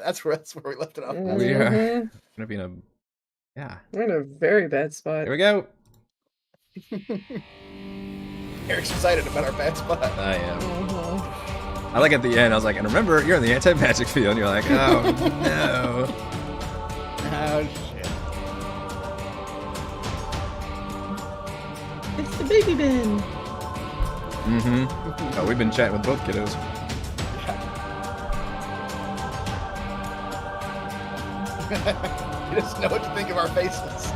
That's where we left it off. We are gonna be in a We're in a very bad spot. Here we go. Eric's excited about our bad spot. I am. I like at the end. I was like, and remember, you're in the anti-magic field. And you're like, oh no. Oh shit. It's the baby bin. Oh, we've been chatting with both kiddos. You just know what to think of our faces.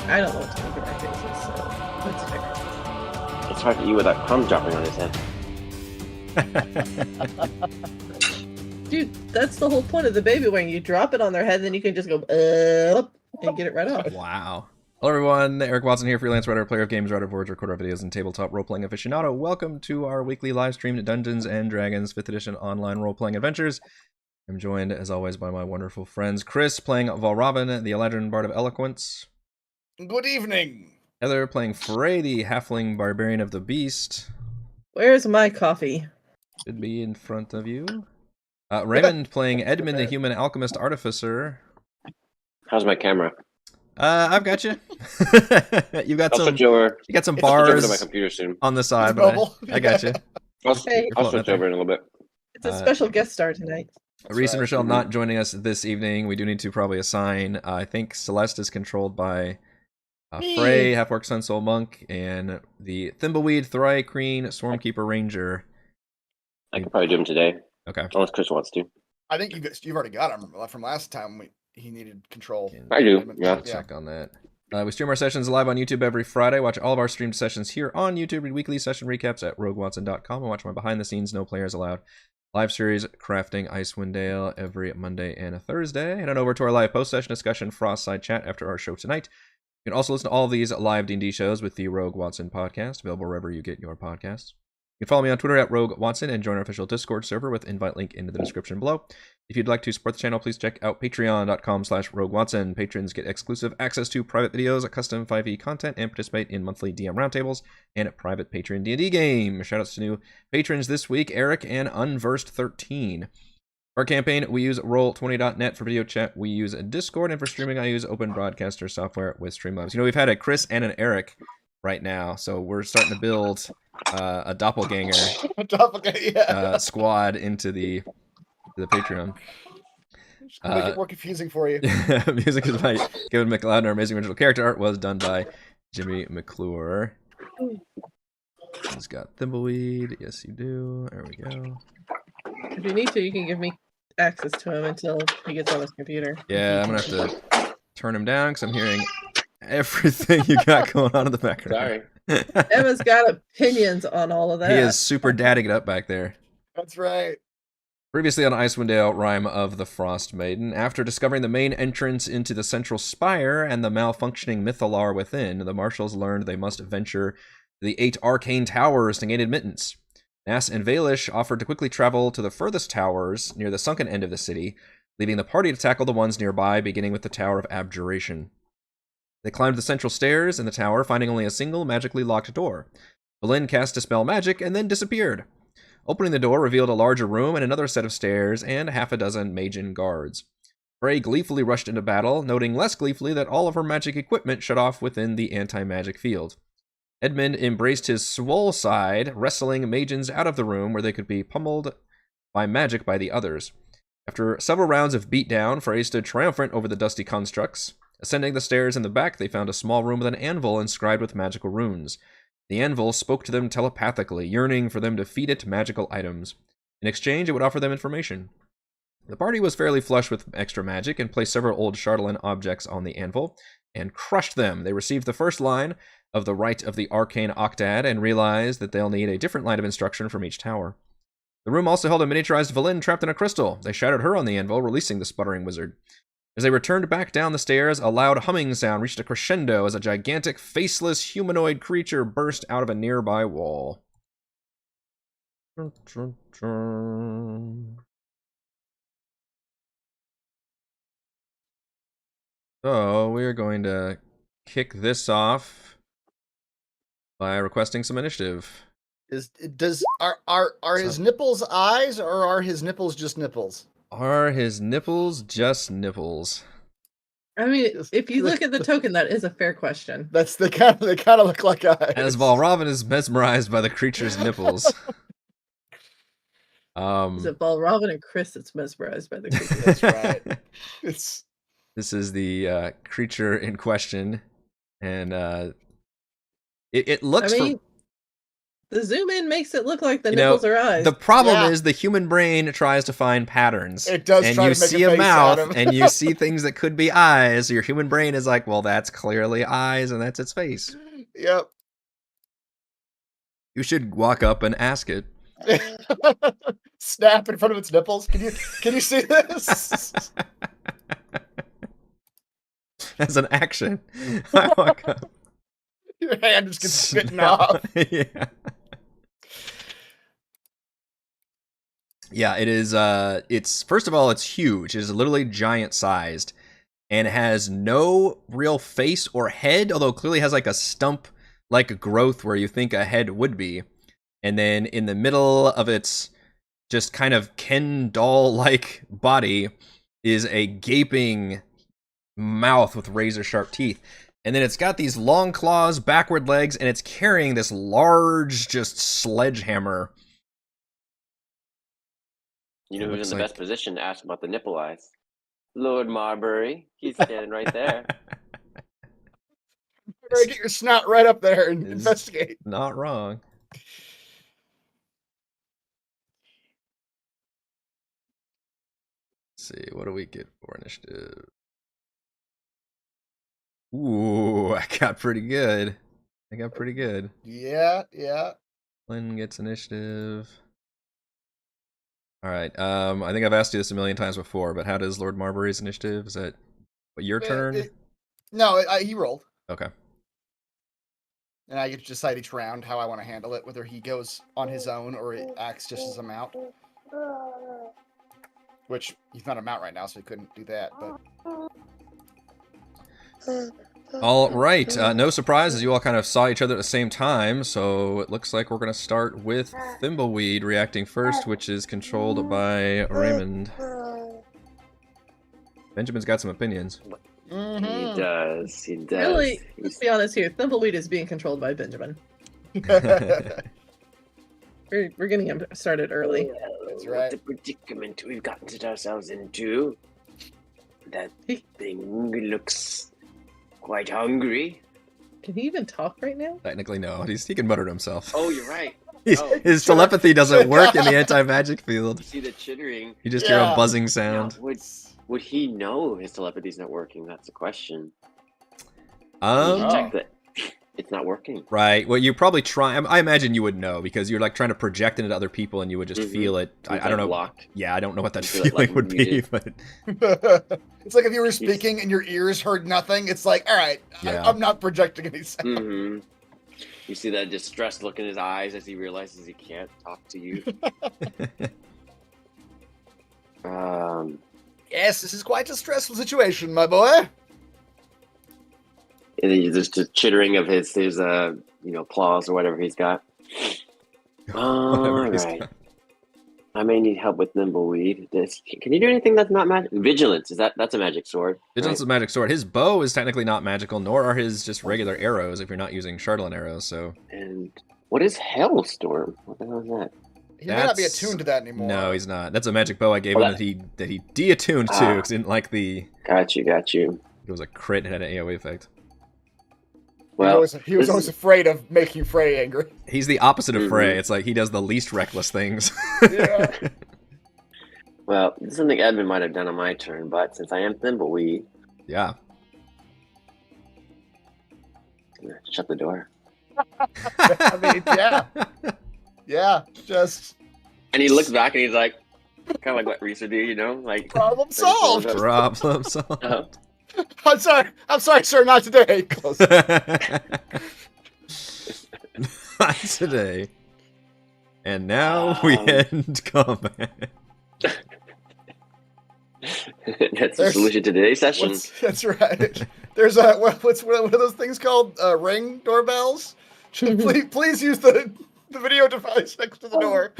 I don't know what to think of our faces, so let's figure it out. It's hard to eat with that crumb dropping on his head. Dude, that's the whole point of the baby wing. You drop it on their head, then you can just go up and get it right off. Wow. Hello everyone, Eric Watson here, freelance writer, player of games, writer of words, recorder of videos, and tabletop role-playing aficionado. Welcome to our weekly live-streamed Dungeons & Dragons 5th edition online role-playing adventures. I'm joined, as always, by my wonderful friends. Chris, playing Valravn, the Eladrin Bard of Eloquence. Good evening. Heather, playing Frey, the Halfling Barbarian of the Beast. Where's my coffee? Should be in front of you. Raymond, playing Edmund, the Human Alchemist Artificer. How's my camera? I've got you. You got I'll some. switch over. You got some I'll switch over bars to my computer soon. on the side, It's but mobile. I got you. I'll Hey. switch over in a little bit. It's a special guest star tonight. Reese and right. Rochelle not joining us this evening. We do need to probably assign. I think Celeste is controlled by Frey, Half-Orc Sun Soul Monk, and the Thimbleweed, Thry-Kreen, Swarmkeeper Ranger. I could probably do him today, Okay. unless Chris wants to. I think you've already got him from last time. He needed control. I do, yeah. Check on that. We stream our sessions live on YouTube every Friday. Watch all of our streamed sessions here on YouTube. Read weekly session recaps at roguewatson.com and watch my behind the scenes No Players Allowed live series Crafting Icewind Dale every Monday and a Thursday. Head on over to our live post session discussion Frostside chat after our show tonight. You can also listen to all of these live D&D shows with the Rogue Watson podcast, available wherever you get your podcasts. You can follow me on Twitter at Rogue Watson and join our official Discord server with invite link in the description below. If you'd like to support the channel, please check out patreon.com/RogueWatson. Patrons get exclusive access to private videos, custom 5e content, and participate in monthly DM roundtables and private Patreon D&D game. Shoutouts to new patrons this week, Eric and Unversed13. For our campaign, we use Roll20.net. For video chat, we use Discord. And for streaming, I use Open Broadcaster software with Streamlabs. You know, we've had a Chris and an Eric right now, so we're starting to build a doppelganger squad into the Patreon. Make it more confusing for you. Music is by Kevin MacLeod. Our amazing original character art was done by Jimmy McClure. He's got Thimbleweed. Yes, you do. There we go. If you need to, you can give me access to him until he gets on his computer. Yeah, I'm gonna have to turn him down because I'm hearing everything you got going on in the background. Sorry. Emma's got opinions on all of that. He is super dadding it up back there. That's right. Previously on Icewind Dale, Rime of the Frostmaiden. After discovering the main entrance into the central spire and the malfunctioning Mythalar within, the Marshals learned they must venture to the 8 arcane towers to gain admittance. Nass and Valish offered to quickly travel to the furthest towers near the sunken end of the city, leaving the party to tackle the ones nearby, beginning with the Tower of Abjuration. They climbed the central stairs in the tower, finding only a single magically locked door. Bolin cast Dispel Magic and then disappeared. Opening the door revealed a larger room and another set of stairs and half a dozen Magian guards. Frey gleefully rushed into battle, noting less gleefully that all of her magic equipment shut off within the anti-magic field. Edmund embraced his swole side, wrestling Magians out of the room where they could be pummeled by magic by the others. After several rounds of beatdown, Frey stood triumphant over the dusty constructs. Ascending the stairs in the back, they found a small room with an anvil inscribed with magical runes. The anvil spoke to them telepathically, yearning for them to feed it magical items. In exchange, it would offer them information. The party was fairly flush with extra magic and placed several old Charlatan objects on the anvil and crushed them. They received the first line of the Rite of the Arcane Octad and realized that they'll need a different line of instruction from each tower. The room also held a miniaturized Valin trapped in a crystal. They shattered her on the anvil, releasing the sputtering wizard. As they returned back down the stairs, a loud humming sound reached a crescendo as a gigantic, faceless humanoid creature burst out of a nearby wall. So, we're going to kick this off by requesting some initiative. Are his nipples eyes, or are his nipples just nipples? Are his nipples just nipples? I mean, if you look at the token, that is a fair question. That's they kind of look like eyes. As Valravn is mesmerized by the creature's nipples. Is it Valravn and Chris that's mesmerized by the creature? That's right. It's This is the creature in question, and it looks. I mean, the zoom in makes it look like the You know, nipples are eyes. the problem Yeah. is the human brain tries to find patterns. It does and try you to make see a a face out mouth of- and you see things that could be eyes. Your human brain is like, well, that's clearly eyes, and that's its face. yep. You should walk up and ask it. Snap in front of its nipples. Can you see this? As an action, I walk up. Your hand just gets bitten Snap. off. Yeah. Yeah, it is. It's first of all, it's huge. It is literally giant sized, and has no real face or head. Although it clearly has like a stump, like a growth where you think a head would be. And then in the middle of its just kind of Ken doll like body is a gaping mouth with razor sharp teeth. And then it's got these long claws, backward legs, and it's carrying this large, just sledgehammer. You know It who's looks in the like- best position to ask about the nipple eyes? Lord Marbury. He's standing right there. Better get your snot right up there and Is- investigate. Not wrong. Let's see, what do we get for initiative? Ooh, I got pretty good. Yeah. Lynn gets initiative. All right. I think I've asked you this a million times before, but how does Lord Marbury's initiative? Is that your turn? No, he rolled, Okay. and I get to decide each round how I want to handle it, whether he goes on his own or it acts just as a mount. Which he's not a mount right now, so he couldn't do that. But All right. No surprises. You all kind of saw each other at the same time, so it looks like we're going to start with Thimbleweed reacting first, which is controlled by Raymond. Benjamin's got some opinions. He Mhm. does. He does. Really, let's be honest here. Thimbleweed is being controlled by Benjamin. We're getting him started early. That's What right. the predicament we've gotten ourselves into. That thing looks quite hungry. Can he even talk right now? Technically, no. He can mutter to himself. Oh, you're right. His telepathy doesn't work in the anti-magic field. You see the chittering. You just hear a Yeah. buzzing Now, sound. would he know his telepathy's not working? That's the question. Um, Oh. Check that it's not working. Right. Well, you probably try. I imagine you would know because you're like trying to project it into other people, and you would just Mhm. feel it. I It's, don't know. Locked. Yeah, I don't know what that You feel it, feeling like, would be, muted. but It's like if you were speaking and your ears heard nothing. It's like, all right, Yeah. I'm not projecting any sound. hmm You see that distressed look in his eyes as he realizes he can't talk to you. Yes, this is quite a stressful situation, my boy. And then just the chittering of his claws or whatever he's got. whatever All he's right. got. I may need help with Nimbleweed. Can you do anything that's not magic? Vigilance, that's a magic sword. Vigilance is a magic sword. His bow is technically not magical, nor are his just regular arrows if you're not using Chardolin arrows. So And what is Hellstorm? What the hell is that? He may not be That's- attuned to that anymore. no, he's not. That's a magic bow I gave Oh, him that he de-attuned to Ah. because he didn't like the. Got you. It was a crit and had an AOE effect. Well, he was this always is- afraid of making Frey angry. He's the opposite of Frey. Mhm. It's like he does the least reckless things. Yeah. well, this is something Edmund might have done on my turn, but since I am Thimbleweed, Yeah. I'm gonna shut the door. I mean, yeah. Yeah, just And he looks back and he's like, kind of like what Reese would do, like. problem solved. Problem solved. Uh-huh. I'm sorry, sir, not today. Close. Not today. And now we end combat. That's the There's- solution to today's session. That's right. There's what are those things called? Ring doorbells. Please use the The video device next to the door.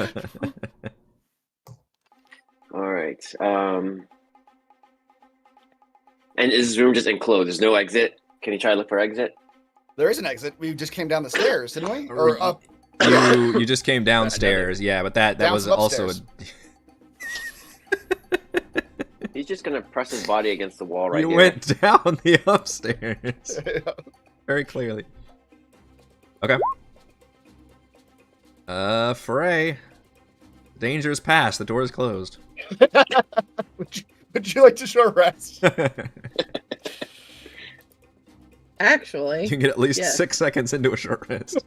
All right. And is this room just enclosed? There's no exit? Can you try to look for exit? There is an exit. We just came down the stairs, didn't we? Or up. You just came downstairs, yeah, but that Down was some also a... upstairs. He's just gonna press his body against the wall right You here. went down the upstairs. Very clearly. Okay. Frey. Danger is past. The door is closed. Would you like to short rest? Actually, You can get at least yes. 6 seconds into a short rest.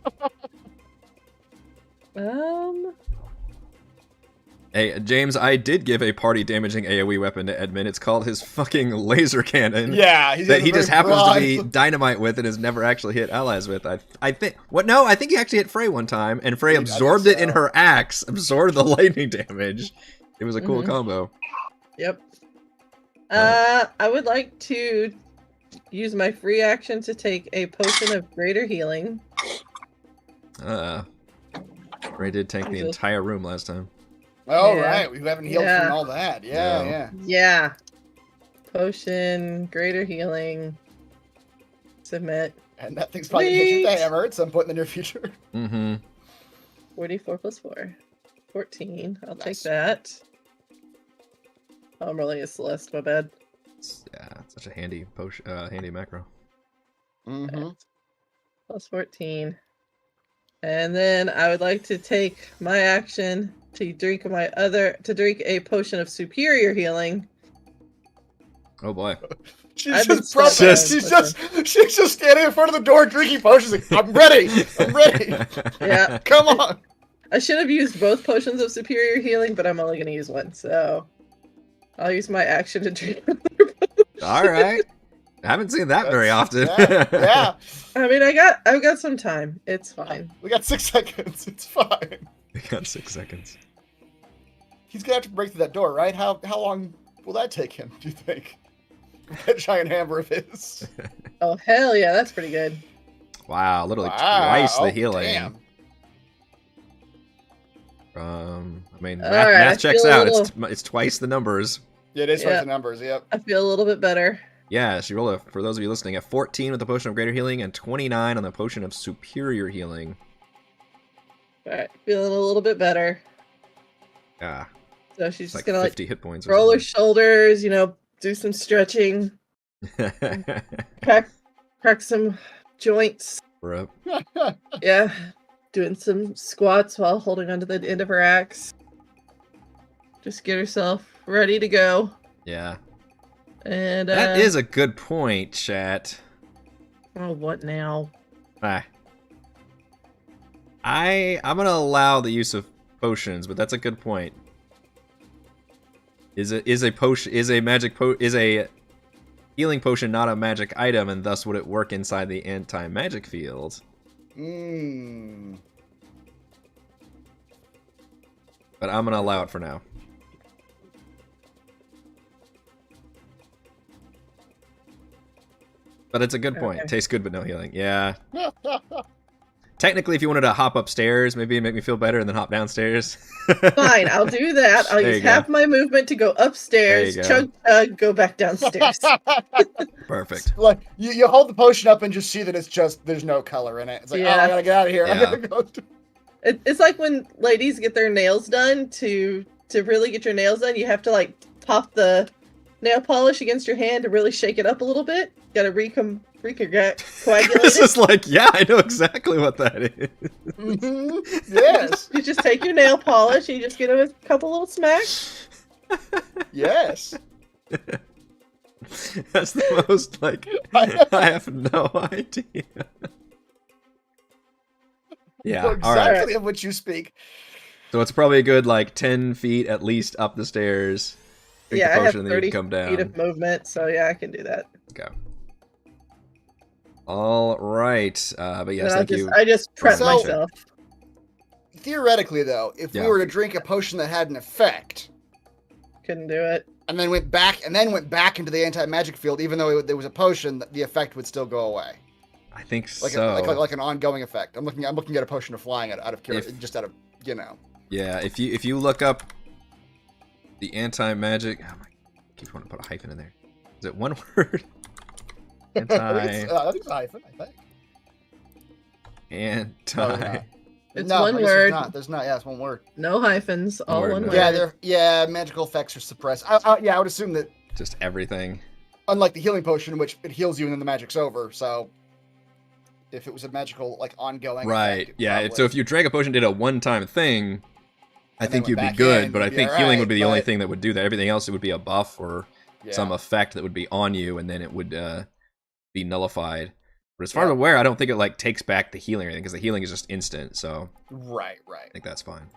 Hey, James, I did give a party-damaging AoE weapon to Edmund. It's called his fucking laser cannon. Yeah, That he just happens to be dynamite with and has never actually hit allies with. I think... What? No, I think he actually hit Frey one time, and Frey absorbed it in her axe, absorbed the lightning damage. It was a cool combo. Yep. I would like to use my free action to take a potion of greater healing. Frey did tank the entire room last time. Oh, Yeah. right. We haven't healed Yeah. from all that. Yeah. Yeah. Potion, greater healing. Submit. And that thing's probably going to hit you with Sweet. the hammer at some point in the near future. Mm-hmm. 44 plus 4. 14. I'll take Nice. that. Oh, I'm rolling a Celeste, my bad. Yeah, such a handy potion, handy macro. Mm-hmm. Plus 14. And then I would like to take my action to drink a potion of superior healing. Oh boy. She's I've been just prepping. She's just standing in front of the door drinking potions. Like, I'm ready. I'm ready. Yeah. Come on. I should have used both potions of superior healing, but I'm only going to use one, so I'll use my action to drink. All right. I haven't seen that very often. Yeah. I mean, I've got some time. It's fine. We got 6 seconds. It's fine. We got 6 seconds. He's gonna have to break through that door, right? How long will that take him, do you think? That giant hammer of his. Oh, hell yeah, that's pretty good. Wow, literally Wow, twice the oh, healing. damn. I mean, All math, right, math I checks feel a out. little- It's twice the numbers. Yeah, it is Yeah. the numbers, yep. I feel a little bit better. Yeah, she rolled for those of you listening, a 14 with the potion of greater healing and 29 on the potion of superior healing. All right, feeling a little bit better. Yeah, So she's it's just like gonna 50 hit points. roll her Or shoulders, do some stretching, something. crack some joints. We're up. Yeah, doing some squats while holding onto the end of her axe. Just get herself ready to go. Yeah, And that is a good point, chat. oh, what now? I'm gonna allow the use of potions, but that's a good point. Is a healing potion not a magic item, and thus would it work inside the anti-magic field? Mmm. But I'm gonna allow it for now. But it's a good point. Okay. Tastes good, but no healing. Yeah. Technically, if you wanted to hop upstairs, maybe make me feel better, and then hop downstairs. Fine, I'll do that. I'll There use you go. half my movement to go upstairs, There you chug, go back downstairs. Perfect. Like, you hold the potion up and just see that it's just, there's no color in it. It's like, oh, Yeah. I gotta get out of here. Yeah. I'm gonna go. It's like when ladies get their nails done. To really get your nails done, you have to like pop the nail polish against your hand to really shake it up a little bit. Gotta coagulate This it. is like, yeah, I know exactly what that is. Mhm. Yes. You just take your nail polish and you just give it a couple little smacks. Yes. That's the most, like, I have no idea. Yeah, Know all right. exactly of which you speak. So it's probably a good, like, 10 feet at least up the stairs. Drink Yeah, the I have potion, and then 30 you come down. feet of movement, so yeah, I can do that. Okay. All right. But yes, And thank you. I just prep So- myself. Theoretically, though, if Yeah. we were to drink a potion that had an effect, Couldn't do it. and then went back into the anti-magic field, even though there was a potion, the effect would still go away. I think Like so. like an ongoing effect. I'm looking at a potion of flying out of curiosity, just out of Yeah, if you look up the anti-magic, oh my, I keep wanting to put a hyphen in there. Is it one word? Anti. I think it's a hyphen. I think. Anti. It's no, one I guess word. There's not. Yeah, it's one word. No hyphens. All word, one no. word. Yeah, magical effects are suppressed. I would assume that. Just everything. Unlike the healing potion, which it heals you and then the magic's over. So, if it was a magical, like, ongoing Right. effect, Yeah. probably- So if you drank a potion, did a one-time thing, I And think then you'd went be back good. in, But I you'd be think all healing right, would be the only but- thing that would do that. Everything else, it would be a buff or yeah. some effect that would be on you, and then it would be nullified. But as far as I'm aware, I don't think it like takes back the healing or anything, because the healing is just instant. So Right. I think that's fine.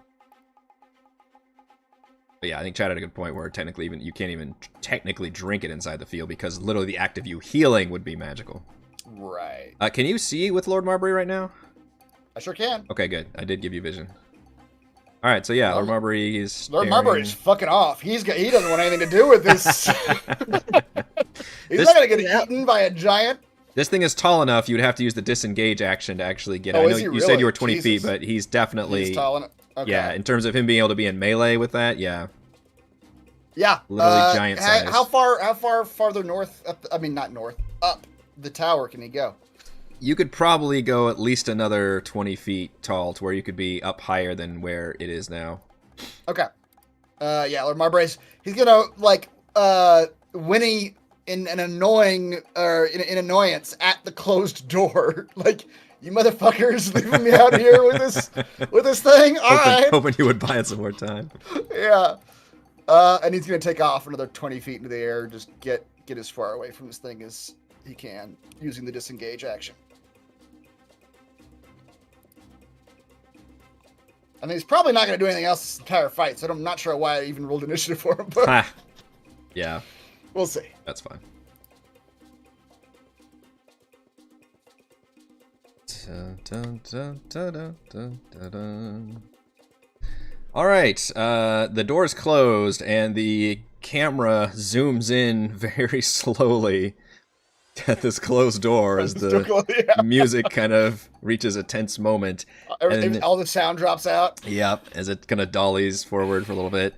But yeah, I think Chad had a good point where technically even you can't even technically drink it inside the field, because literally the act of you healing would be magical. Right. Can you see with Lord Marbury right now? I sure can. Okay, good. I did give you vision. All right, so yeah, Lord Marbury is. Lord Marbury's fucking off. He doesn't want anything to do with this. He's not gonna get eaten by a giant. This thing is tall enough. You'd have to use the disengage action to actually get it. Oh, I know is he you really? said you were 20 Jesus. feet, but he's definitely. He's tall enough. Okay. Yeah, in terms of him being able to be in melee with that, yeah. Yeah. Literally giant size. How far farther north? Not north. Up the tower can he go? You could probably go at least another 20 feet tall to where you could be up higher than where it is now. Okay. Yeah, Lord Marbury's. He's gonna whinny in an annoying in annoyance at the closed door. Like, you motherfuckers leaving me out here with this thing. All right. Hoping you would buy it some more time. Yeah. And he's gonna take off another 20 feet into the air, just get as far away from this thing as he can, using the disengage action. I mean, he's probably not gonna do anything else this entire fight, so I'm not sure why I even rolled initiative for him, but Yeah, we'll see. that's fine. All right, the door's closed and the camera zooms in very slowly at this closed door as the music kind of reaches a tense moment. All the sound drops out. Yep, as it kind of dollies forward for a little bit.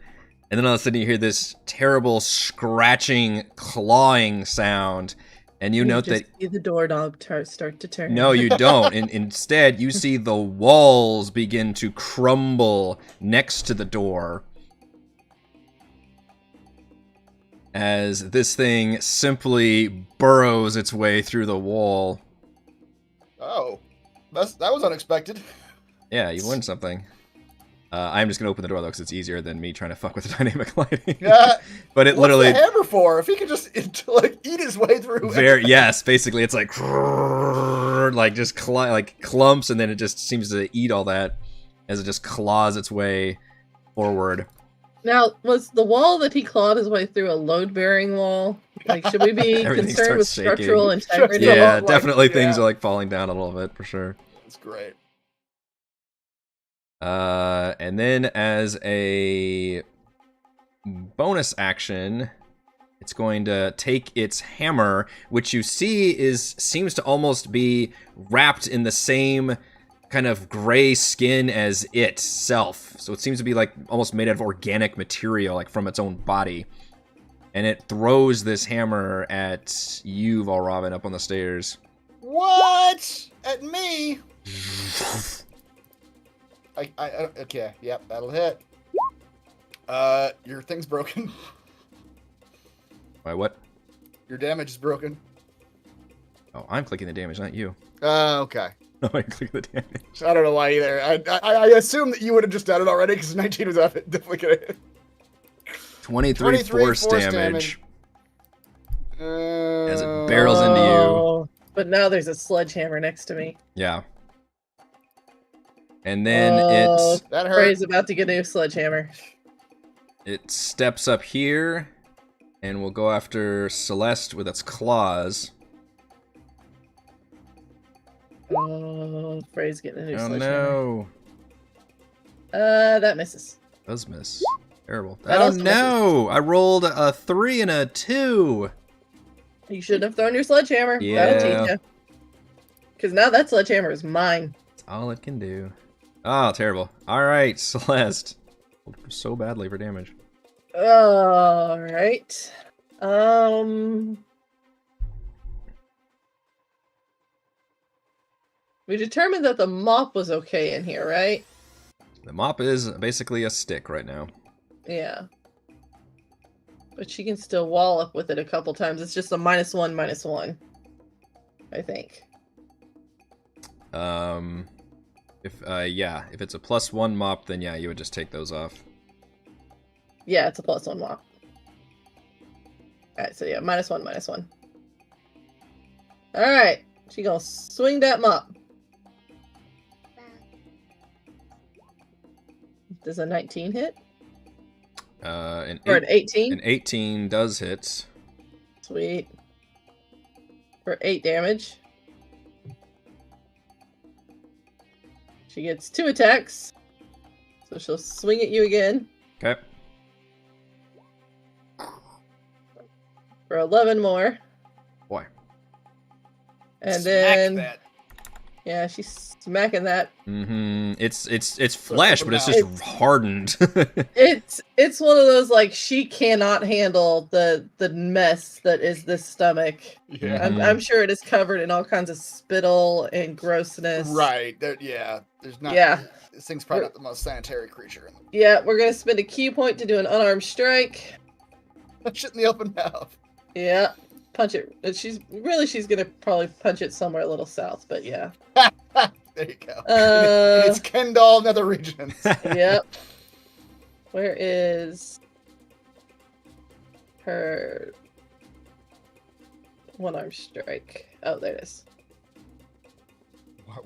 And then all of a sudden you hear this terrible scratching, clawing sound. And you note that see the doorknob start to turn. no, you don't. Instead, you see the walls begin to crumble next to the door as this thing simply burrows its way through the wall. Oh, that was unexpected. Yeah, you learned something. I'm just gonna open the door though, because it's easier than me trying to fuck with the dynamic lighting. Yeah, but it what's literally the hammer for? If he could just eat his way through. yes, basically it's like just clumps, and then it just seems to eat all that as it just claws its way forward. Now, was the wall that he clawed his way through a load-bearing wall? Like, should we be Everything concerned with starts shaking. structural integrity? Yeah, like, definitely things yeah. are like falling down a little bit for sure. That's great. And then as a bonus action, it's going to take its hammer, which you see seems to almost be wrapped in the same kind of gray skin as itself. So it seems to be like almost made out of organic material, like from its own body. And it throws this hammer at you, Valravn, up on the stairs. What? At me? Okay, yep, that'll hit. Your thing's broken. Why, what? Your damage is broken. Oh, I'm clicking the damage, not you. Okay. No, I'm clicking the damage. I don't know why either. I assume that you would have just done it already, because 19 was definitely gonna hit. 23 force damage. As it barrels into you. Oh, but now there's a sledgehammer next to me. Yeah. And then That hurt. Frey's about to get a new sledgehammer. it steps up here and will go after Celeste with its claws. Oh, Frey's getting a new Oh sledgehammer. no. That misses. Does miss. Terrible. That Oh also no! I rolled a 3 and a 2. You shouldn't have thrown your sledgehammer. Yeah. That'll teach you. Because now that sledgehammer is mine. That's all it can do. Oh, terrible. All right, Celeste. So badly for damage. All right. We determined that the mop was okay in here, right? The mop is basically a stick right now. Yeah. But she can still wallop with it a couple times. It's just a -1/-1, I think. If it's a +1 mop, then yeah, you would just take those off. Yeah, it's a +1 mop. Alright, so yeah, -1/-1. Alright, she gonna swing that mop. Does a 19 hit? Or an 18? An 18 does hit. Sweet. For 8 damage. She gets 2 attacks. So she'll swing at you again. Okay. For 11 more. Boy. And Smack then that. yeah, she's smacking that. Mm-hmm. It's flesh, but it's just It's- hardened. It's one of those like she cannot handle the mess that is this stomach. Yeah. I'm sure it is covered in all kinds of spittle and grossness. Right. Yeah. There's not. Yeah. This thing's probably not the most sanitary creature in the Yeah, we're gonna spend a key point to do an unarmed strike. shit in the open mouth. Yeah, punch it. She's gonna probably punch it somewhere a little south, but yeah. There you go. Uh, It's Kendall, nether regions. Yep. Where is her one arm strike? Oh, there it is.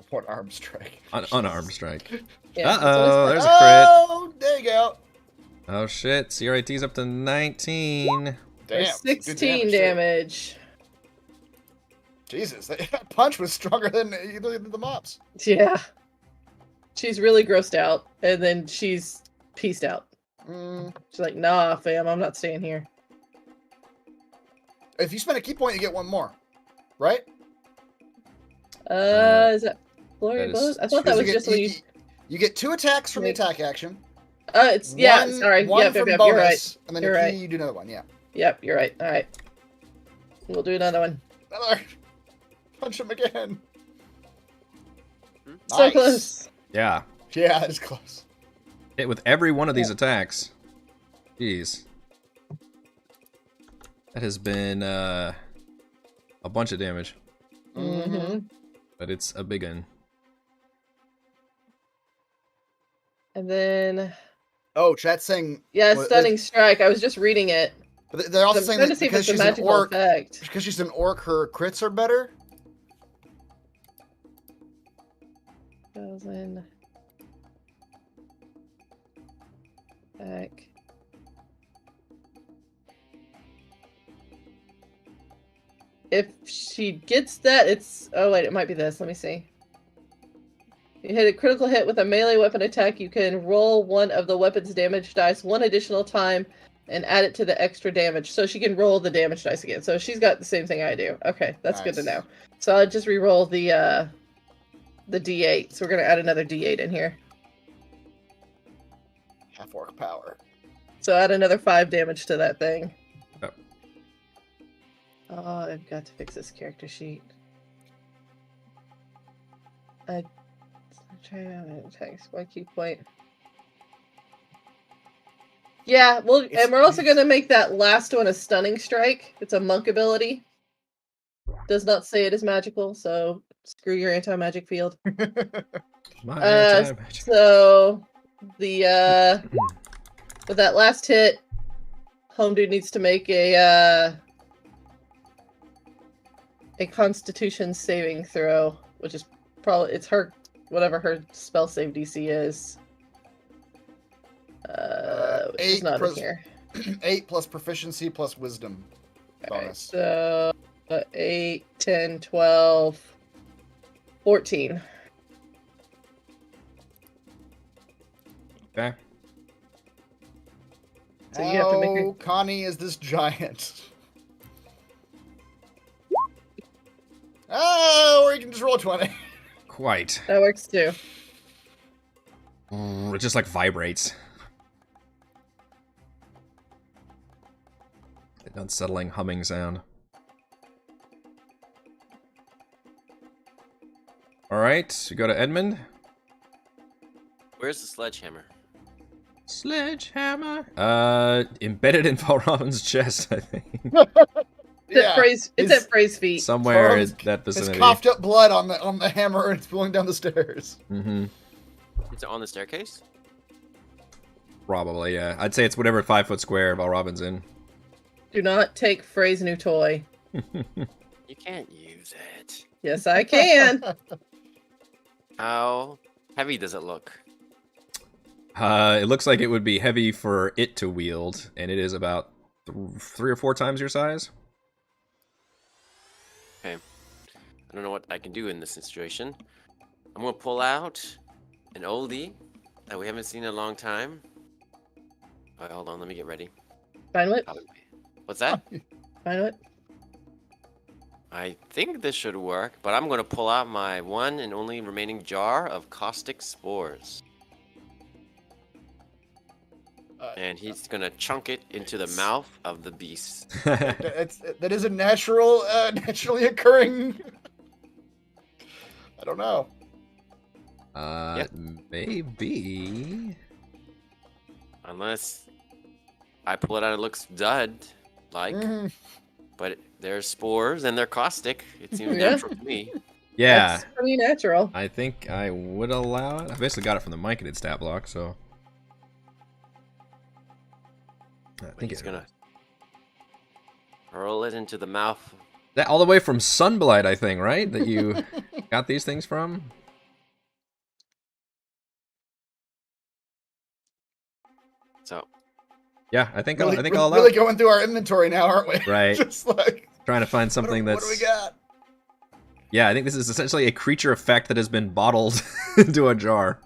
What arm strike? Unarmed strike. Yeah, Uh-oh, that's there's a crit. Oh, there you go. Oh shit, CRIT's up to 19. Damn. For good 16 too. damage. Jesus, that punch was stronger than either of the mops. Yeah. She's really grossed out, and then she's pieced out. She's like, nah, fam, I'm not staying here. If you spend a key point, you get one more, right? Is that flurry that is blows? I thought that was You just get, when you. you get 2 attacks from the Wait. attack action. It's yeah. One- Sorry. One Yep, from you're bonus, right. and then You're a key, right. you do another one. Yeah. Yep, you're right. All right. We'll do another one. Another. Punch him again. So Nice. close. Yeah. Yeah, that is close. Hit with every one of these attacks. Jeez. That has been a bunch of damage, Mm-hmm. but it's a big one. And then Oh, chat's saying. yeah, well, stunning strike. I was just reading it. But they're also I'm saying trying that to see if because it's a she's an magical orc, effect. because she's an orc, her crits are better. 1,000. Back. If she gets that, it's... Oh, wait, it might be this. Let me see. You hit a critical hit with a melee weapon attack, you can roll one of the weapon's damage dice one additional time and add it to the extra damage. So she can roll the damage dice again. So she's got the same thing I do. Okay, that's good to Nice. know. So I'll just re-roll the D8. So we're going to add another D8 in here. Half orc power. So add another 5 damage to that thing. Oh. Oh, I've got to fix this character sheet. I try to text one key point. Yeah, well, and we're also going to make that last one a stunning strike. It's a monk ability. Does not say it is magical, so screw your anti-magic field. My anti-magic. So the with that last hit, home dude needs to make a Constitution saving throw, which is probably it's her whatever her spell save DC is. Which is 8 not in plus- here. 8 plus proficiency plus wisdom Alright, bonus. so 8, 10, 12, 14. Okay. So you have to make How her... Connie is this giant? Oh, or you can just roll 20. Quite. That works too. It just like vibrates. An unsettling humming sound. Alright, we go to Edmund. Where's the sledgehammer? Sledgehammer. Embedded in Valravan's chest, I think. It's at Frey's feet. Somewhere in Valravan's- that It's vicinity. coughed up blood on the hammer and it's pulling down the stairs. Mm-hmm. Is it on the staircase? Probably, yeah. I'd say it's whatever 5-foot square Valravan's in. Do not take Frey's new toy. You can't use it. Yes, I can. How heavy does it look? It looks like it would be heavy for it to wield, and it is about 3 or 4 times your size. Okay. I don't know what I can do in this situation. I'm gonna pull out an oldie that we haven't seen in a long time. Alright, hold on, let me get ready. Finally, What's that? finally. I think this should work, but I'm gonna pull out my one and only remaining jar of caustic spores. And he's gonna chunk it into the mouth of the beast. That is a naturally occurring. I don't know. Yep. Maybe. Unless I pull it out, it looks dud like. Mhm. But there's spores and they're caustic. It seems Yeah. natural to me. Yeah, That's pretty natural. I think I would allow it. I basically got it from the Myconid stat block, so. I But think he's it's gonna hurl it into the mouth. that all the way from Sunblight, I think, right? That you got these things from. So Yeah, I think Really, I think we're I'll allow really it. going through our inventory now, aren't we? Right. Just like Trying to find something what that's. do we got? Yeah, I think this is essentially a creature effect that has been bottled into a jar.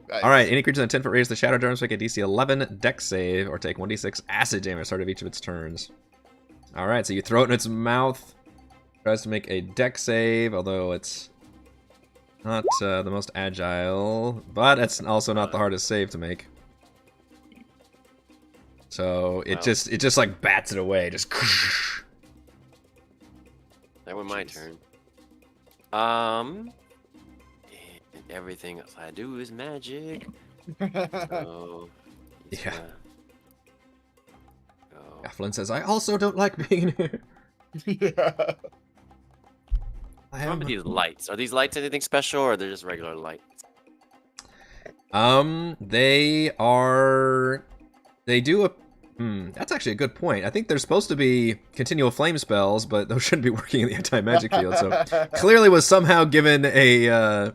Nice. All right, any creature in 10-foot radius of the Shadow Jar must make a DC 11 Dex save or take 1d6 acid damage at the start of each of its turns. All right, so you throw it in its mouth. Tries to make a Dex save, although it's not the most agile, but it's also not the hardest save to make. So it Wow. just like bats it away, just. that was my Jeez. turn. And everything else I do is magic. So he's Yeah. gonna go. Flynn says, "I also don't like being in here." Yeah. I What about these lights? Are these lights anything special, or they're just regular lights? They are. They do a. That's actually a good point. I think they're supposed to be continual flame spells, but those shouldn't be working in the anti-magic field. So clearly was somehow given a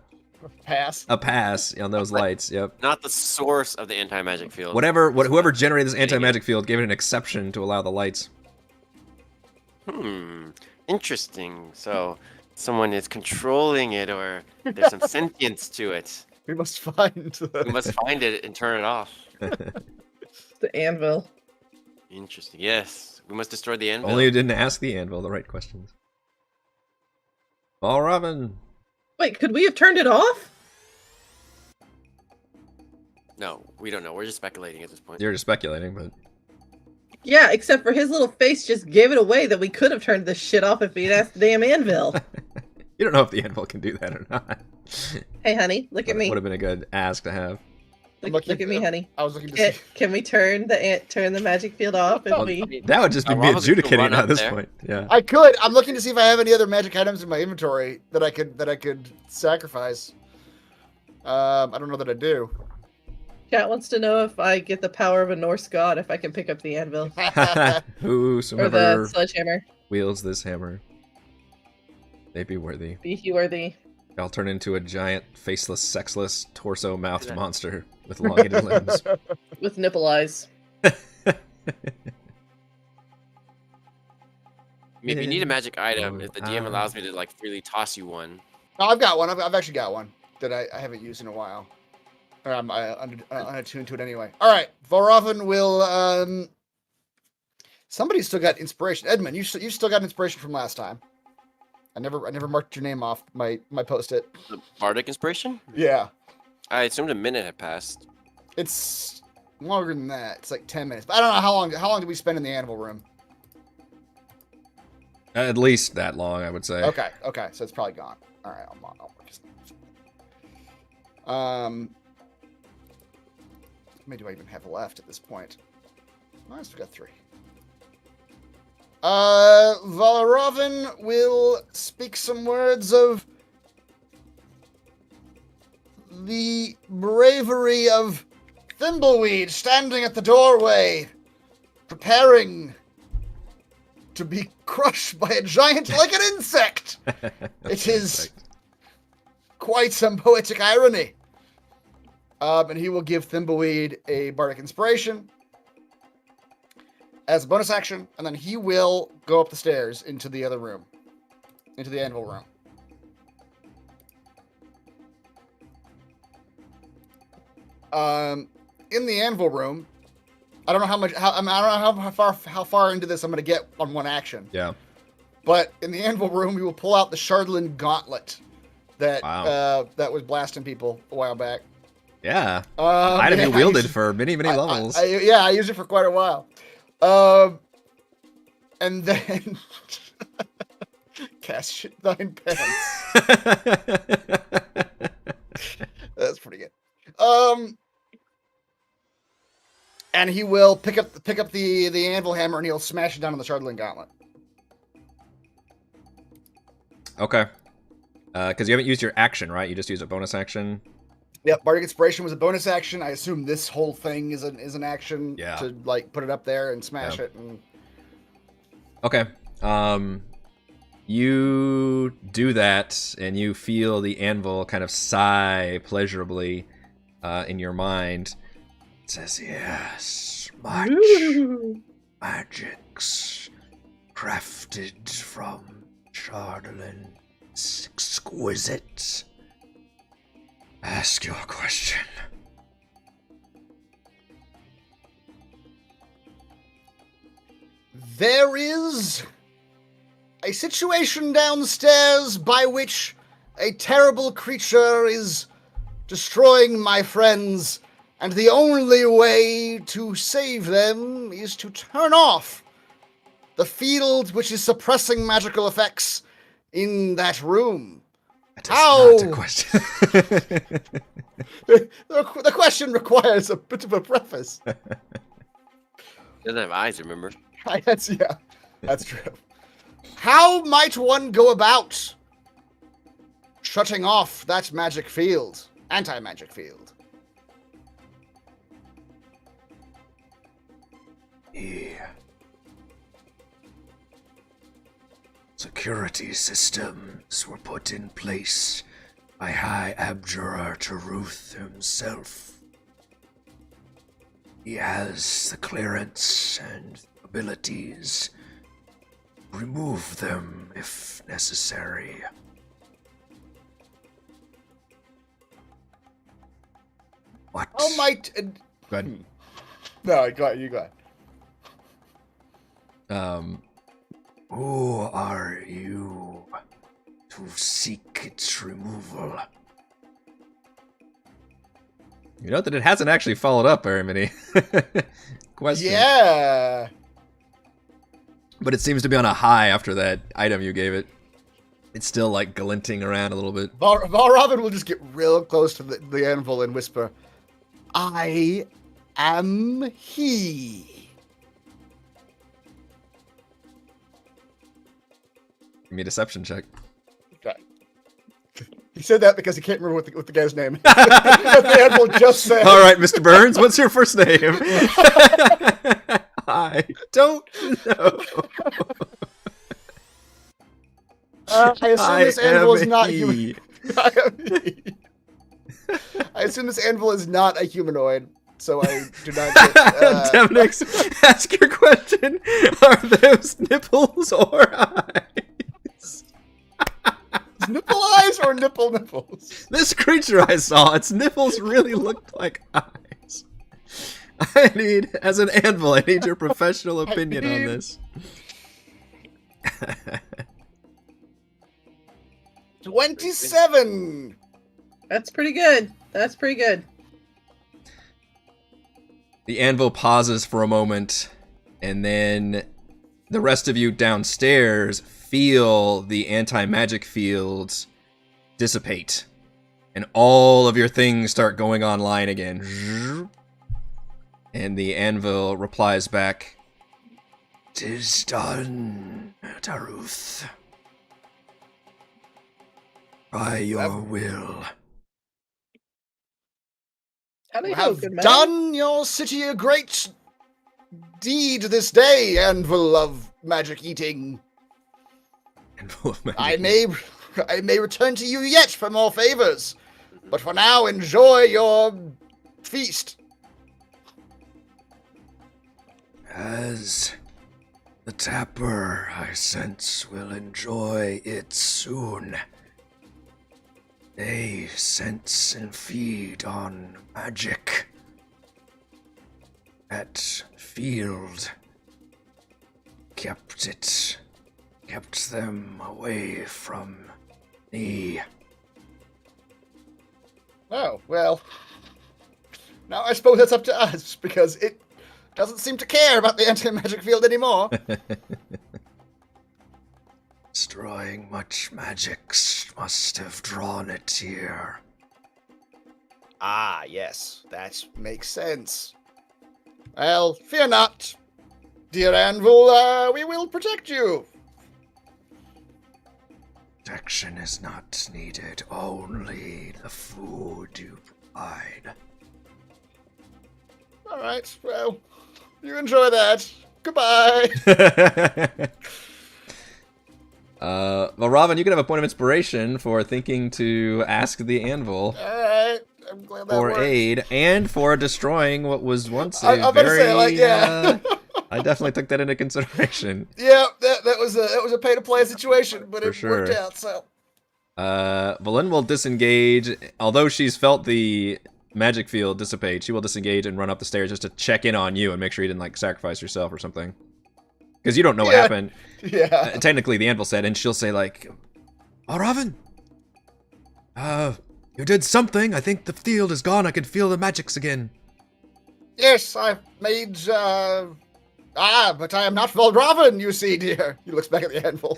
Pass. pass on those lights. Yep. Not the source of the anti-magic field. Whoever generated this anti-magic field gave it an exception to allow the lights. Interesting. So someone is controlling it, or there's some sentience to it. We must find. We must find it and turn it off. The anvil. Interesting. Yes, we must destroy the anvil. Only you didn't ask the anvil the right questions. All Robin. Wait, could we have turned it off? No, we don't know. We're just speculating at this point. You're just speculating, but Yeah, except for his little face just gave it away that we could have turned this shit off if he'd asked the damn anvil. you don't know if the anvil can do that or not. Hey, honey, look at me. Would have been a good ask to have. Look at me, honey. I was looking to see. Can we turn the magic field off? And Well, we... that would just be me Robin's gonna adjudicating run at up this there. point. Yeah. I could. I'm looking to see if I have any other magic items in my inventory that I could sacrifice. I don't know that I do. Chat wants to know if I get the power of a Norse god, if I can pick up the anvil. Or the Whosoever sledgehammer. wields this hammer, they be worthy. Be he worthy. I'll turn into a giant, faceless, sexless, torso-mouthed monster with elongated limbs. With nipple eyes. If you need a magic item, if the DM allows me to like freely toss you one. No, I've got one. I've actually got one that I haven't used in a while. Or I'm unattuned to it anyway. All right, Valravan will. Somebody's still got inspiration. Edmund, you still got inspiration from last time. I never marked your name off my post-it. The bardic inspiration? Yeah. I assumed a minute had passed. It's longer than that. It's like 10 minutes. But I don't know how long did we spend in the anvil room? At least that long, I would say. Okay. So it's probably gone. All right, I'll mark his name. How many do I even have left at this point? I still got 3. Valravin will speak some words of the bravery of Thimbleweed standing at the doorway, preparing to be crushed by a giant like an insect. It is quite some poetic irony. And he will give Thimbleweed a bardic inspiration as a bonus action, and then he will go up the stairs into the other room, into the anvil room. In the anvil room, I don't know how far into this I'm gonna get on one action. Yeah. But in the anvil room, we will pull out the Shardlin gauntlet that that was blasting people a while back. Yeah. Item you wielded for many levels. I used it for quite a while. And then cast shit 9 pants. That's pretty good. And he will pick up the anvil hammer and he'll smash it down on the Shardlin gauntlet. Okay. Because you haven't used your action, right? You just used a bonus action. Yep, bardic inspiration was a bonus action. I assume this whole thing is an action to like put it up there and smash it. And... Okay. You do that, and you feel the anvil kind of sigh pleasurably in your mind. It says, "Yes, much magics crafted from Shardlin. It's exquisite. Ask your question." There is a situation downstairs by which a terrible creature is destroying my friends, and the only way to save them is to turn off the field which is suppressing magical effects in that room. That is not a question. The question requires a bit of a preface. Doesn't have eyes, remember? That's true. How might one go about shutting off that magic field, anti-magic field? Yeah. Security systems were put in place by High Abjurer Taruth himself. He has the clearance and abilities. Remove them if necessary. What? How might... Go ahead. No, go ahead. You go ahead. Who are you to seek its removal? You note that it hasn't actually followed up very many questions. Yeah. But it seems to be on a high after that item you gave it. It's still like glinting around a little bit. Valravin will just get real close to the anvil and whisper, "I am he." Give me a deception check. Okay. He said that because he can't remember what the guy's name is. The anvil just said. All right, Mr. Burns, what's your first name? I don't know. I assume this anvil is not he. I assume this anvil is not a humanoid, so I do not get... Demnix, ask your question. Are those nipples or eyes? Nipple eyes or nipples? This creature I saw, its nipples really looked like eyes. I need, as an anvil, I need your professional opinion on this. 27. That's pretty good. That's pretty good. The anvil pauses for a moment, and then the rest of you downstairs feel the anti-magic fields dissipate, and all of your things start going online again. And the anvil replies back, "'Tis done, Taruth. By your will." How do You you know, have good man? done your city a great deed this day, Anvil of Magic Eating. Anvil of magic. I may return to you yet for more favors, but for now, enjoy your feast. As the tapper, I sense, will enjoy it soon. They sense and feed on magic. That field kept them away from me. Oh, well. Now I suppose that's up to us, because it doesn't seem to care about the anti-magic field anymore. Destroying much magic must have drawn it here. Ah, yes, that makes sense. Well, fear not, dear Anvil, we will protect you. Protection is not needed, only the food you provide. Alright, well, you enjoy that. Goodbye. Well, Robin, you can have a point of inspiration for thinking to ask the anvil Alright, I'm glad that for works. aid and for destroying what was once I a better very. say, like, yeah. I definitely took that into consideration. Yeah, that was a pay-to-play situation, but For it sure. worked out, so. Valen will disengage. Although she's felt the magic field dissipate, she will disengage and run up the stairs just to check in on you and make sure you didn't, like, sacrifice yourself or something. Because you don't know what Yeah. happened. Yeah. Technically, the anvil said, and she'll say, like, "Oh, Robin, you did something. I think the field is gone. I can feel the magics again." Yes, I've made, but I am not Voldraven, you see, dear. He looks back at the anvil.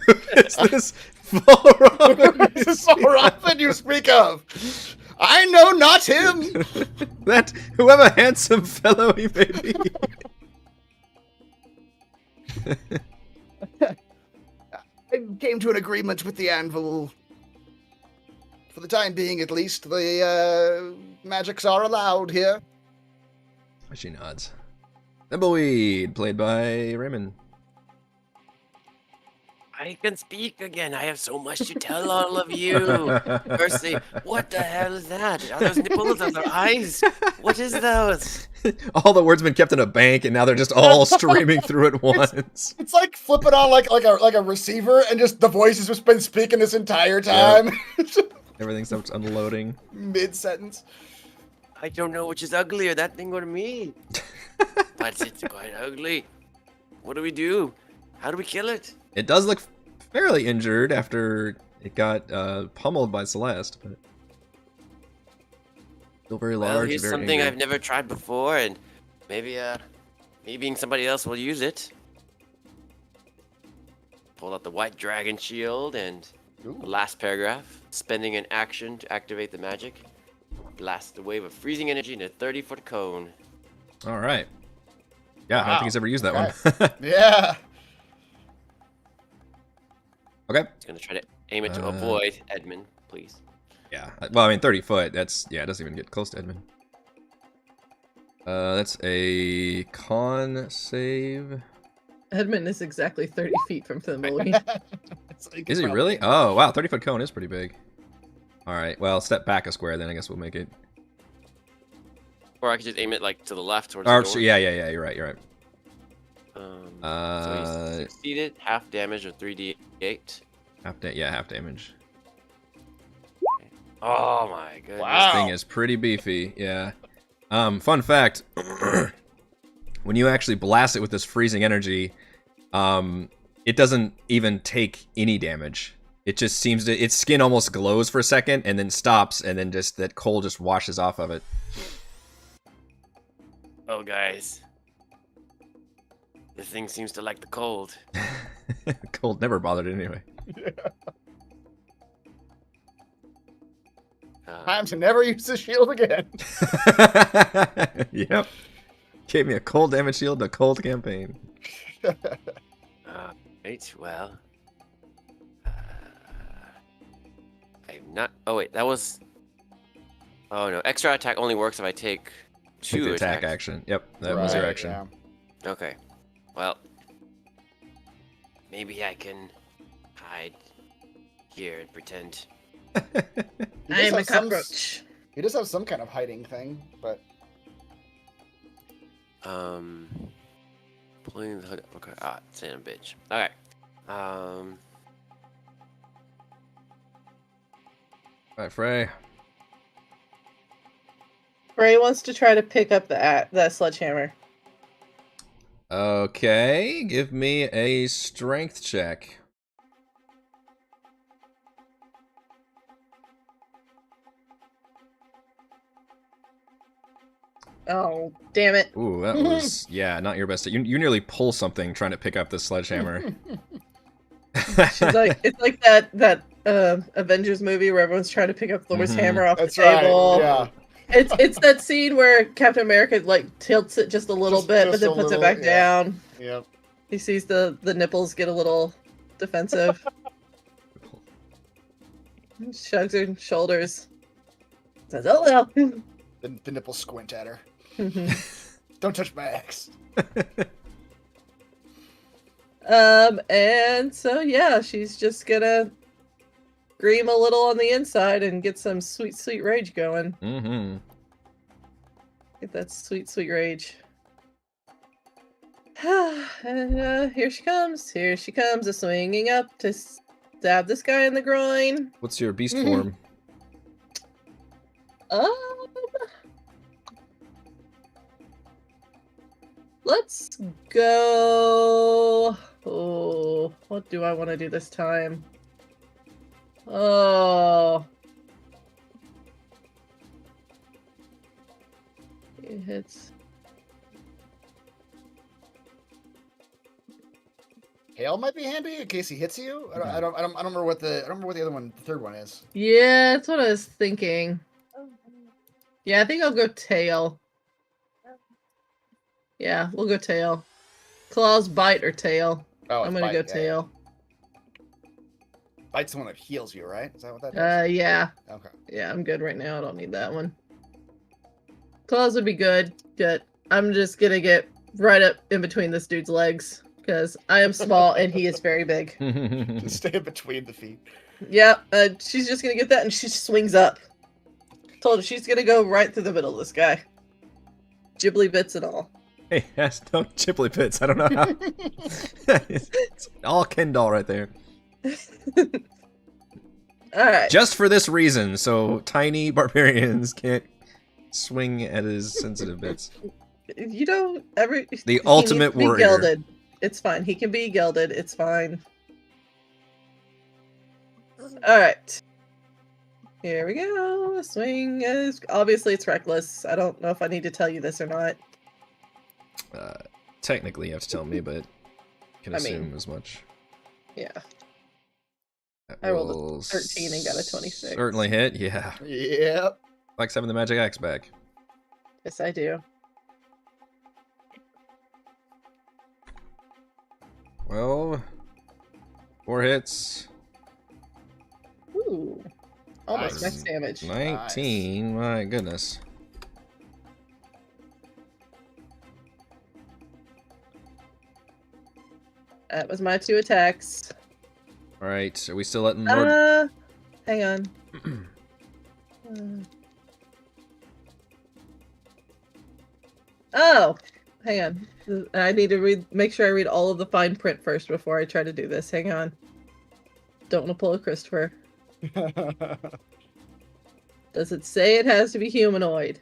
Who is this Volraven? This is Voldraven you speak of. I know not him. That whoever handsome fellow he may be. I came to an agreement with the anvil. For the time being, at least, the, magics are allowed here. She nods. Thimbleweed, played by Raymond. I can speak again. I have so much to tell all of you. Firstly, what the hell is that? Are those nipples? Are those eyes? What is those? All the words have been kept in a bank, and now they're just all streaming through at once. It's like flipping on like a receiver, and just the voice has just been speaking this entire time. Everything starts unloading. Mid-sentence. I don't know which is uglier, that thing or me. But it's quite ugly. What do we do? How do we kill it? It does look fairly injured after it got pummeled by Celeste, but still very large. Well, here's very something angry. I've never tried before, and maybe me being somebody else will use it. Pull out the white dragon shield and the last paragraph. Spending an action to activate the magic. Blast a wave of freezing energy in a 30-foot cone. All right. Yeah, I don't Wow. think he's ever used that Okay. one. Yeah. Okay. It's gonna try to aim it to avoid Edmund, please. Yeah. Well, I mean, 30 foot. That's it doesn't even get close to Edmund. That's a con save. Edmund is exactly 30 feet from Thimbleweed. So you can Is he probably- really? Oh, wow. 30-foot cone is pretty big. All right. Well, step back a square, then I guess we'll make it. Or I could just aim it like to the left towards Or, the door. yeah. You're right. You're right. So he's succeeded, half damage or 3d8. Half damage. Oh my goodness. Wow. This thing is pretty beefy. Yeah. Fun fact: when you actually blast it with this freezing energy, it doesn't even take any damage. it just seems to, its skin almost glows for a second and then stops, and then just that coal just washes off of it. Oh, guys. This thing seems to like the cold. Cold never bothered it anyway. Time to never use the shield again. Yep. Gave me a cold damage shield, a cold campaign. Right, well. I'm not. Oh, wait, that was. Oh, no. Extra attack only works if I take Take 2 the attack attacks. action. Yep, that was your Right, action. yeah. Okay. Well. Maybe I can hide here and pretend. He I does am a have some- cockroach. He does have some kind of hiding thing, but Pulling the hood. Okay. Son of a bitch. Okay. Alright, Frey. Bray wants to try to pick up that sledgehammer. Okay, give me a strength check. Oh, damn it. Ooh, that was, yeah, not your best. You nearly pull something trying to pick up the sledgehammer. She's like, it's like that Avengers movie where everyone's trying to pick up Thor's Mhm. hammer off that's the table. right. Yeah. It's that scene where Captain America like tilts it just a little bit, but just then a puts it little, back yeah. down. Yep. He sees the nipples get a little defensive. Shrugs her shoulders. Says, "Oh well." The nipples squint at her. Mhm. Don't touch my axe. And so yeah, she's just gonna scream a little on the inside and get some sweet, sweet rage going. Mm-hmm. Get that sweet, sweet rage. And here she comes. Here she comes, swinging up to stab this guy in the groin. What's your beast Mhm. form? Let's go. Oh, what do I want to do this time? Oh. It hits. Hail might be handy in case he hits you. I don't remember what the other one, the third one is. Yeah, that's what I was thinking. Yeah, I think I'll go tail. Yeah, we'll go tail. Claws, bite, or tail. Oh, I'm it's gonna bite, go yeah, tail. yeah. Bite's the one that heals you, right? Is that what that does? Yeah. Okay. Yeah, I'm good right now. I don't need that one. Claws would be good, but I'm just gonna get right up in between this dude's legs because I am small and he is very big. Just stay in between the feet. Yeah, she's just gonna get that and she swings up. Told her she's gonna go right through the middle of this guy. Ghibli bits and all. Hey, that's no Chipley Pits. I don't know how. It's all Ken doll right there. Alright. Just for this reason, so tiny barbarians can't swing at his sensitive bits. You know, The he ultimate needs to be warrior. Gelded. It's fine. He can be gelded. It's fine. Alright. Here we go. Swing is obviously it's reckless. I don't know if I need to tell you this or not. Technically, you have to tell me, but can I mean, assume as much. Yeah. That I rolled a will 13 and got a 26. Certainly hit, yeah. Yep. Like having the magic axe back. Yes, I do. Well, 4 hits. Ooh. Almost Nice. max damage. 19, my goodness. That was my 2 attacks. Alright, are we still letting Lord... Hang on. Oh, hang on. I need to make sure I read all of the fine print first before I try to do this. Hang on. Don't want to pull a Christopher. Does it say it has to be humanoid?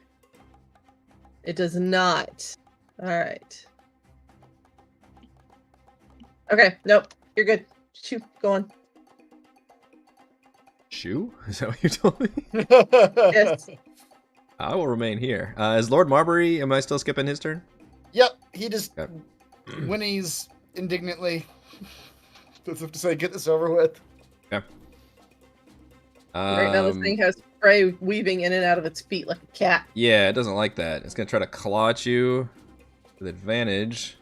It does not. Alright. Okay, nope. You're good. Shoot, go on. Shoe? Is that what you told me? Yes. I will remain here. Is Lord Marbury, am I still skipping his turn? Yep, he just Okay. whinnies indignantly. As if to say, get this over with. Okay. Right now, this thing has spray weaving in and out of its feet like a cat. Yeah, it doesn't like that. It's going to try to claw at you with advantage.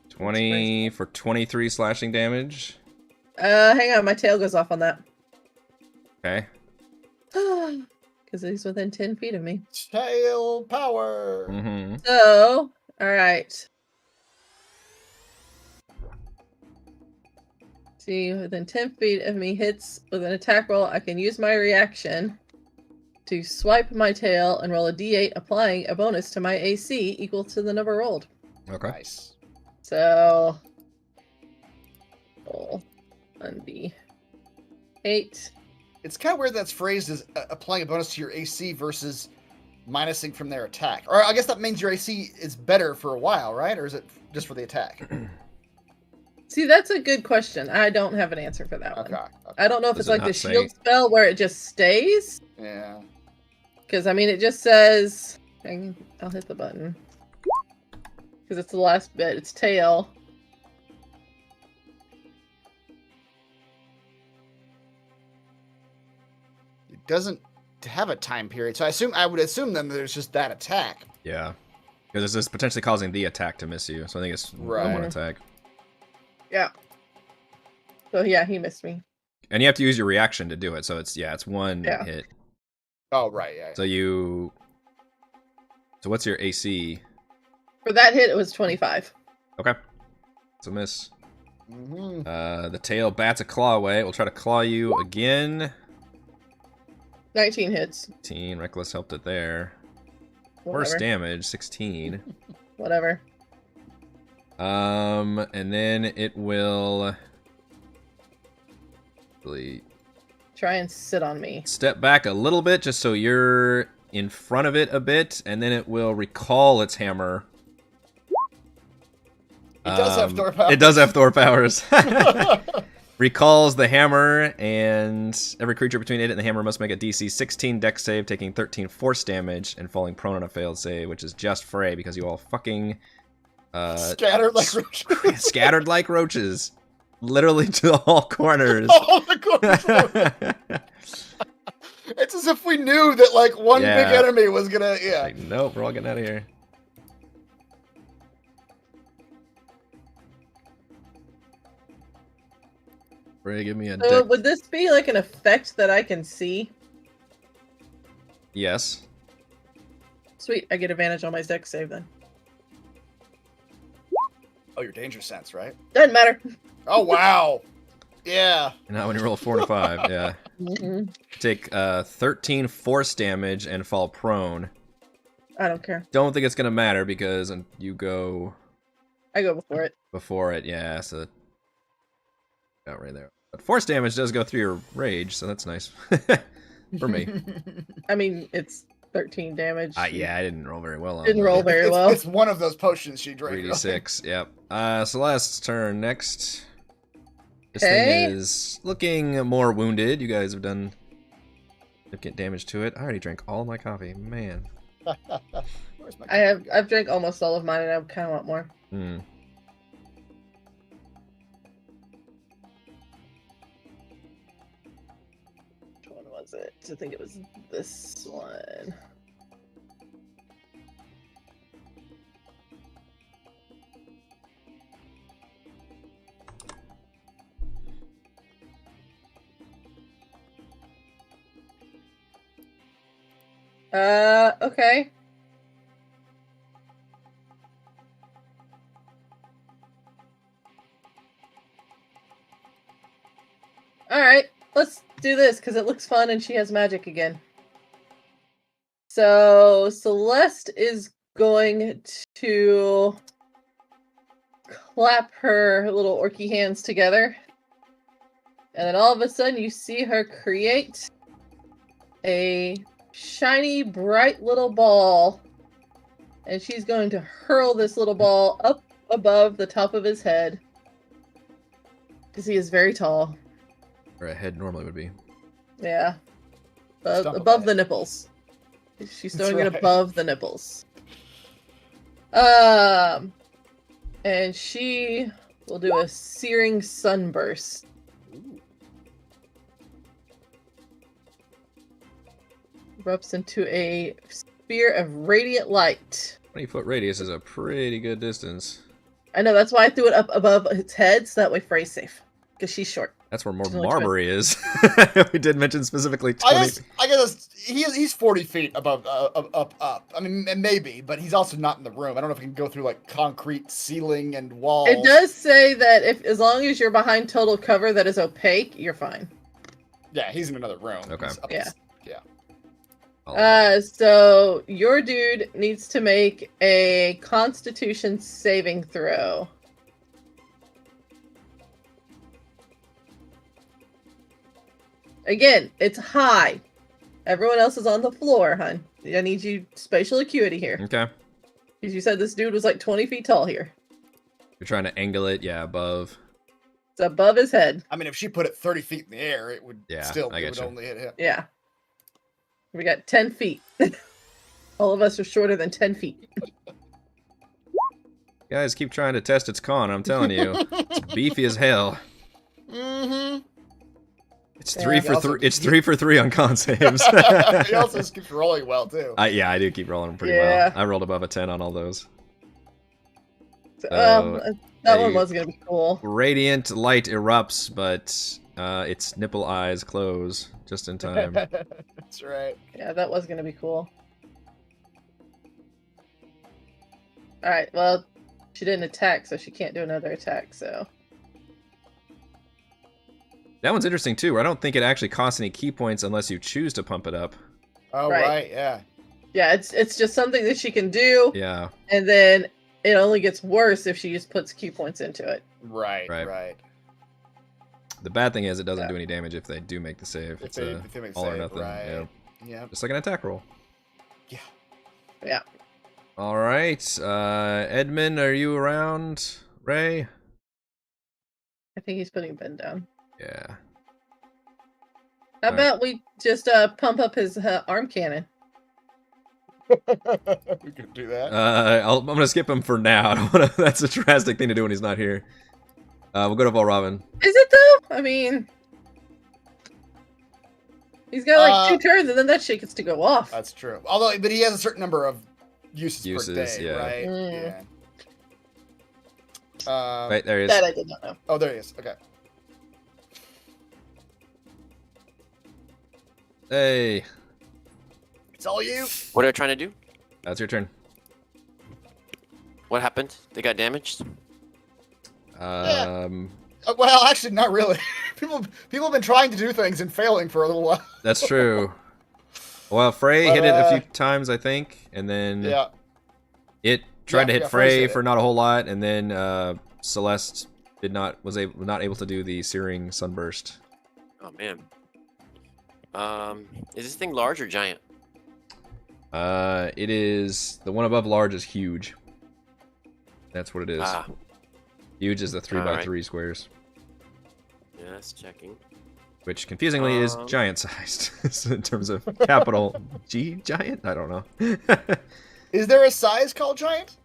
$20 for 23 slashing damage. Hang on, my tail goes off on that. Okay. Because he's within 10 feet of me. Tail power. Mm-hmm. So, alright. See, within 10 feet of me hits with an attack roll, I can use my reaction to swipe my tail and roll a d8, applying a bonus to my AC equal to the number rolled. Okay. Nice. So, roll 1d8. It's kind of weird that's phrased as applying a bonus to your AC versus minusing from their attack. Or I guess that means your AC is better for a while, right? Or is it just for the attack? See, that's a good question. I don't have an answer for that one. Okay. I don't know if Does it's it like not the say? shield spell where it just stays. Yeah. Because, I mean, it just says... I'll hit the button. Because it's the last bit. It's tail. It doesn't have a time period, so I would assume then there's just that attack. Yeah. Because this is potentially causing the attack to miss you. So I think it's Right. one attack. Yeah. So, yeah, he missed me. And you have to use your reaction to do it. So it's one Yeah. hit. Oh, right, yeah. So what's your AC? For that hit, it was 25. Okay. It's a miss. Mm-hmm. The tail bats a claw away. It will try to claw you again. 19 hits. 18. Reckless helped it there. Whatever. Worst damage, 16. Whatever. And then it will really Try and sit on me. step back a little bit just so you're in front of it a bit, and then it will recall its hammer. It does have Thor powers. It does have Thor powers. Recalls the hammer, and every creature between it and the hammer must make a DC 16 dex save, taking 13 force damage and falling prone on a failed save, which is just Frey because you all fucking Scattered like roaches. scattered like roaches, literally to all corners. All the corners. It's as if we knew that like one Yeah. big enemy was gonna. Yeah. Like, nope, we're all getting out of here. Frey, give me a So deck. would this be like an effect that I can see? Yes. Sweet, I get advantage on my dex save then. Oh, your danger sense, right? Doesn't matter. Oh wow. Yeah. Not when you roll a 4 and a 5. Yeah. Take 13 force damage and fall prone. I don't care. Don't think it's gonna matter because you go I go before it. before it. Yeah, so out right there. But force damage does go through your rage, so that's nice for me. I mean, it's 13 damage. Yeah, I didn't roll very well on Didn't that. roll very well. It's one of those potions she drank. 3d6. Yep. Celeste's turn next. This Okay. thing is looking more wounded. You guys have done significant damage to it. I already drank all my coffee. Man. Where's my I've drank almost all of mine and I kind of want more. Hmm. Which one was it? I think it was this one. Okay. Alright, let's do this, because it looks fun and she has magic again. So, Celeste is going to clap her little orky hands together. And then all of a sudden you see her create a shiny, bright little ball. And she's going to hurl this little ball up above the top of his head. Because he is very tall. Or a head normally would be. Yeah. Stump Above it. the nipples. She's That's throwing it right. above the nipples. And she will do a searing sunburst. Erupts into a sphere of radiant light. 20-foot radius is a pretty good distance. I know, that's why I threw it up above its head, so that way Frey's safe. Because she's short. That's where more She's only Marbury is. We did mention specifically 20. I guess he's 40 feet above, up. I mean, maybe, but he's also not in the room. I don't know if he can go through like concrete ceiling and walls. It does say that as long as you're behind total cover that is opaque, you're fine. Yeah, he's in another room. Okay. He's up Yeah. So your dude needs to make a Constitution saving throw. Again, it's high. Everyone else is on the floor, hon. I need you spatial acuity here. Okay. Because you said this dude was like 20 feet tall here. You're trying to angle it, yeah, above. It's above his head. I mean, if she put it 30 feet in the air, it would Yeah, still I it would getcha. only hit him. Yeah. We got 10 feet. All of us are shorter than 10 feet. Guys keep trying to test its con, I'm telling you. It's beefy as hell. Mm-hmm. It's Yeah. three for Also- three. It's 3 for 3 on con saves. He also just keeps rolling well too. Yeah, I do keep rolling them pretty Yeah. well. I rolled above a 10 on all those. So, So, that a- one was going to be cool. Radiant light erupts, but its nipple eyes close just in time. That's right. Yeah, that was going to be cool. Alright, well, she didn't attack, so she can't do another attack, so... That one's interesting too. I don't think it actually costs any key points unless you choose to pump it up. Oh Right. right, yeah. Yeah, it's just something that she can do, Yeah. and then it only gets worse if she just puts Q points into it. Right, Right. right. The bad thing is it doesn't Yeah. do any damage if they do make the save. If It's they, a if they make all or save, nothing. right. Yeah. Yeah. Just like an attack roll. Yeah. Yeah. All right. Edmund, are you around? Ray? I think he's putting Ben down. Yeah. How Alright. about we just pump up his arm cannon? We could do that. I'm gonna skip him for now. I don't wanna, that's a drastic thing to do when he's not here. We'll go to Valravn. Is it though? I mean, he's got like 2 turns, and then that shit gets to go off. That's true. Although, but he has a certain number of uses per Uses, day, yeah. right? Mm. Yeah. Right, there he is. That I did not know. Oh, there he is. Okay. Hey, It's all you. What are you trying to do? that's your turn. What happened? They got damaged? Well, actually, not really. People have been trying to do things and failing for a little while. That's true. Well, Frey But, hit it a few times, I think, and then Yeah. it tried to hit yeah, Frey's Frey hit for it. not a whole lot, and then Celeste was not able to do the searing sunburst. Oh man. Is this thing large or giant? It is the one above large is huge. That's what it is. Ah, Huge is the 3x3 Alright. squares, yes, checking. which confusingly is Um, giant sized in terms of capital G giant. I don't know. Is there a size called giant?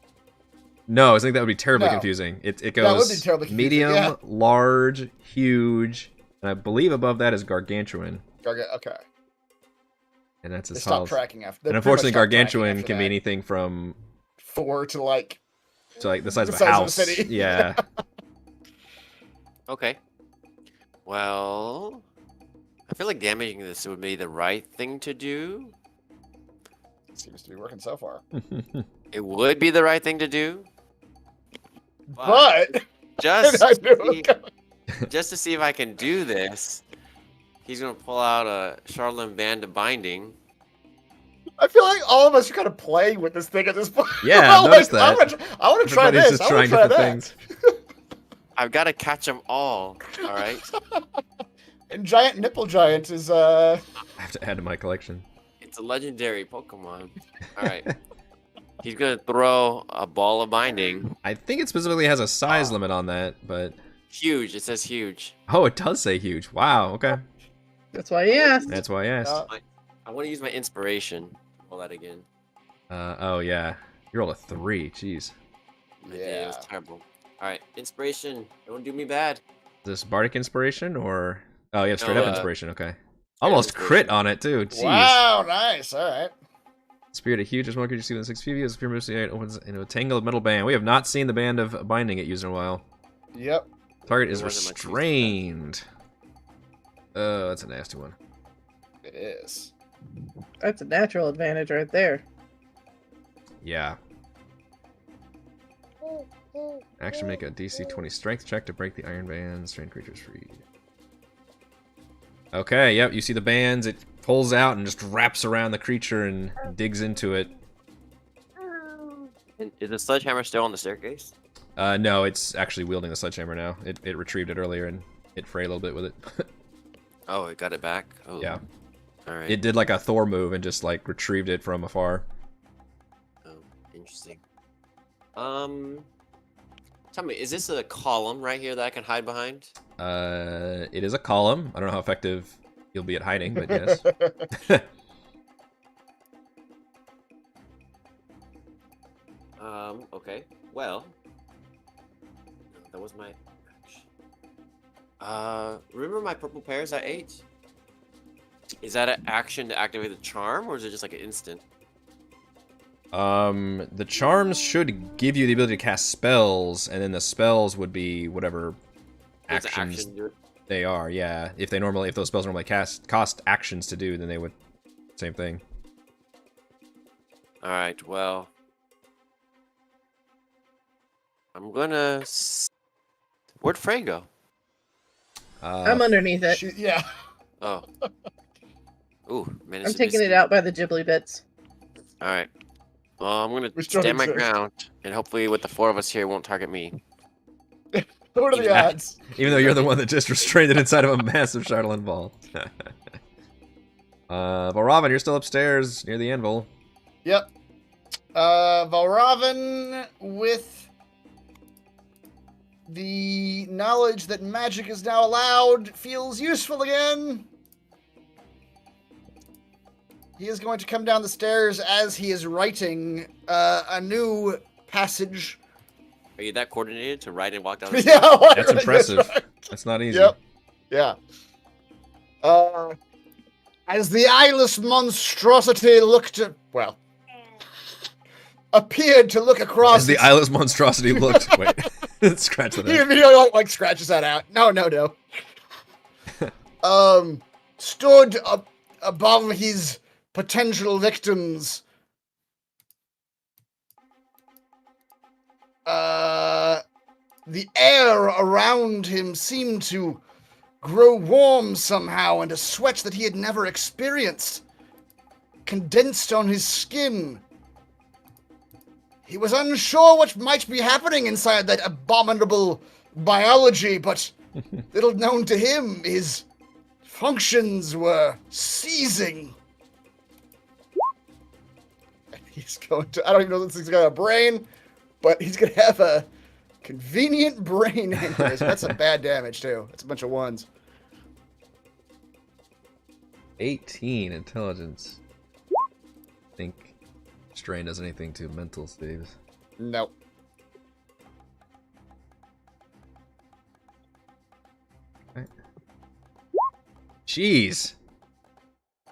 No, I think that would be terribly No. confusing. It That would goes be terribly confusing, medium, yeah. large, huge, and I believe above that is gargantuan, Okay. and that's They as stopped tall. tracking after. they And pretty much unfortunately, stopped tracking gargantuan after can be that. anything from 4 to like. the size The of a size of a house. city. Yeah. Okay. Well, I feel like damaging this would be the right thing to do. Seems to be working so far. It would be the right thing to do. But just I to knew it see, was coming. just to see if I can do this, he's gonna pull out a Charlemagne band of binding. I feel like all of us are kind of playing with this thing at this point. Yeah, I've noticed that. I want to try Everybody's this. just I want trying to try different that. things. I've got to catch them all. All right. And giant nipple giant is I have to add to my collection. It's a legendary Pokemon. All right. He's gonna throw a ball of binding. I think it specifically has a size limit on that, but Huge. It says huge. Oh, it does say huge. Wow. Okay. That's why he asked. That's why I asked. I want to use my inspiration. Roll that again. Oh yeah. You rolled a 3. Jeez. I did, it was terrible. All right, inspiration. Don't do me bad. Is this bardic inspiration or? Oh, you have straight No, up inspiration. Okay. Almost inspiration. crit on it too. Jeez. Wow, nice. All right. Spirit of huge is one creature you see within 6 feet of you. As fear moves to the eye, opens into a tangle of metal band. We have not seen the band of binding it used in a while. Yep. Target is It wasn't much use to that. restrained. Oh, that's a nasty one. It is. That's a natural advantage right there. Yeah. Action, make a DC 20 strength check to break the iron band. Strained creatures free. Okay, yep, you see the bands. It pulls out and just wraps around the creature and digs into it. And is the sledgehammer still on the staircase? No, it's actually wielding the sledgehammer now. It retrieved it earlier and hit Frey a little bit with it. Oh, it got it back. Oh. Yeah. All right. It did like a Thor move and just like retrieved it from afar. Oh, interesting. Tell me, is this a column right here that I can hide behind? It is a column. I don't know how effective you'll be at hiding, but yes. Okay. Well, that was my action. Remember my purple pears I ate? Is that an action to activate the charm, or is it just like an instant? The charms should give you the ability to cast spells, and then the spells would be whatever It's an actions action. they are. Yeah, if those spells normally cost actions to do, then they would same thing. All right. Well, I'm gonna. Where'd Frey go? I'm underneath it. Yeah. Oh. Ooh, man. I'm taking it out by the Ghibli bits. All right. Well, I'm gonna Which don't stand my exist. ground, and hopefully, with the 4 of us here, it won't target me. What are the Yeah. odds? Even though you're the one that just restrained it inside of a massive Charlatan ball. Valravn, you're still upstairs near the anvil. Yep. Valravn, with the knowledge that magic is now allowed, feels useful again. He is going to come down the stairs as he is writing a new passage. Are you that coordinated to ride and walk down the Yeah, stairs? That's impressive. That's not easy. Yep. Yeah. As the eyeless monstrosity appeared to look across. As the eyeless monstrosity looked. Wait. Scratch that He out. immediately like scratches that out. No. Stood up above his potential victims. The air around him seemed to grow warm somehow, and a sweat that he had never experienced condensed on his skin. He was unsure what might be happening inside that abominable biology, but little known to him, his functions were ceasing. He's going to, I don't even know if this thing's got a brain, but he's going to have a convenient brain aneurysm. That's some bad damage, too. It's a bunch of ones. 18 intelligence. Think strain does anything to mental saves. Nope. Jeez.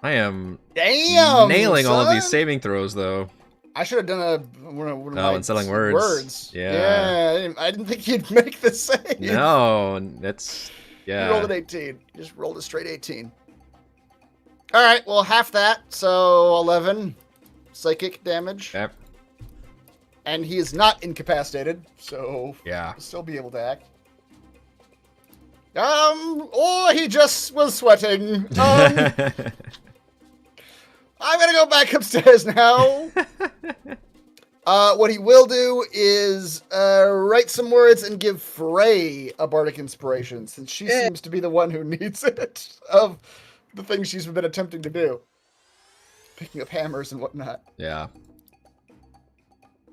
I am Damn! nailing all of these son! saving throws, though. I should have done one of my unsettling words. Yeah. Yeah, I didn't think he'd make the save. No, that's... He rolled an Yeah. 18. He just rolled a straight 18. All right, well, half that, so 11 psychic damage. Yep. And he is not incapacitated, so Yeah. he'll still be able to act. Or he just was sweating. I'm gonna go back upstairs now. What he will do is write some words and give Frey a bardic inspiration, since she seems to be the one who needs it of the things she's been attempting to do. Picking up hammers and whatnot. Yeah.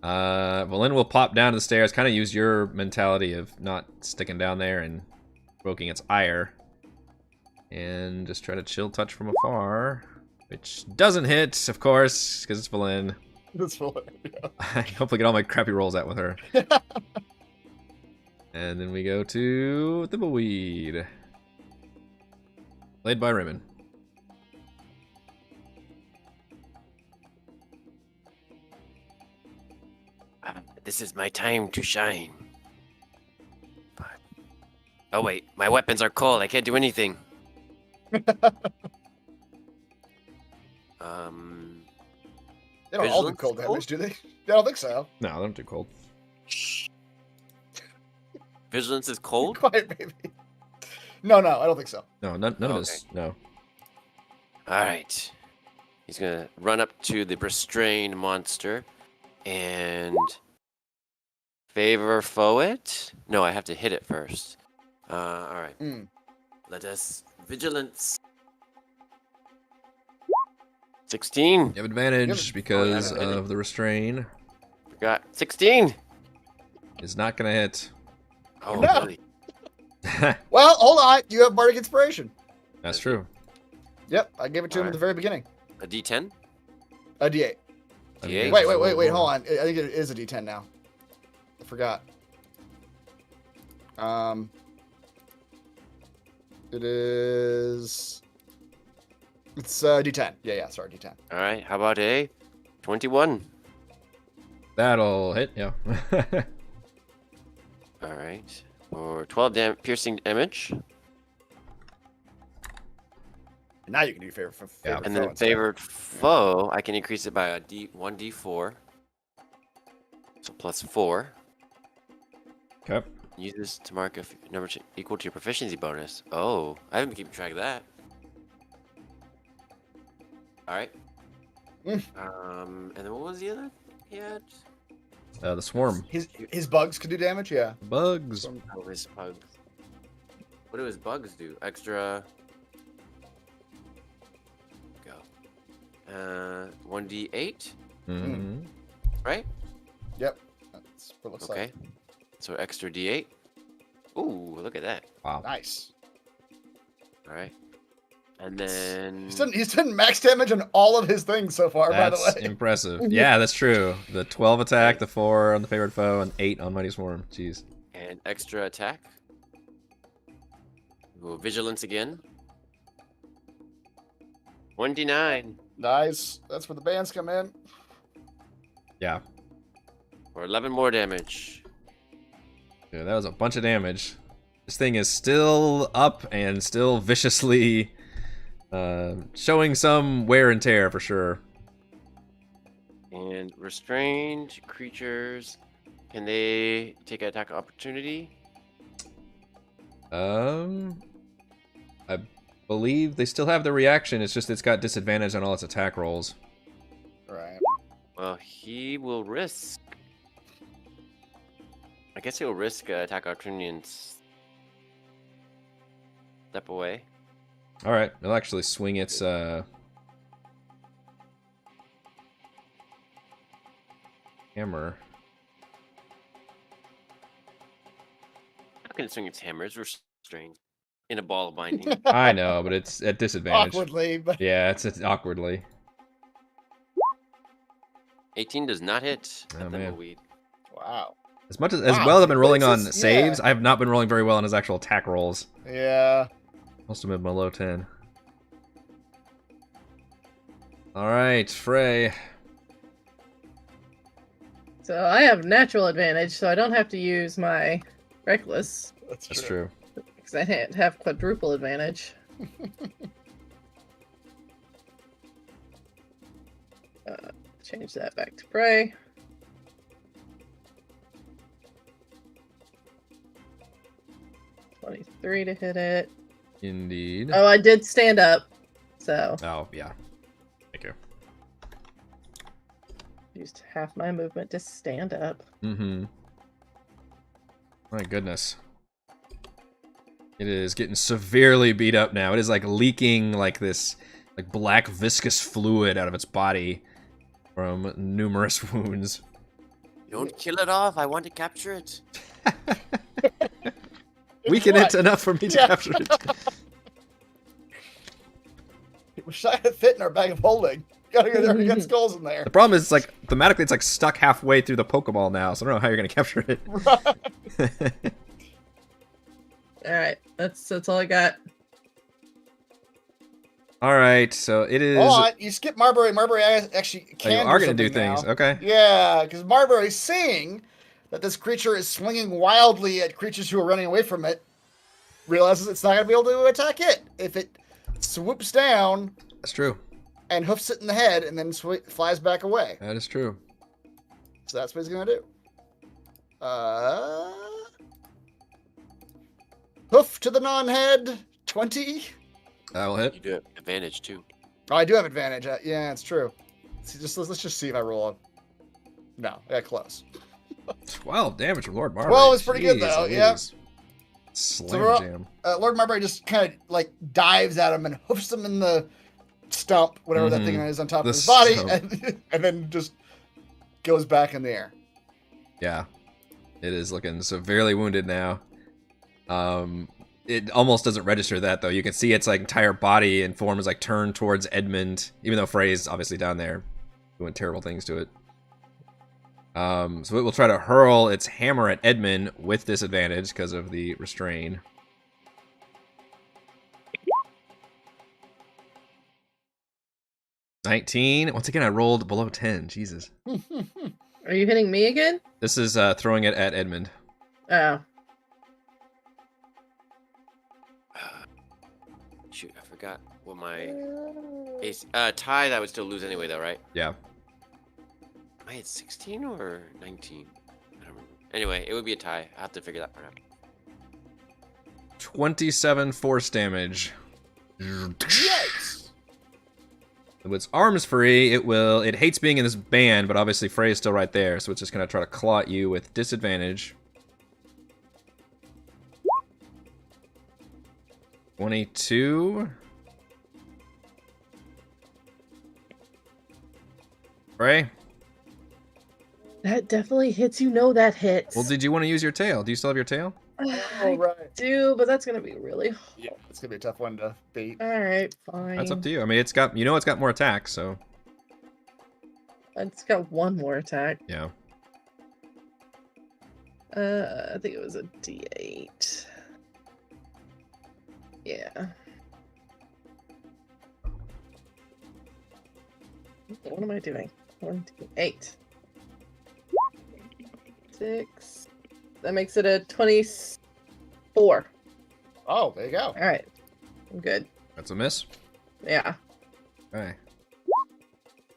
Valen will pop down the stairs, kind of use your mentality of not sticking down there and provoking its ire. And just try to chill touch from afar. Which doesn't hit, of course, because it's Valen. That's full. Yeah. I hopefully get all my crappy rolls out with her. And then we go to Thimbleweed. Played by Raymond. This is my time to shine. But... Oh wait, my weapons are cold. I can't do anything. They don't all do Vigilance cold cold? damage, do they? I don't think so. No, they don't do cold. Vigilance is cold? Quiet, baby. No, I don't think so. No, none of Okay. this. No. Alright. He's gonna run up to the restrained monster and favor foe it? No, I have to hit it first. Alright. Mm. Let us vigilance. 16. You have advantage Yep. because Oh, yeah, of the restrain. Forgot. 16. Is not gonna hit. Oh, No. really? Well, hold on. You have Bardic Inspiration. That's true. Yep, I gave it to him at Alright. the very beginning. A D10? A D8. D8? Wait, hold on. I think it is a D10 now. I forgot. It is... It's D10. Yeah, sorry, D10. Alright, how about a 21? That'll hit, yeah. Alright. For 12 piercing damage. And now you can do favor for Yeah. favor And foe then instead. favored foe, I can increase it by a 1d4. So plus 4. Okay. Use this to mark a number equal to your proficiency bonus. Oh, I haven't been keeping track of that. Alright. Mm. And then what was the other he had? The swarm. His bugs could do damage, yeah. Bugs. Oh, his bugs. What do his bugs do? Extra. Go. 1d8, Mm-hmm. right? Yep. That's what it looks Okay. So extra d8. Ooh, look at that. Wow. like. Nice. All right. And then He's done max damage on all of his things so far, That's by the way. impressive. Yeah, that's true. The 12 attack, the 4 on the favored foe, and 8 on Mighty Swarm. Jeez. and extra attack. Ooh, vigilance again. 1d9 Nice. That's where the bands come in. Yeah. for 11 more damage. Yeah, that was a bunch of damage. This thing is still up and still viciously showing some wear and tear for sure. And restrained creatures, can they take an attack opportunity? I believe they still have the reaction. It's just it's got disadvantage on all its attack rolls. Right. Well, he will risk. I guess he'll risk attack opportunity and step away. All right, it'll actually swing its hammer. How can it swing its hammer? It's restrained in a ball of binding. I know, but it's at disadvantage. Awkwardly, but Yeah, it's awkwardly. 18 does not hit. Oh, man. Weed. wow. As much as Wow, well as I've been he rolling on places- saves, yeah. I have not been rolling very well on his actual attack rolls. Yeah. Must have been below 10. All right, Frey. So I have natural advantage, so I don't have to use my reckless That's true. because I can't have quadruple advantage. Change that back to prey. $23 to hit it. Indeed. Oh, I did stand up, so Oh, yeah. Thank you. used half my movement to stand up. Mm-hmm. My goodness. It is getting severely beat up now. It is like leaking like this like black viscous fluid out of its body from numerous wounds. Don't kill it off. I want to capture it. Weaken What? it enough for me to Yeah. capture it. We're trying to fit in our bag of holding. Gotta go there and get skulls in there. The problem is, it's like, thematically, it's like stuck halfway through the Pokeball now, so I don't know how you're gonna capture it. All right, that's all I got. All right, so it is. Hold on, you skip Marbury. Marbury actually Oh, can you are gonna do something things. now. Okay. Yeah, because Marbury's seeing that this creature is swinging wildly at creatures who are running away from it. Realizes it's not gonna be able to attack it if it swoops down That's true. and hoofs it in the head and then flies back away. That is true. So that's what he's gonna do. Hoof to the non-head. 20. That will hit. You do have advantage too. Oh, I do have advantage. Yeah, it's true. Let's just see if I roll it. No, I got close. 12 damage from Lord Marbury. 12 is pretty good, though, yeah. Louise. Slam So jam. Lord Marbury just kind of like dives at him and hoofs him in the stump, whatever that thing is on top The of his body, stump. and then just goes back in the air. Yeah. It is looking severely wounded now. It almost doesn't register that, though. You can see its like entire body and form is like turned towards Edmund, even though Frey's obviously down there doing terrible things to it. So it will try to hurl its hammer at Edmund with disadvantage because of the restrain. $19. Once again, I rolled below 10. Jesus. Are you hitting me again? This is throwing it at Edmund. Oh. Shoot, I forgot what my AC. Tide, I would still lose anyway, though, right? Yeah. Am I at 16 or 19? I don't remember. Anyway, it would be a tie. I have to figure that part out. 27 force damage. Yikes! With its arms free, it hates being in this band, but obviously Frey is still right there, so it's just gonna try to claw at you with disadvantage. 22. Frey? That definitely hits. You know that hits. Well, did you want to use your tail? Do you still have your tail? All I right. do, but that's gonna be really hard. Yeah, it's gonna be a tough one to beat. All right, fine. That's up to you. I mean, it's got more attacks, so It's got one more attack. yeah. I think it was a D8. Yeah. What am I doing? 1, 2, 8. 6. That makes it a 24. Oh, there you go. All right. I'm good. That's a miss. Yeah. Okay.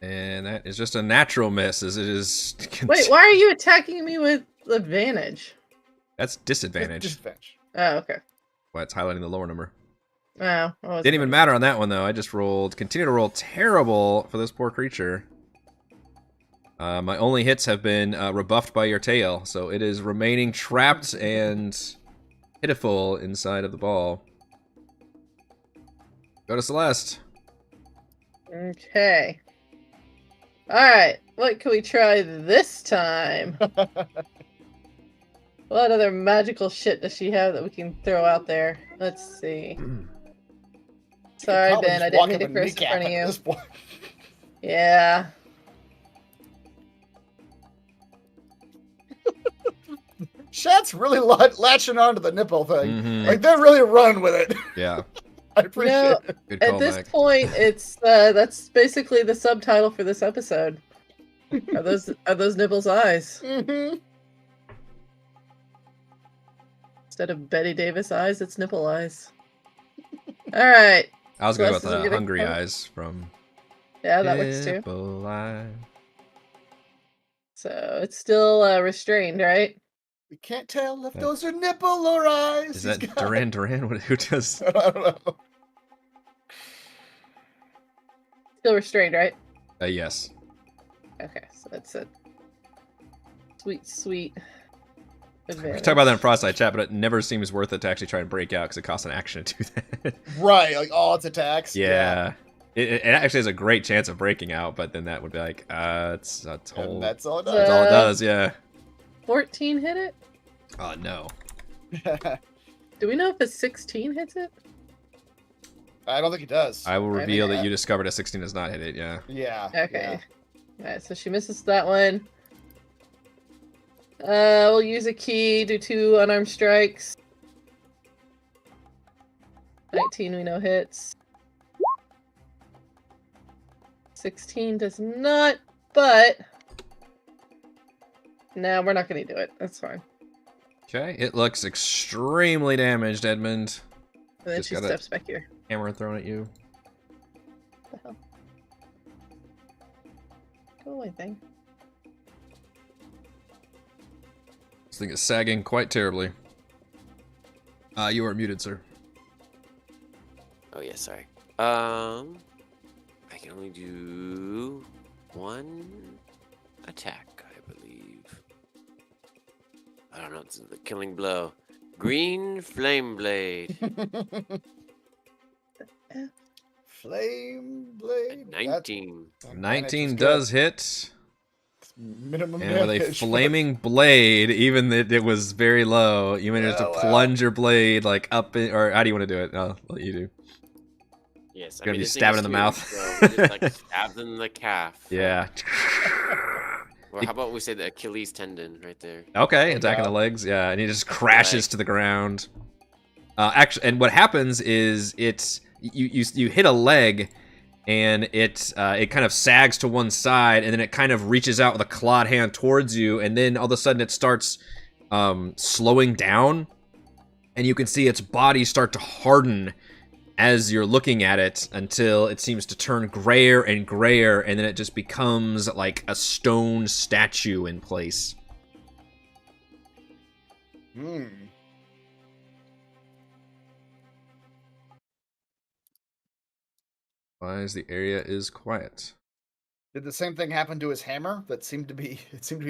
And that is just a natural miss, as it is. Wait, why are you attacking me with advantage? That's disadvantage. Disadvantage. Oh, okay. Why it's highlighting the lower number. Oh, I was Didn't even matter on that one though. I just continue to roll terrible for this poor creature. My only hits have been rebuffed by your tail, so it is remaining trapped and pitiful inside of the ball. Go to Celeste. Okay. Alright, what can we try this time? What other magical shit does she have that we can throw out there? Let's see. Sorry, Probably Ben, just I didn't walk mean up to and curse in kneecap front of it at you. this point. Yeah. Shad's really latching onto the nipple thing. Mhm. Like they're really running with it. Yeah, I appreciate No, it. good At this callback. point, it's that's basically the subtitle for this episode. Are those nipples eyes? Mm-hmm. Instead of Betty Davis eyes, it's nipple eyes. Alright. I was going with Celeste, is it gonna Hungry come? Eyes from Yeah, that works too. Nipple Eye. So it's still restrained, right? We can't tell if those are nipple or eyes. Is that Duran Duran? Who does? I don't know. Still restrained, right? Yes. Okay, so that's a sweet We advantage. talk about that in Frostbite chat, but it never seems worth it to actually try and break out because it costs an action to do that. Right, like all its attacks. Yeah. It actually has a great chance of breaking out, but then that would be like, it's a toll. And that's all it That's all it does, yeah. 14 hit it? Oh, no. does. Do we know if a 16 hits it? I don't think it does. I will I think reveal that I- you discovered a 16 does not hit it, yeah. Yeah. Okay. Alright, so she misses that one. We'll use a key, do 2 unarmed strikes. 19 we know hits. 16 does not, but... No, we're not gonna do it. That's fine. Okay, it looks extremely damaged, Edmund. And then Just she gotta- steps back here. Hammer thrown at you. What the hell? Go away, thing. This thing is sagging quite terribly. You are muted, sir. Oh yeah, sorry. I can only do 1 attack, I believe. I don't know. It's the killing blow. Green flame blade. Flame blade. 19. 19 does hit. Minimum And with a damage. flaming blade, even that it was very low, you managed to Oh, wow. plunge your blade like up in, or how do you want to do it? I'll let you do. Yes, Gonna be this thing stabbing is in the huge, mouth. So we just like stabbed in the calf. Yeah. Or how about we say the Achilles tendon right there? Okay, you attacking go. the legs. Yeah, and he just crashes to the ground. Actually, and what happens is you hit a leg, and it kind of sags to one side, and then it kind of reaches out with a clawed hand towards you, and then all of a sudden it starts slowing down, and you can see its body start to harden as you're looking at it until it seems to turn grayer and grayer, and then it just becomes like a stone statue in place. Hmm. Otherwise, the area is quiet. Did the same thing happen to his hammer? That seemed to be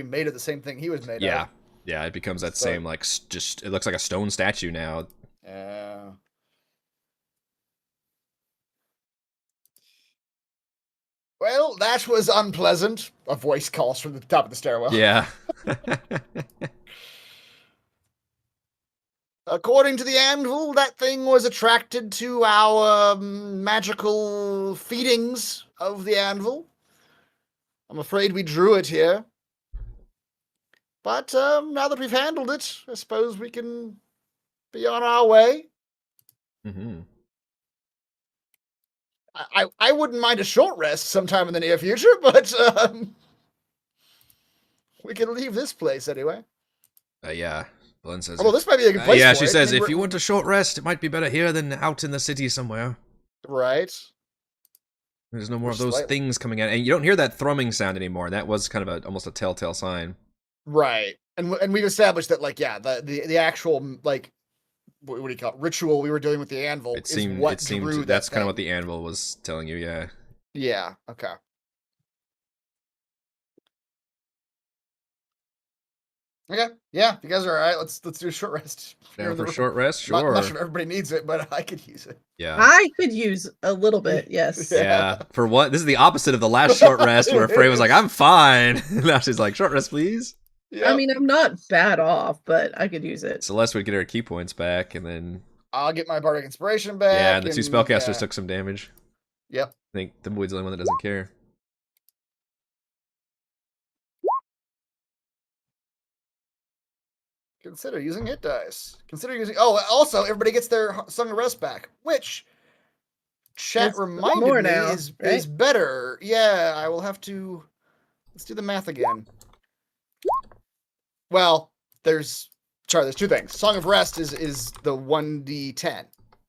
made of the same thing he was made Yeah, of. yeah, it becomes that So- same like just it looks like a stone statue now. Yeah. Well, that was unpleasant. A voice calls from the top of the stairwell. Yeah. According to the anvil, that thing was attracted to our magical feedings of the anvil. I'm afraid we drew it here. But now that we've handled it, I suppose we can be on our way. hmm I wouldn't mind a short rest sometime in the near future, but we can leave this place anyway. Yeah. Glenn says. Well, this might be a good place Yeah, for she it. says I mean, if you want a short rest, it might be better here than out in the city somewhere. Right. There's no more of Just those slightly. things coming out, and you don't hear that thrumming sound anymore. That was kind of almost a telltale sign. Right. And we've established that, like, yeah, the actual, like, what do you call it, ritual we were doing with the anvil It is seemed. what It seemed. drew that That's kind of thing. what the anvil was telling you. Yeah. Yeah, okay. Okay, yeah, if you guys are all right, let's do a short rest. Here Down in the for a room. short rest. I'm Sure. not sure if everybody needs it, but I could use it. Yeah. I could use a little bit, yes. Yeah. Yeah. For what? This is the opposite of the last short rest where Frey was like, "I'm fine." Now she's like, "Short rest, please." Yeah. I mean, I'm not bad off, but I could use it. Celeste would get her key points back, and then I'll get my bardic inspiration back. yeah, and the two spellcasters yeah. took some damage. Yep. I think Thimbleweed's the only one that doesn't care. Consider using hit dice. Consider using. Oh, also, everybody gets their Song of Rest back, which chat It's reminded more me now, is right? better. Yeah, I will have to. Let's do the math again. Well, there's two things. Song of Rest is the 1d10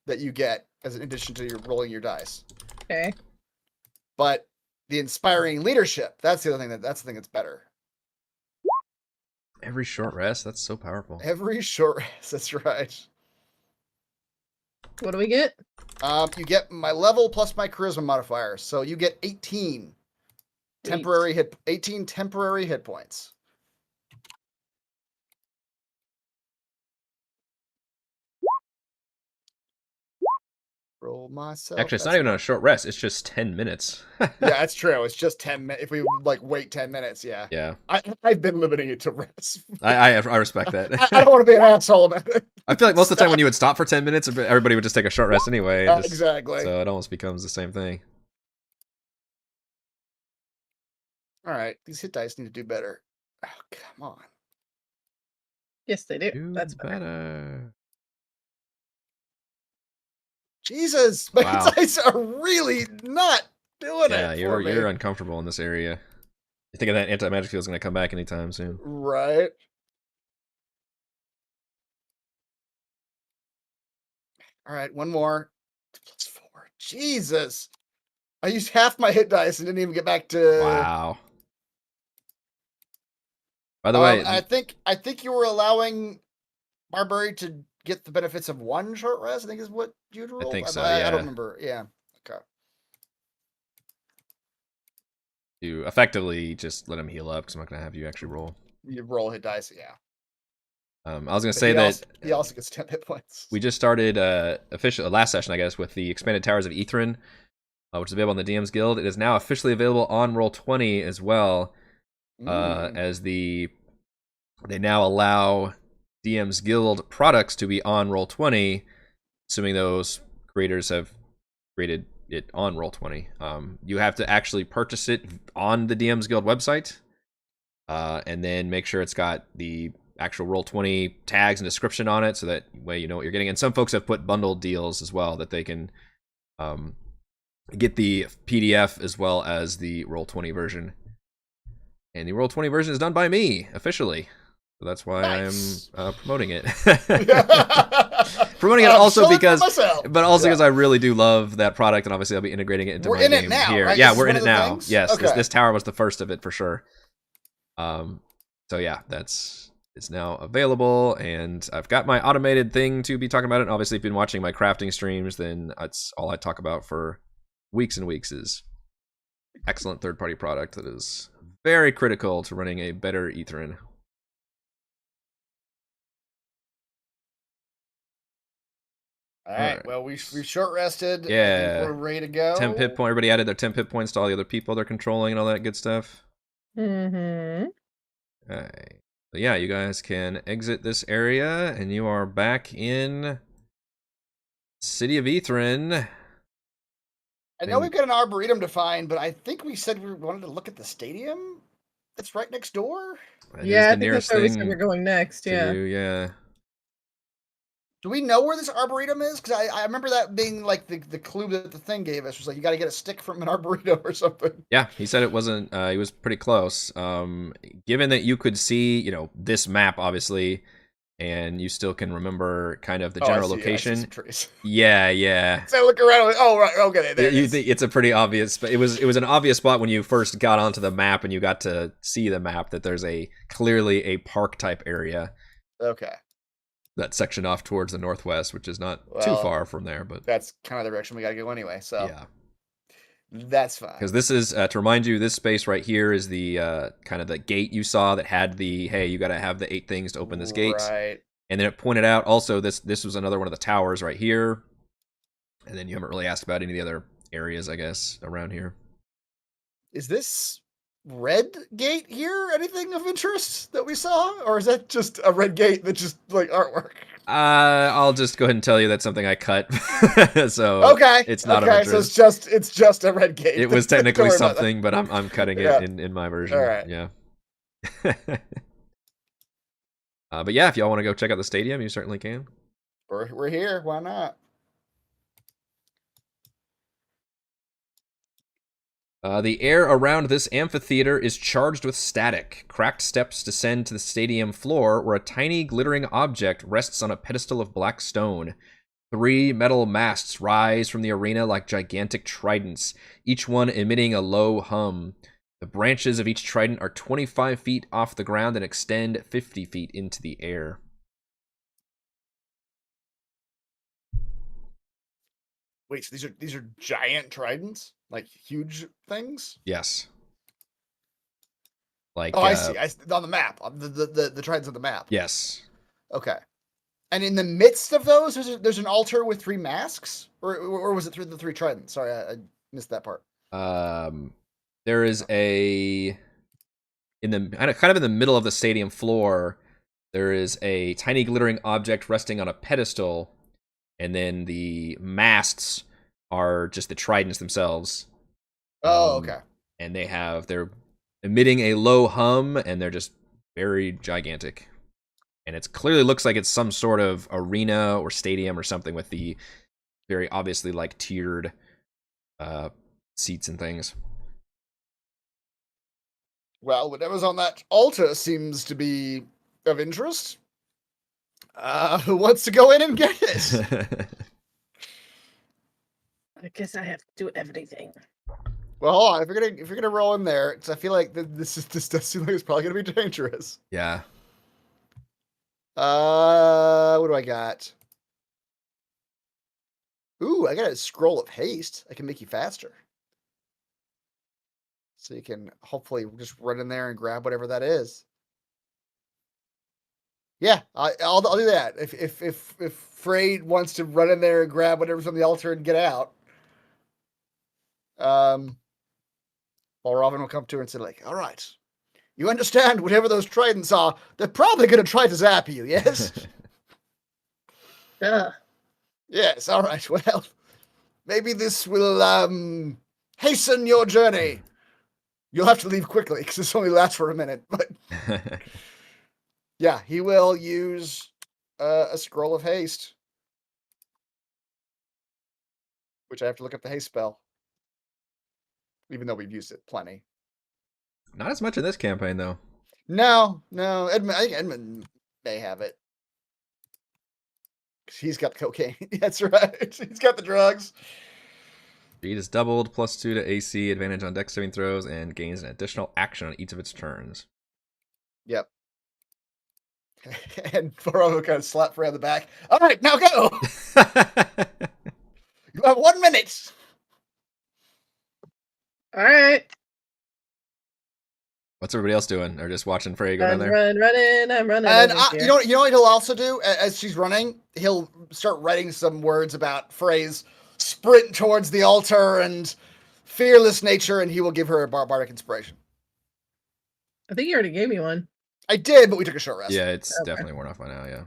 that you get as an addition to your rolling your dice. Okay. But the inspiring leadership, that's the other thing that's the thing that's better. Every short rest, that's so powerful. Every short rest, that's right. What do we get? You get my level plus my charisma modifier, so you get 18 temporary hit points. Roll myself. Actually, it's That's not even on a short rest. It's just 10 minutes. Yeah, that's true. It's just 10 minutes. If we like wait 10 minutes, yeah. Yeah, I've been limiting it to rest. I respect that. I don't want to be an asshole about it. I feel like most of the time when you would stop for 10 minutes, everybody would just take a short rest anyway. Exactly. So it almost becomes the same thing. All right, these hit dice need to do better. Oh, come on. Yes, they do. Do That's better. better. Jesus, my Wow. dice are really not doing Yeah, it for me. you're uncomfortable in this area. You think that anti-magic field is going to come back anytime soon. Right. All right, one more. +4. Jesus. I used half my hit dice and didn't even get back to. Wow. By the way, I think you were allowing Marbury to get the benefits of one short rest. I think is what you'd roll. I think so, I yeah. don't remember. Yeah. Okay. you effectively just let him heal up because I'm not going to have you actually roll. You roll hit dice. Yeah. I was going But to say that he also gets 10 hit points. we just started last session, I guess, with the Expanded Towers of Ythryn, which is available on the DM's Guild. It is now officially available on Roll20 as well, as they now allow DM's Guild products to be on Roll20, assuming those creators have created it on Roll20. You have to actually purchase it on the DM's Guild website, and then make sure it's got the actual Roll20 tags and description on it, so that way you know what you're getting. And some folks have put bundled deals as well, that they can get the PDF as well as the Roll20 version. And the Roll20 version is done by me officially, so that's why Nice. I'm promoting it. Promoting it also because I really do love that product, and obviously I'll be integrating it into my game here. Right? Yeah, This we're is in one it of the now. things? Yes, Okay. this tower was the first of it for sure. So yeah, it's now available, and I've got my automated thing to be talking about it. And obviously, if you've been watching my crafting streams, then that's all I talk about for weeks and weeks is excellent third-party product that is very critical to running a better Ythryn. All right. Well, we short rested. Yeah. I think we're ready to go. Temp hit point. Everybody added their temp hit points to all the other people they're controlling and all that good stuff. Mm-hmm. Alright. So yeah, you guys can exit this area, and you are back in City of Ythryn. I know we've got an arboretum to find, but I think we said we wanted to look at the stadium that's right next door. That Yeah, is I think that's where we said we're going next. Yeah. Yeah. Do we know where this arboretum is? Because I remember that being like the clue that the thing gave us was like you got to get a stick from an arboretum or something. Yeah, he said it wasn't. He was pretty close. Given that you could see, this map obviously, and you still can remember kind of the general location. I see some trees. Yeah. So I look around. Like, oh right, okay. There You think it's a pretty obvious, but it was an obvious spot when you first got onto the map and you got to see the map that there's clearly a park type area. Okay. That section off towards the northwest, which is not too far from there, but that's kind of the direction we got to go anyway. So yeah, that's fine. because this is to remind you, this space right here is the kind of the gate you saw that had the hey, you got to have the 8 things to open this gate, right? And then it pointed out also this was another one of the towers right here, and then you haven't really asked about any of the other areas, I guess, around here. Is this red gate here anything of interest that we saw, or is that just a red gate that just like artwork? I'll just go ahead and tell you that's something I cut. So okay, it's not of interest. So it's just a red gate. It was technically something, but I'm cutting it in my version. All right. Yeah. But yeah, if y'all want to go check out the stadium, you certainly can. We're here. Why not? The air around this amphitheater is charged with static. Cracked steps descend to the stadium floor, where a tiny glittering object rests on a pedestal of black stone. 3 metal masts rise from the arena like gigantic tridents, each one emitting a low hum. The branches of each trident are 25 feet off the ground and extend 50 feet into the air. Wait, so these are giant tridents? Like huge things? Yes. Like I see. On the map. The tridents on the map. Yes. Okay. And in the midst of those, there's an altar with 3 masks, or was it through the 3 tridents? Sorry, I missed that part. There is a kind of in the middle of the stadium floor. There is a tiny glittering object resting on a pedestal, and then the masts are just the tridents themselves. Oh, okay. And they're emitting a low hum, and they're just very gigantic. And it clearly looks like it's some sort of arena or stadium or something with the very obviously like tiered seats and things. Well, whatever's on that altar seems to be of interest. Who wants to go in and get it? I guess I have to do everything. Well, hold on. If you're gonna roll in there, because I feel like this does seem like it's probably gonna be dangerous. Yeah. What do I got? Ooh, I got a scroll of haste. I can make you faster. So you can hopefully just run in there and grab whatever that is. Yeah, I'll do that. If Frey wants to run in there and grab whatever's on the altar and get out, while Robin will come to her and say, like, all right, you understand whatever those tridents are, they're probably going to try to zap you, yes? Yes, all right, well, maybe this will hasten your journey. You'll have to leave quickly, because this only lasts for a minute, but... Yeah, he will use a scroll of haste. Which I have to look up the haste spell. Even though we've used it plenty. Not as much in this campaign, though. No. I think Edmund may have it. He's got cocaine. That's right. He's got the drugs. Speed is doubled, +2 to AC, advantage on dex saving throws, and gains an additional action on each of its turns. Yep. And Faro kind of slapped Frey on the back. All right, now go! You have 1 minute! All right. What's everybody else doing? They're just watching Frey go down there? I'm running. And over here. you know what he'll also do as she's running? He'll start writing some words about Frey's sprint towards the altar and fearless nature, and he will give her a barbaric inspiration. I think you already gave me one. I did, but we took a short rest. Yeah, it's definitely worn off by now, yeah.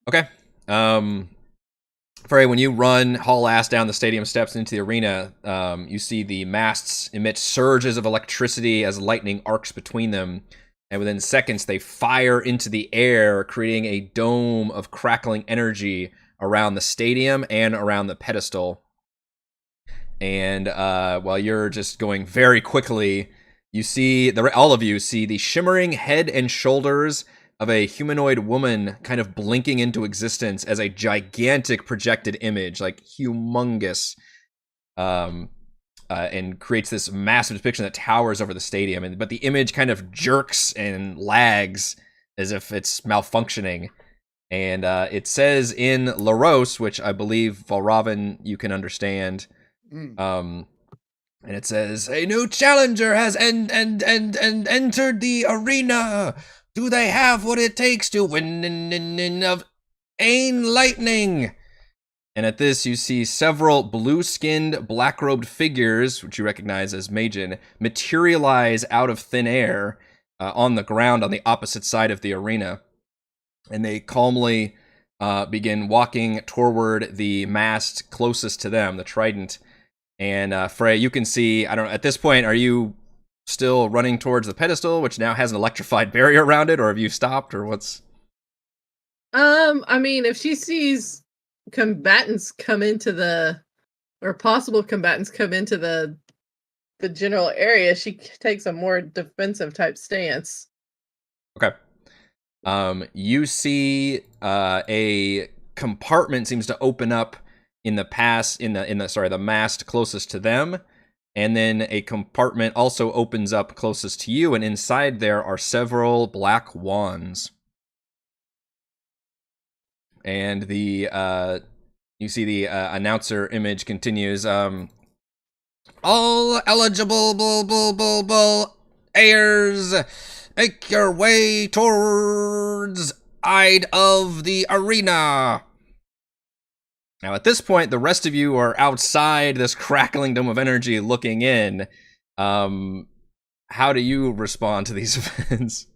Okay. Frey, when you run haul ass down the stadium steps into the arena, you see the masts emit surges of electricity as lightning arcs between them, and within seconds they fire into the air, creating a dome of crackling energy around the stadium and around the pedestal. And while you're just going very quickly, you see all of you see the shimmering head and shoulders of a humanoid woman kind of blinking into existence as a gigantic projected image, like humongous, and creates this massive depiction that towers over the stadium. But the image kind of jerks and lags as if it's malfunctioning. And it says in Laros, which I believe, Valravn, you can understand. And it says, a new challenger has entered the arena. Do they have what it takes to win of Ain Lightning? And at this, you see several blue-skinned, black-robed figures, which you recognize as Majin, materialize out of thin air on the ground on the opposite side of the arena. And they calmly begin walking toward the mast closest to them, the trident. And Frey, you can see, I don't know, at this point, are you still running towards the pedestal, which now has an electrified barrier around it, or have you stopped, or what's... I mean, if she sees combatants come into or possible combatants come into the general area, she takes a more defensive type stance. Okay. You see a compartment seems to open up in the mast closest to them, and then a compartment also opens up closest to you, and inside there are several black wands. And the you see the announcer image continues. All eligible players, make your way towards side of the arena. Now, at this point, the rest of you are outside this crackling dome of energy looking in. How do you respond to these events?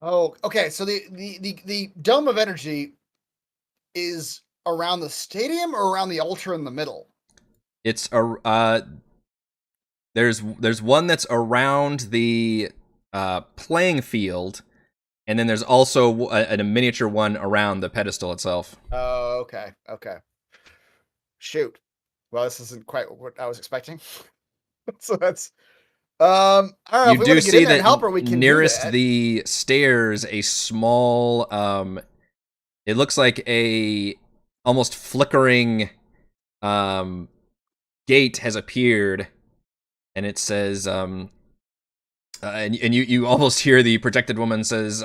Oh, okay. So the dome of energy is around the stadium or around the altar in the middle? It's there's one that's around the playing field, and then there's also a miniature one around the pedestal itself. Oh, okay. Okay. Shoot. Well, this isn't quite what I was expecting. So that's I don't know You if we do want to get see in there and that help her, we can nearest do that. the stairs, a small it looks like a almost flickering gate has appeared, and it says and you almost hear the protected woman says,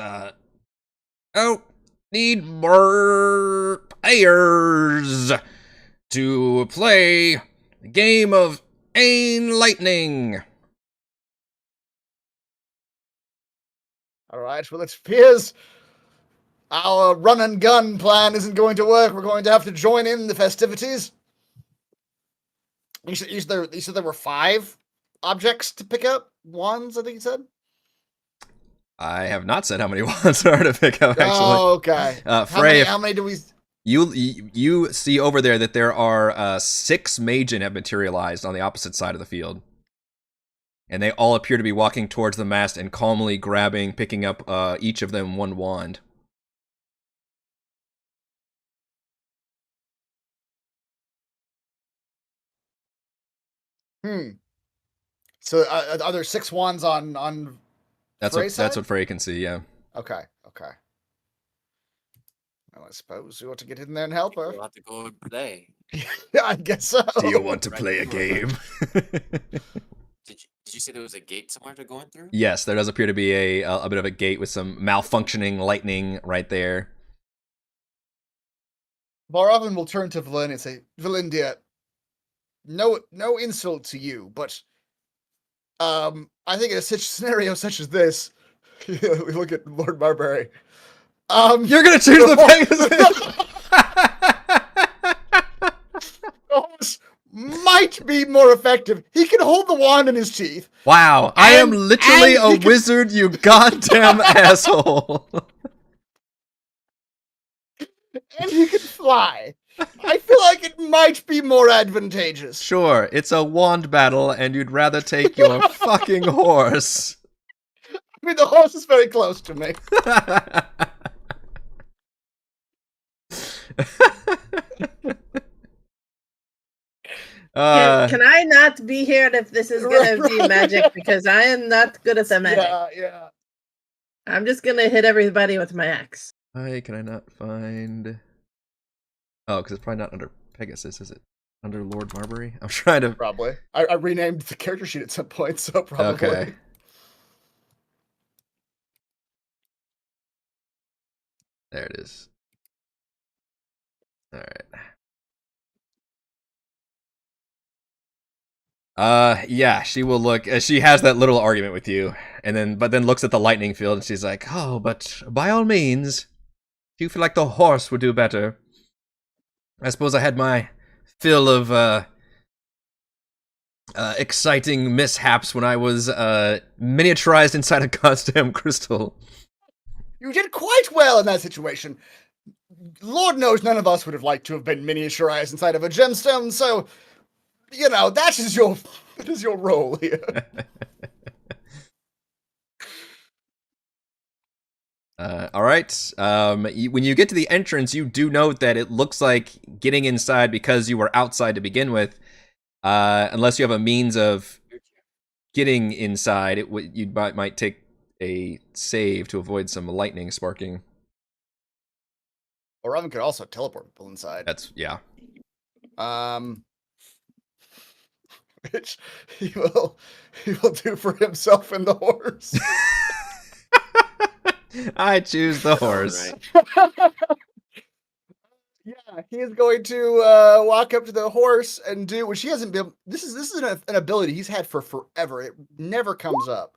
"Oh, need more players to play the game of Ain Lightning." All right. Well, it appears our run and gun plan isn't going to work. We're going to have to join in the festivities. You said there were 5 objects to pick up? Wands, I think you said? I have not said how many wands there are to pick up, actually. Oh, okay. Frey, how many do we... you see over there that there are 6 Magen have materialized on the opposite side of the field. And they all appear to be walking towards the mast and calmly picking up each of them 1 wand. So are there 6 wands on That's Frey's that's side? what Frey can see, yeah. Okay. Well, I suppose we ought to get in there and help her. We'll have to go and play. I guess so. Do you want to play a game? Did you say there was a gate somewhere to go in through? Yes, there does appear to be a bit of a gate with some malfunctioning lightning right there. Barovin will turn to Valen and say, "Valindia, no insult to you, but I think in a scenario such as this," we look at Lord Marbury. You're gonna choose the Horse might be more effective. He can hold the wand in his teeth. Wow, I am And- literally and a he can- wizard, you goddamn asshole. And he can fly. I feel like it might be more advantageous. Sure, it's a wand battle, and you'd rather take your fucking horse. I mean, the horse is very close to me. Can I not be here if this is gonna be magic? Because I am not good at the magic. Yeah. I'm just gonna hit everybody with my axe. Why can I not find... Oh, because it's probably not under Pegasus, is it? Under Lord Marbury? I'm trying to... Probably. I renamed the character sheet at some point, so probably. Okay. There it is. Alright. Yeah, she will look... she has that little argument with you, but then looks at the lightning field, and she's like, "Oh, but by all means, do you feel like the horse would do better? I suppose I had my fill of, exciting mishaps when I was, miniaturized inside a goddamn crystal." You did quite well in that situation. Lord knows none of us would have liked to have been miniaturized inside of a gemstone, so, you know, that is your role here. All right. When you get to the entrance, you do note that it looks like getting inside, because you were outside to begin with, unless you have a means of getting inside, you might take a save to avoid some lightning sparking. Or Robin could also teleport people inside. Yeah. Which he will do for himself and the horse. I choose the horse. Right. Yeah, he is going to walk up to the horse and do which he hasn't been. This is an ability he's had for forever. It never comes up,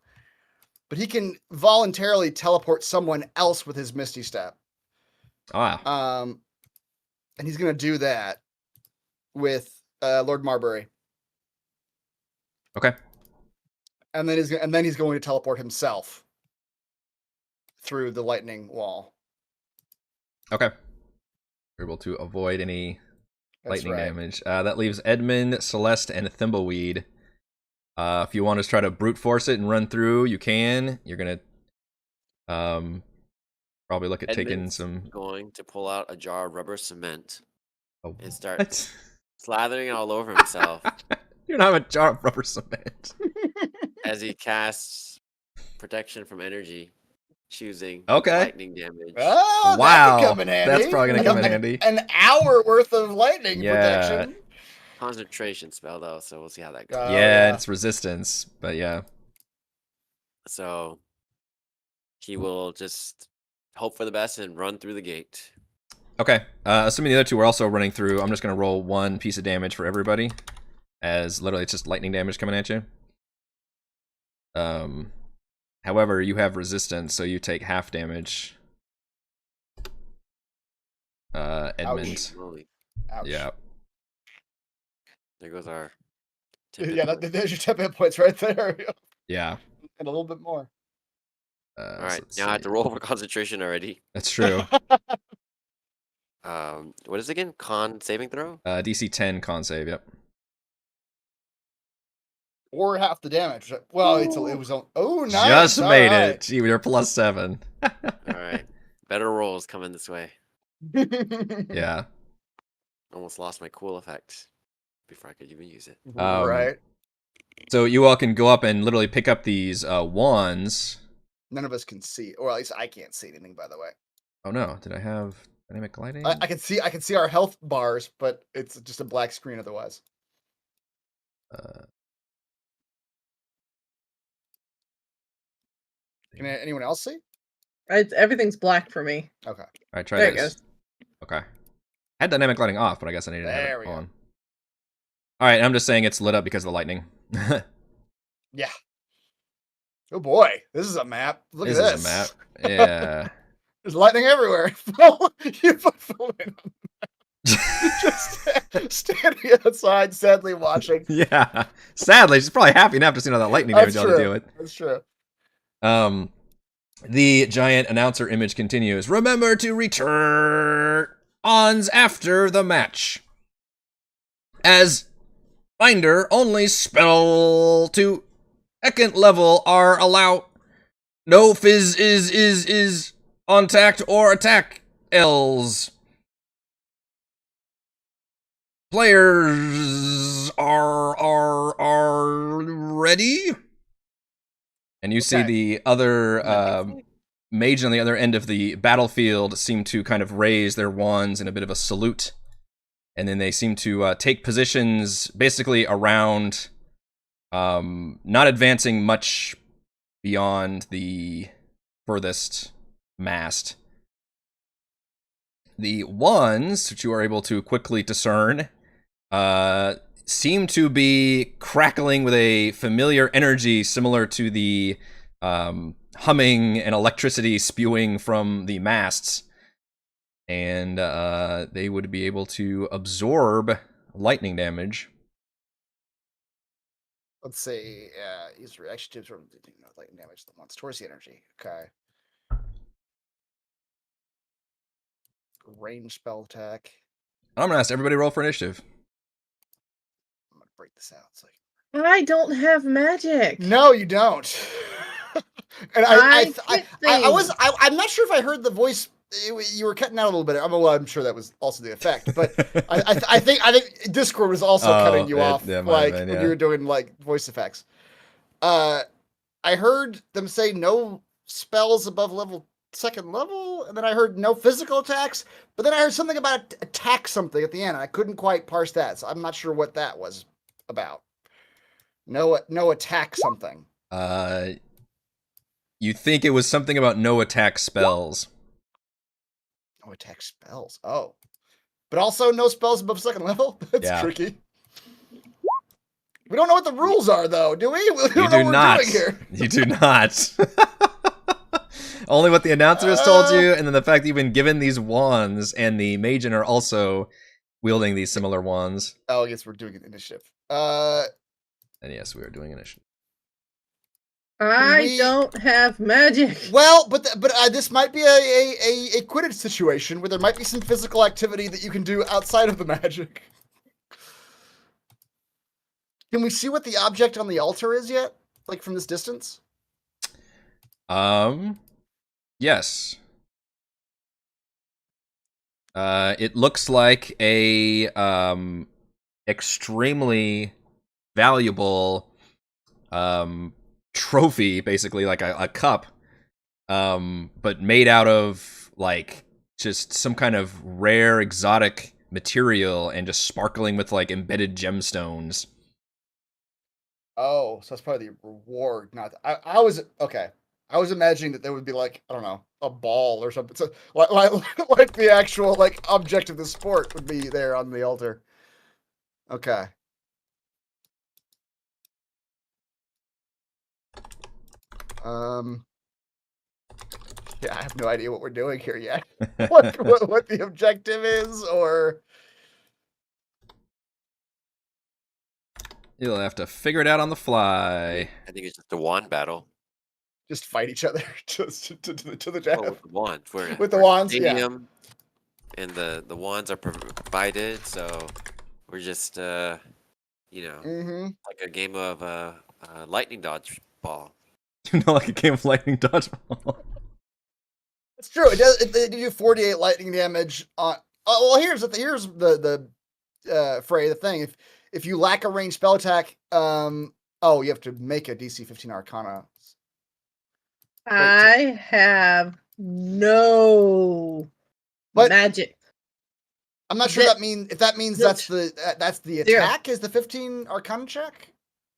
but he can voluntarily teleport someone else with his Misty Step. Ah, And he's going to do that with Lord Marbury, okay. and then he's going to teleport himself through the lightning wall. Okay. You're able to avoid any That's lightning right. damage. That leaves Edmund, Celeste, and Thimbleweed. If you want to try to brute force it and run through, you can. You're gonna probably look at taking Edmund's some. going to pull out a jar of rubber cement Oh, and start what? slathering all over himself You don't have a jar of rubber cement. as he casts protection from energy, choosing Okay. lightning damage. Oh, Wow, that could come in handy. that's probably gonna come in An- handy. An hour worth of lightning Yeah. protection. Concentration spell though, so we'll see how that goes. Oh, Yeah, yeah. it's resistance, but yeah. So he will just hope for the best and run through the gate. Okay. Assuming the other two are also running through, I'm just gonna roll one piece of damage for everybody, as literally it's just lightning damage coming at you. However, you have resistance, so you take half damage. Edmund. Holy, Ouch. Yeah. there goes our. Yeah, there's your 10 hit points right there. Yeah. And a little bit more. All So right, let's now I have to see. roll for concentration already. That's true. What is it again? Con saving throw? DC 10 con save. Yep. Or half the damage. Well, it was on. Oh, nice. Just All made right. it. You're +7. All right, better rolls coming this way. Yeah. Almost lost my cool effect before I could even use it. Right. So you all can go up and literally pick up these wands. None of us can see, or at least I can't see anything. By the way, Oh no, did I have dynamic gliding? I can see. I can see our health bars, but it's just a black screen otherwise. Can anyone else see? Everything's black for me. Okay. All right, try There it this. goes. Okay. I had dynamic lighting off, but I guess I needed to have There it we go. on. All right, I'm just saying it's lit up because of the lightning. Yeah. Oh boy, this is a map. Look This at is this. a map. Yeah. There's lightning everywhere. You put Phil in on just standing outside, sadly watching. Yeah. Sadly, she's probably happy enough to see all that lightning damage That's y'all to deal true. with. That's true. The giant announcer image continues. Remember to return ons after the match. As Finder, only spell to second level are allowed. No fizz is on tact or attack L's. Players are ready. And you see Okay. the other mage on the other end of the battlefield seem to kind of raise their wands in a bit of a salute. And then they seem to take positions basically around, not advancing much beyond the furthest mast. The ones, which you are able to quickly discern, seem to be crackling with a familiar energy similar to the humming and electricity spewing from the masts. And they would be able to absorb lightning damage. Let's see. Use reaction tips from lightning damage that wants towards the energy. Okay. Range spell attack. I'm gonna ask everybody to roll for initiative. I'm gonna break this out. It's like, I don't have magic. no, you don't. And I'm not sure if I heard the voice. You were cutting out a little bit. I'm sure that was also the effect, but I think Discord was also cutting you off, yeah, like been, when you were doing like voice effects. I heard them say no spells above second level, and then I heard no physical attacks, but then I heard something about attack something at the end, and I couldn't quite parse that, so I'm not sure what that was about. No attack something. You think it was something about no attack spells. No attack spells. Oh. but also no spells above second level. That's Yeah. tricky. We don't know what the rules are, though, do we? We don't You know do what not. we're doing here. You do not. Only what the announcer has told you, and then the fact that you've been given these wands, and the Magen are also wielding these similar wands. Oh, I guess we're doing an initiative. And yes, we are doing initiative. I don't have magic. Well, but this might be a Quidditch situation where there might be some physical activity that you can do outside of the magic. Can we see what the object on the altar is yet? Like from this distance? Yes. It looks like a extremely valuable trophy, basically like a cup, but made out of like just some kind of rare exotic material and just sparkling with like embedded gemstones. Oh, so that's probably the reward, not. I was okay. I was imagining that there would be like, I don't know, a ball or something. So like the actual like object of the sport would be there on the altar. Okay. Yeah, I have no idea what we're doing here yet. what the objective is, or You'll have to figure it out on the fly. I think it's just a wand battle. just fight each other to the Oh, death. with the wands. With the wands, yeah. stadium, and the wands are provided, so we're just Mm-hmm. like a game of lightning dodge ball. You know, like a game of lightning dodgeball. It's true. It does. They do 48 lightning damage on. Oh, well, here's the Frey. The thing, if you lack a ranged spell attack, you have to make a DC 15 Arcana. I have no But- magic. I'm not sure That- if that means that's the Zero. attack is the 15 Arcana check.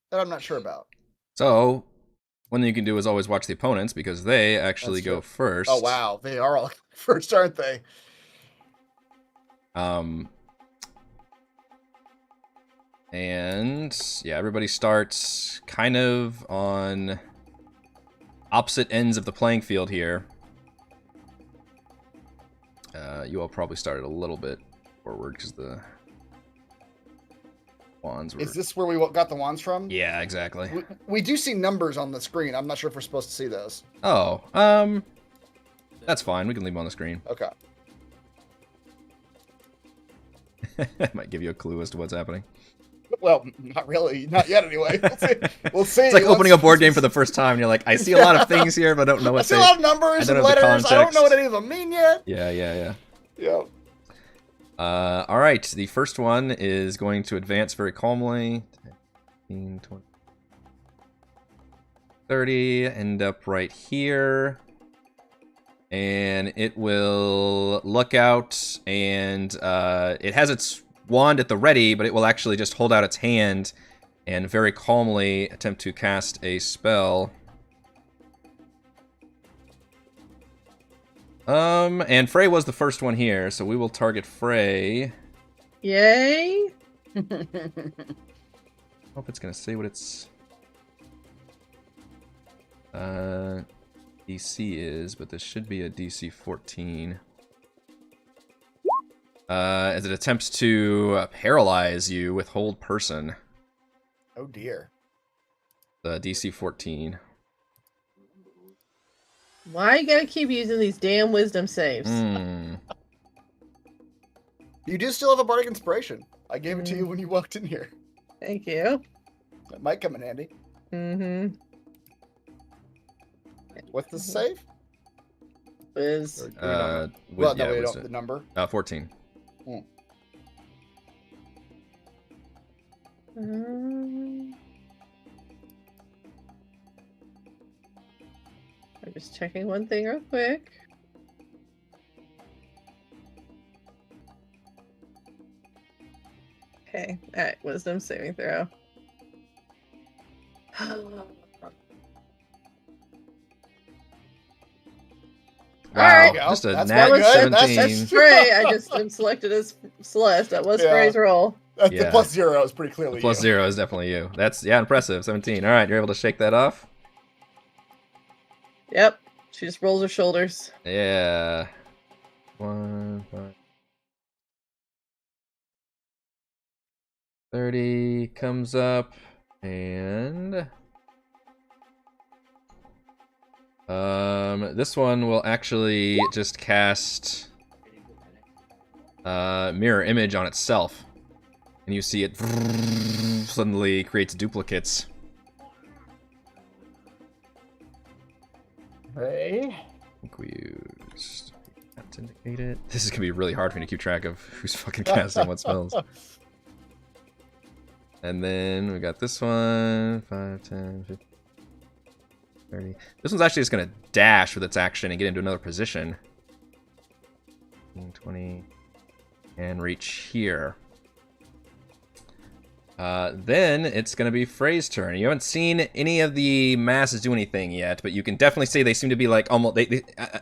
That I'm not sure about. So, one thing you can do is always watch the opponents because they actually That's go true. first. Oh wow, they are all first, aren't they? And yeah, everybody starts kind of on opposite ends of the playing field here. You all probably started a little bit forward because the wands were. Is this where we got the wands from? Yeah, exactly. We do see numbers on the screen. I'm not sure if we're supposed to see those. Oh, that's fine. We can leave them on the screen. Okay. That might give you a clue as to what's happening. Well, not really. Not yet, anyway. We'll see. We'll see. It's like opening a board game for the first time, and you're like, I see a lot of things here, but I don't know I what see they. a lot of numbers I don't and know the letters. I don't know what context. any of them mean yet. Yeah. Yeah. All right. The first one is going to advance very calmly. 15, 20, 30, end up right here. And it will look out, and it has its wand at the ready, but it will actually just hold out its hand and very calmly attempt to cast a spell. And Frey was the first one here, so we will target Frey. Yay! I don't know if it's gonna say what its DC is, but this should be a DC 14. As it attempts to paralyze you with hold person. Oh dear. The DC 14. Why you gotta keep using these damn wisdom saves? You do still have a bardic inspiration. I gave it to you when you walked in here. Thank you. That might come in handy. Mm-hmm. What's the save? Wiz. Or do we know? Well, no, we don't. The number. 14. I'm just checking one thing real quick. Okay, alright, wisdom saving throw. Wow, Alright. just a That's nat pretty good. 17. That's Frey. I just am selected as Celeste. That was Yeah. Frey's roll. The Yeah. +0 is pretty clearly The plus you. 0 is definitely you. That's, yeah, impressive. 17. All right, you're able to shake that off? Yep. She just rolls her shoulders. Yeah. 1, 5. 30 comes up, and this one will actually just cast mirror image on itself, and you see it suddenly creates duplicates. Hey. I think we used that to indicate it. This is gonna be really hard for me to keep track of who's fucking casting what spells. And then we got this one, 5, 10, 15, 30. This one's actually just going to dash with its action and get into another position. 20, and reach here. Then it's going to be Frey's turn. You haven't seen any of the masses do anything yet, but you can definitely say they seem to be like almost,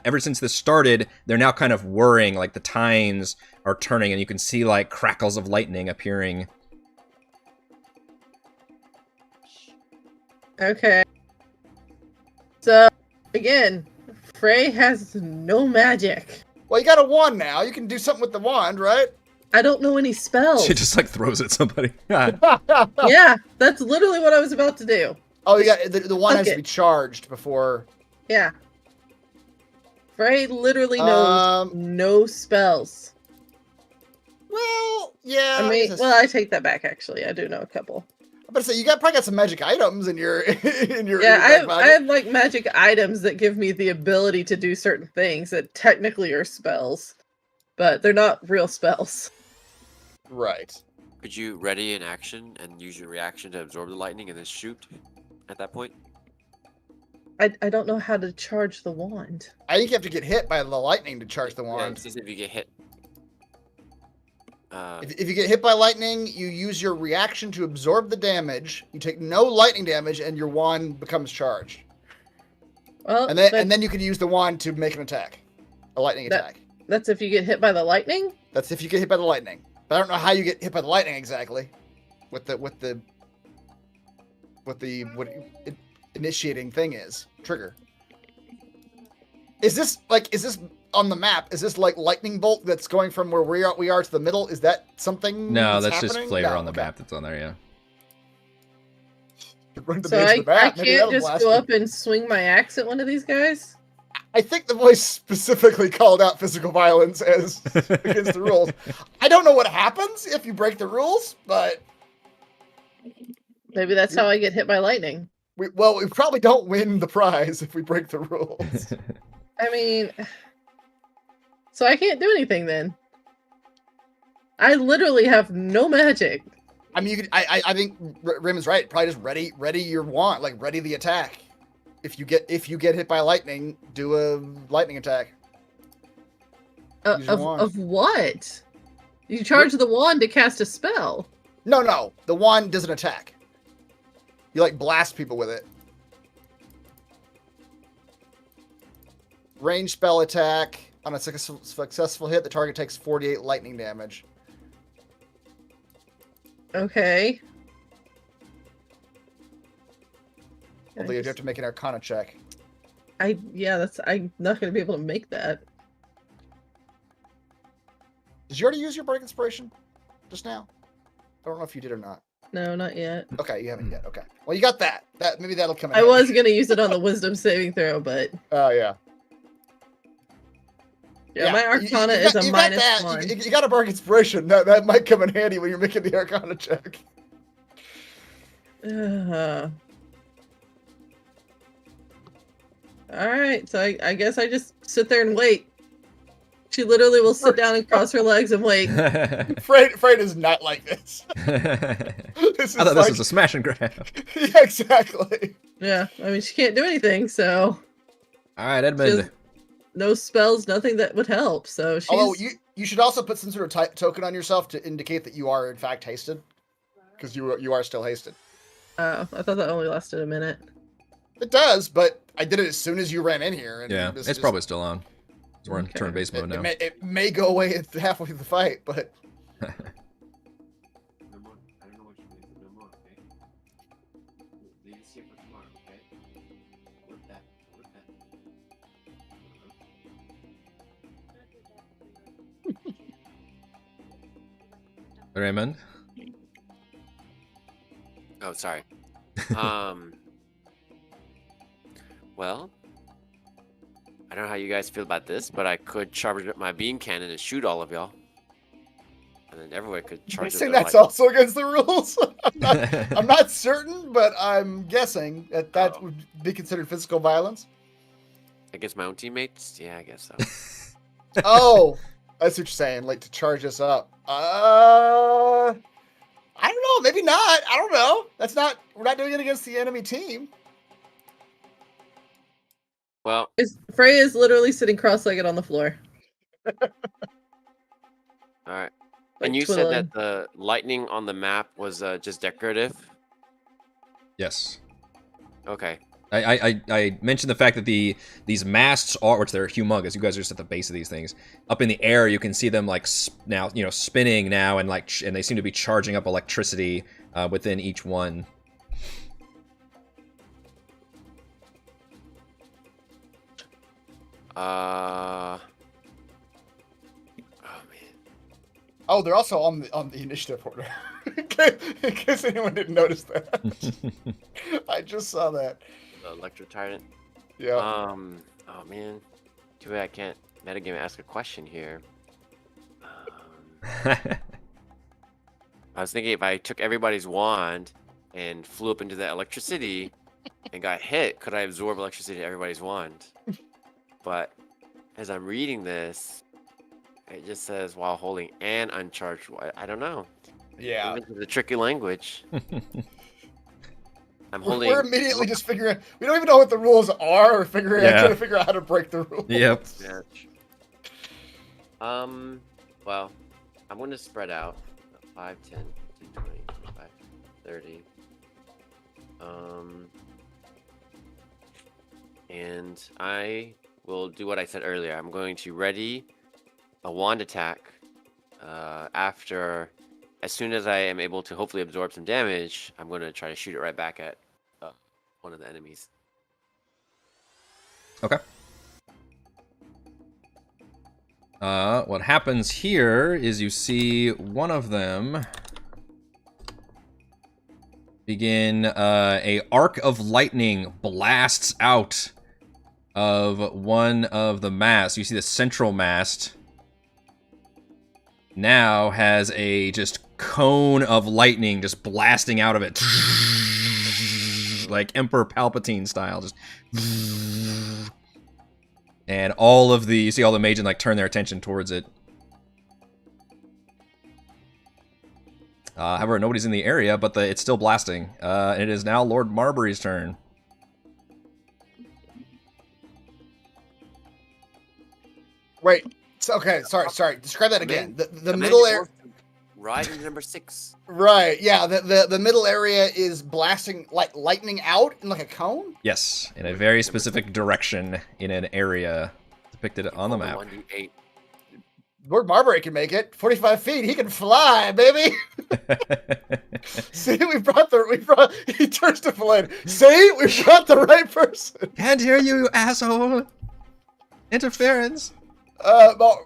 ever since this started, they're now kind of whirring, like the tines are turning, and you can see like crackles of lightning appearing. Okay. So, again, Frey has no magic. Well, you got a wand now. You can do something with the wand, right? I don't know any spells. She just like throws at somebody. God. Yeah, that's literally what I was about to do. Oh, you got the wand has Okay. to be charged before. Yeah. Frey literally knows no spells. Well, yeah. I mean, guess well, I take that back, actually. I do know a couple. I'm about to say you probably got some magic items in your in your Yeah, back I pocket. have, like, magic items that give me the ability to do certain things that technically are spells. But they're not real spells. Right. Could you ready an action and use your reaction to absorb the lightning and then shoot at that point? I don't know how to charge the wand. I think you have to get hit by the lightning to charge the Yeah, wand. it says if you get hit. If you get hit by lightning, you use your reaction to absorb the damage. You take no lightning damage, and your wand becomes charged. Well, And then you can use the wand to make an attack, a lightning attack. that's if you get hit by the lightning? That's if you get hit by the lightning. But I don't know how you get hit by the lightning exactly, with the initiating thing is trigger. Is this on the map? Is this like lightning bolt that's going from where we are to the middle? Is that something? No, that's happening? just flavor No, on the okay. map that's on there, yeah. Run to So the edge of the I map. Maybe can't that'll just blast go you. up and swing my axe at one of these guys? I think the voice specifically called out physical violence as against the rules. I don't know what happens if you break the rules, but Maybe that's how I get hit by lightning. we probably don't win the prize if we break the rules. I mean, so I can't do anything then. I literally have no magic. I mean, you could, I think Rime is right. Probably just ready your wand, like ready the attack. If you get hit by lightning, do a lightning attack. Use your wand. Of what? You charge the wand to cast a spell. No, the wand does an attack. You like blast people with it. Range spell attack. On a successful hit, the target takes 48 lightning damage. Okay. Although you have to make an Arcana check. I'm not gonna be able to make that. Did you already use your Bardic Inspiration just now? I don't know if you did or not. No, not yet. Okay, you haven't yet. Okay. Well, you got that. Maybe that'll come in. I handy. was gonna use it on the wisdom saving throw, but Oh, yeah. yeah, my you Arcana got- is a you got minus that. 1. You got a Bardic Inspiration. That might come in handy when you're making the Arcana check. Alright, so I guess I just sit there and wait. She literally will sit down and cross her legs and wait. Freight is not like this. I This is thought this like- was a smash and grab. Yeah, exactly. Yeah, I mean, she can't do anything, so All right, she Edmund. has no spells, nothing that would help. So she's Although you should also put some sort of token on yourself to indicate that you are in fact hasted, because you are still hasted. Oh, I thought that only lasted a minute. It does, but I did it as soon as you ran in here. And Yeah, this it's just- probably still on. We're in Okay. turn-based mode now. It may go away at halfway through the fight, but No more. I don't know what you mean. No more, okay? Leave this here for tomorrow, okay? With that. With that. Raymond? Oh, sorry. Well, I don't know how you guys feel about this, but I could charge up my beam cannon and shoot all of y'all. And then everyone could I'm charge up guessing their that's light. also against the rules. I'm not certain, but I'm guessing that Oh. would be considered physical violence. Against my own teammates? Yeah, I guess so. Oh, I see what you're saying. Like to charge us up. I don't know. Maybe not. I don't know. We're not doing it against the enemy team. Well, Freya is literally sitting cross-legged on the floor. all right. And like you twiddling. said that the lightning on the map was just decorative? Yes. Okay. I mentioned the fact that these masts are, which they're humongous. You guys are just at the base of these things. Up in the air, you can see them like now, spinning now, and and they seem to be charging up electricity within each one. Oh man. Oh, they're also on the initiative order. in case anyone didn't notice that. I just saw that. The Electro Trident. Yeah. Oh man. Too bad I can't metagame and ask a question here. I was thinking if I took everybody's wand and flew up into that electricity and got hit, could I absorb electricity to everybody's wand? But as I'm reading this, it just says while holding an uncharged. I don't know. Yeah. This is a tricky language. I'm We're holding. immediately just figuring. We don't even know what the rules are. We're figuring out Yeah. trying to figure out how to break the rules. Yep. Yeah. Well, I'm going to spread out 5, 10, 15, 20, 25, 30. And I will do what I said earlier. I'm going to ready a wand attack as soon as I am able to hopefully absorb some damage. I'm going to try to shoot it right back at one of the enemies. Okay. What happens here is you see one of them begin a arc of lightning blasts out of one of the masts. You see the central mast now has a just cone of lightning just blasting out of it, like Emperor Palpatine style, just. And you see all the mages like turn their attention towards it. However, nobody's in the area, but it's still blasting. And it is now Lord Marbury's turn. Wait. Okay. Sorry. Describe that again. The man middle is area. also Right in number 6. Right. Yeah. The middle area is blasting like lightning out in like a cone. Yes, in a very specific direction in an area depicted on the map. 1d8. Lord Marbury can make it. 45 feet. He can fly, baby. See, he turns to Flynn. See, we brought the right person. Can't hear you, you asshole! Interference!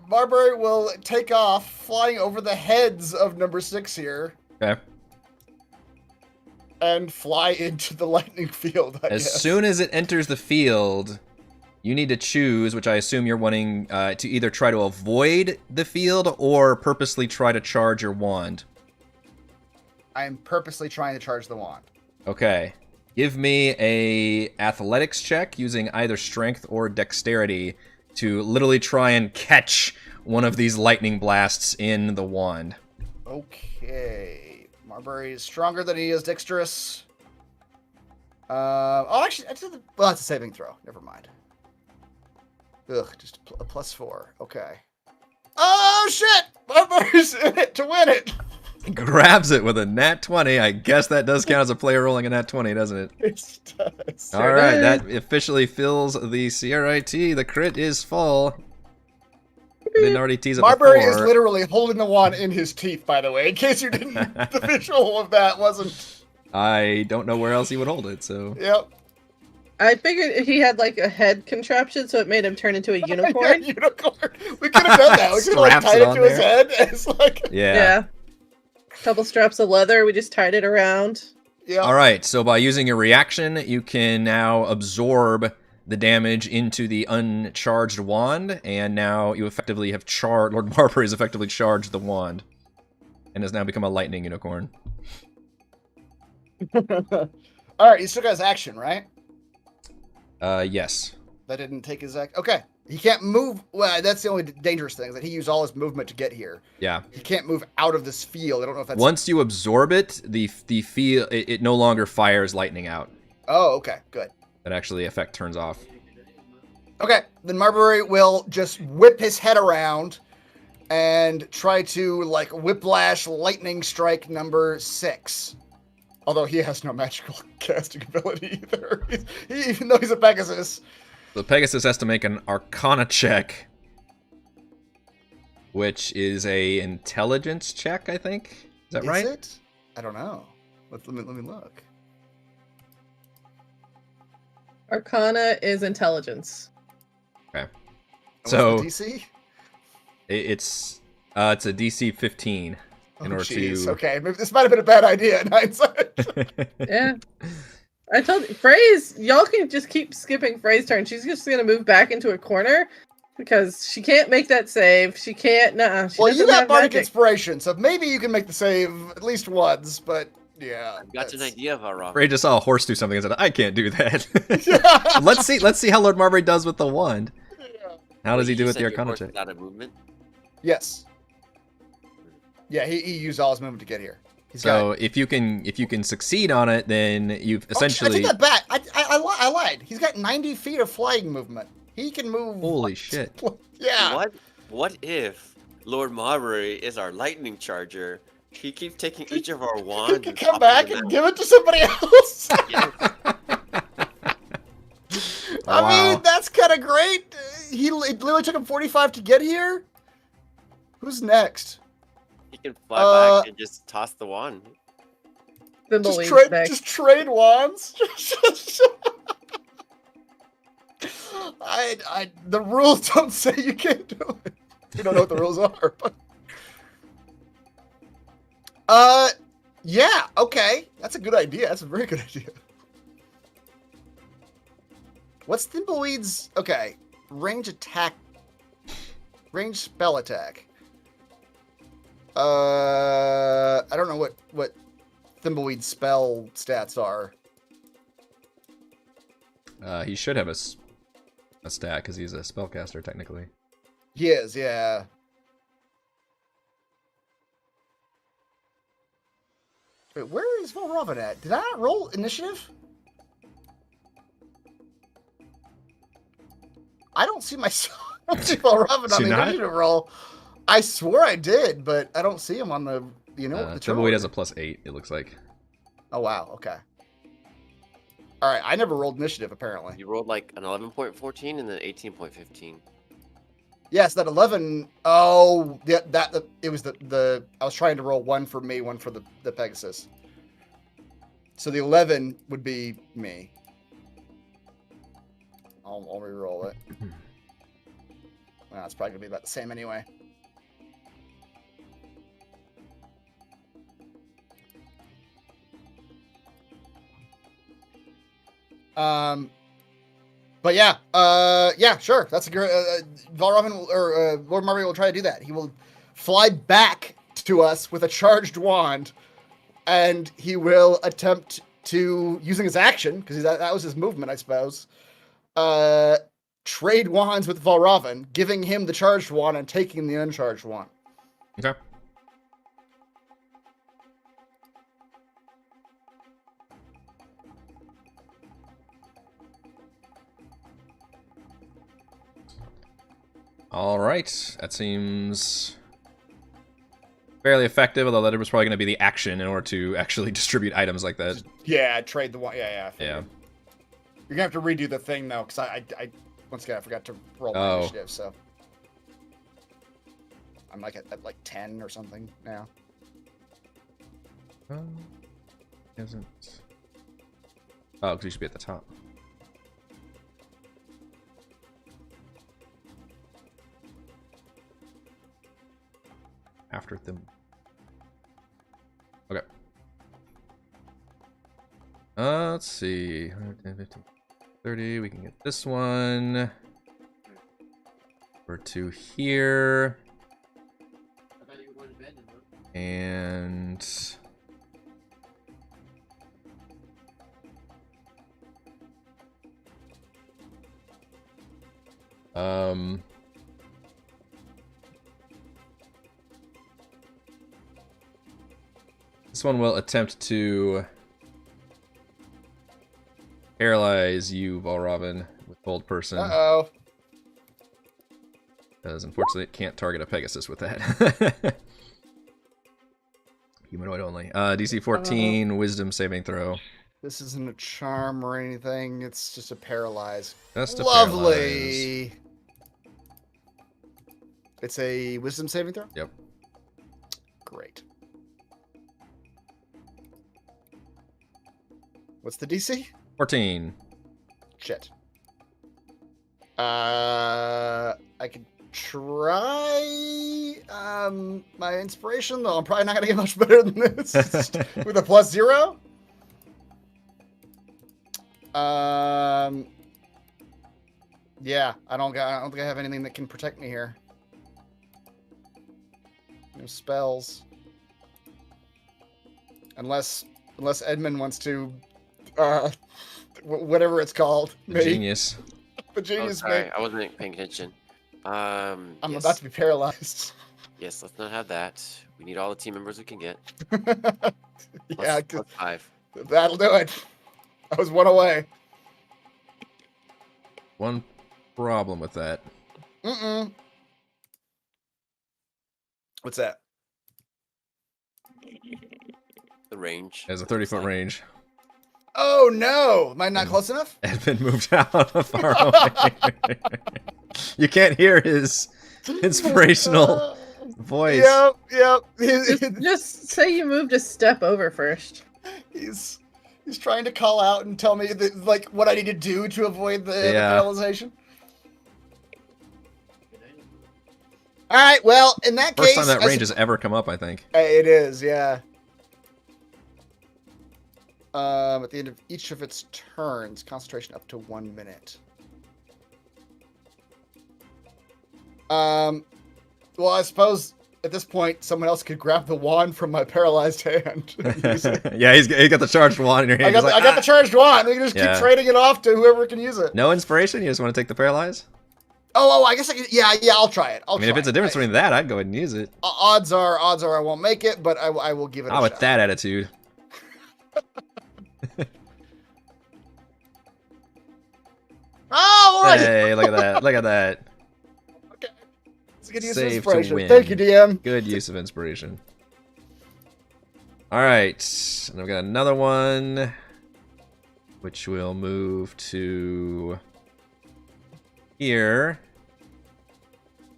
Marbury will take off, flying over the heads of number 6 here, Okay. and fly into the lightning field, I As guess. soon as it enters the field, you need to choose, which I assume you're wanting to either try to avoid the field or purposely try to charge your wand. I am purposely trying to charge the wand. Okay. Give me a athletics check using either strength or dexterity to literally try and catch one of these lightning blasts in the wand. Okay. Marbury is stronger than he is dexterous. Actually, that's a saving throw. Never mind. Ugh, just a +4. Okay. Oh, shit! Marbury's in it to win it! Grabs it with a nat 20. I guess that does count as a player rolling a nat 20, doesn't it? It does. All right, that officially fills the CRIT. The crit is full. didn't already tease it Marbury is before. literally holding the wand in his teeth, by the way, in case you didn't. The visual of that wasn't. I don't know where else he would hold it, so. Yep. I figured he had like a head contraption, so it made him turn into a unicorn. Yeah, unicorn. We could have done that. We could have like Straps tied it it on to his there. head. It's like. Yeah. Couple straps of leather. We just tied it around. Yeah. All right, so by using a reaction, you can now absorb the damage into the uncharged wand, and now you effectively have charged. Lord Marbury has effectively charged the wand, and has now become a lightning unicorn. All right, he still got his action, right? Yes. That didn't take his action. Okay, he can't move. Well, that's the only dangerous thing, is that he used all his movement to get here. Yeah. He can't move out of this field. I don't know if that's. Once you absorb it, the field it no longer fires lightning out. Oh, okay, good. That actually effect turns off. Okay, then Marbury will just whip his head around and try to like whiplash lightning strike number 6. Although he has no magical casting ability either, even though he's a Pegasus. The Pegasus has to make an Arcana check, which is a intelligence check, I think. Is that right? Is it? I don't know. Let me look. Arcana is intelligence. Okay. And So what's the DC? it's a DC 15 in order Jeez, to. okay, maybe this might have been a bad idea in hindsight. Yeah. I told you, Frey's, y'all can just keep skipping Frey's turn. She's just gonna move back into a corner because she can't make that save. She can't. Nuh-uh. She Well, you doesn't got have bardic magic. inspiration, so maybe you can make the save at least once. But yeah, I've got an idea of how Rob. Ray just saw a horse do something and said, "I can't do that." Yeah. Let's see how Lord Marbury does with the wand. Yeah. How does he do You with the said your Arcana horse check? without a movement. Yes. Yeah, he used all his movement to get here. He's So if you can succeed on it, then you've I essentially. take that back. I lied. He's got 90 feet of flying movement. He can move. Holy shit! Yeah. What if Lord Marbury is our lightning charger? He keeps taking each of our He wands. can and come popping back them and out. give it to somebody else. Yes. I Wow. mean, that's kind of great. It literally took him 45 to get here. Who's next? He can fly back and just toss the wand. Thimbleweed's next. Just trade wands. The rules don't say you can't do it. You don't know what the rules are, but. Yeah, okay. That's a good idea. That's a very good idea. What's Thimbleweed's... Okay. Range attack... Range spell attack. I don't know what Thimbleweed's spell stats are. He should have a stat because he's a spellcaster technically. He is, yeah. Wait, where is Volrovin at? Did I not roll initiative? I don't see myself. I don't see Volrovin Do on you the not? initiative roll. I swore I did, but I don't see him on the. The Thimbleweed has a +8. It looks like. Oh wow. Okay. All right. I never rolled initiative apparently. You rolled like an 11.14 and then 18.15. Yes, that 11. Oh, that it was the. I was trying to roll one for me, one for the Pegasus. So the 11 would be me. I'll re-roll it. Well, it's probably gonna be about the same anyway. But yeah, yeah, sure. That's a good. Valravn or Lord Marbury will try to do that. He will fly back to us with a charged wand, and he will attempt to, using his action, because that was his movement, I suppose, trade wands with Valravn, giving him the charged wand and taking the uncharged wand. Okay. All right, that seems fairly effective. Although that was probably going to be the action in order to actually distribute items like that. Yeah, trade the wand. Yeah. Yeah. You're gonna have to redo the thing though, because I once again I forgot to roll my initiative. So I'm like at like 10 or something now. Isn't. Oh, because you should be at the top. After them. Okay. Let's see. 110, 15, 30. We can get this one. We're 2 here. I thought you were going to bed. And this one will attempt to paralyze you, Valravn, with Hold Person. Uh-oh. Because unfortunately it can't target a Pegasus with that. Humanoid only. DC 14, Wisdom saving throw. This isn't a charm or anything. It's just a paralyze. Just a Lovely. paralyze. It's a wisdom saving throw? Yep. Great. What's the DC? 14. Shit. I could try my inspiration, though I'm probably not gonna get much better than this with a +0. Yeah, I don't think I have anything that can protect me here. No spells. Unless Edmund wants to whatever it's called. The genius. The genius sorry, mate. I wasn't paying attention. I'm Yes. about to be paralyzed. Yes, let's not have that. We need all the team members we can get. Yeah, Plus 5. that'll do it. I was 1 away. One problem with that. What's that? The range. It has a 30-foot range. Oh no! Am I not close enough? Edmund moved out far away. You can't hear his inspirational voice. Yep. Just say you moved a step over first. He's trying to call out and tell me that, like, what I need to do to avoid the paralyzation. All right. Well, in that First case, time that range has ever come up, I think. It is, yeah. At the end of each of its turns, concentration up to 1 minute. Well, I suppose at this point, someone else could grab the wand from my paralyzed hand. And use it. Yeah, he's got the charged wand in your hand. I got the charged wand. We can just keep trading it off to whoever can use it. No inspiration? You just want to take the paralyze? Oh, I guess I could. Yeah, I'll try it. I mean, if it's a difference between that, I'd go ahead and use it. Odds are I won't make it, but I will give it a shot. With that attitude. Oh, all right. Hey, look at that. Look at that. Okay. It's a good use Save of to inspiration. win. Thank you, DM. Good use of inspiration. All right. And I've got another one, which will move to here.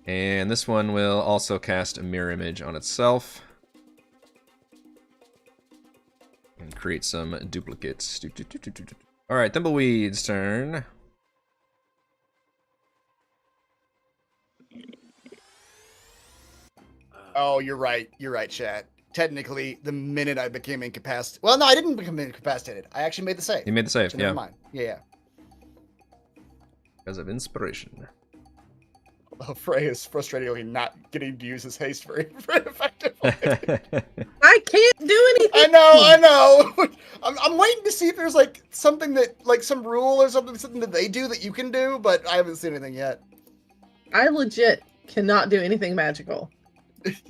And this one will also cast a mirror image on itself. And create some duplicates. All right, Thimbleweed's turn. Oh, you're right. You're right, chat. Technically, the minute I became incapacitated. Well, no, I didn't become incapacitated. I actually made the save. You made the save, So yeah. never mind. Yeah. Because of inspiration. Oh, Frey is frustratingly not getting to use his haste very effectively. I can't do anything. I know. I'm waiting to see if there's like something that, like some rule or something that they do that you can do, but I haven't seen anything yet. I legit cannot do anything magical.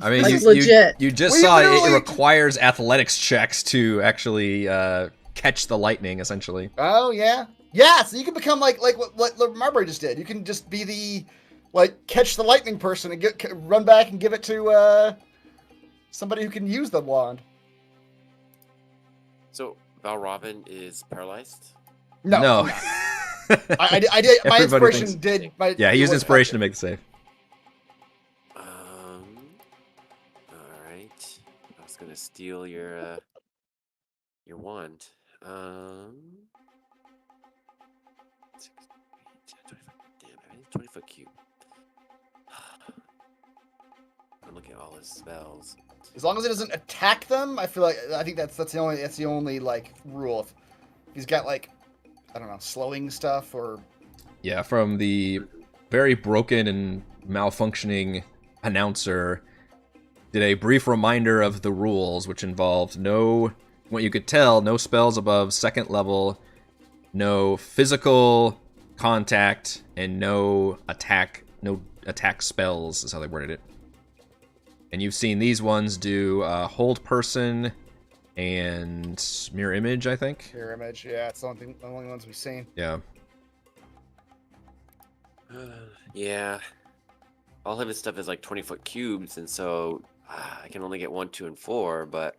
I mean, Like, legit. you just Well, you saw literally- it requires athletics checks to actually catch the lightning, essentially. Oh yeah, yeah. So you can become like what Marbury just did. You can just be the catch the lightning person and run back and give it to somebody who can use the wand. So Valravn is paralyzed. No. I did. My Everybody inspiration thinks- did. Yeah, he used was inspiration to make the save. gonna steal your wand. 6, 8, 10, 25. Damn, everything's 20-foot cube. I'm looking at all his spells. As long as it doesn't attack them, I think that's the only like rule. If he's got like, I don't know, slowing stuff or. Yeah, from the very broken and malfunctioning announcer, did a brief reminder of the rules, which involved what you could tell, no spells above 2nd level, no physical contact, and no attack spells, is how they worded it. And you've seen these ones do hold person and mirror image, I think. Mirror image, yeah, it's the only ones we've seen. Yeah. Yeah. All of his stuff is like 20-foot cubes, and so I can only get 1, 2, and 4, but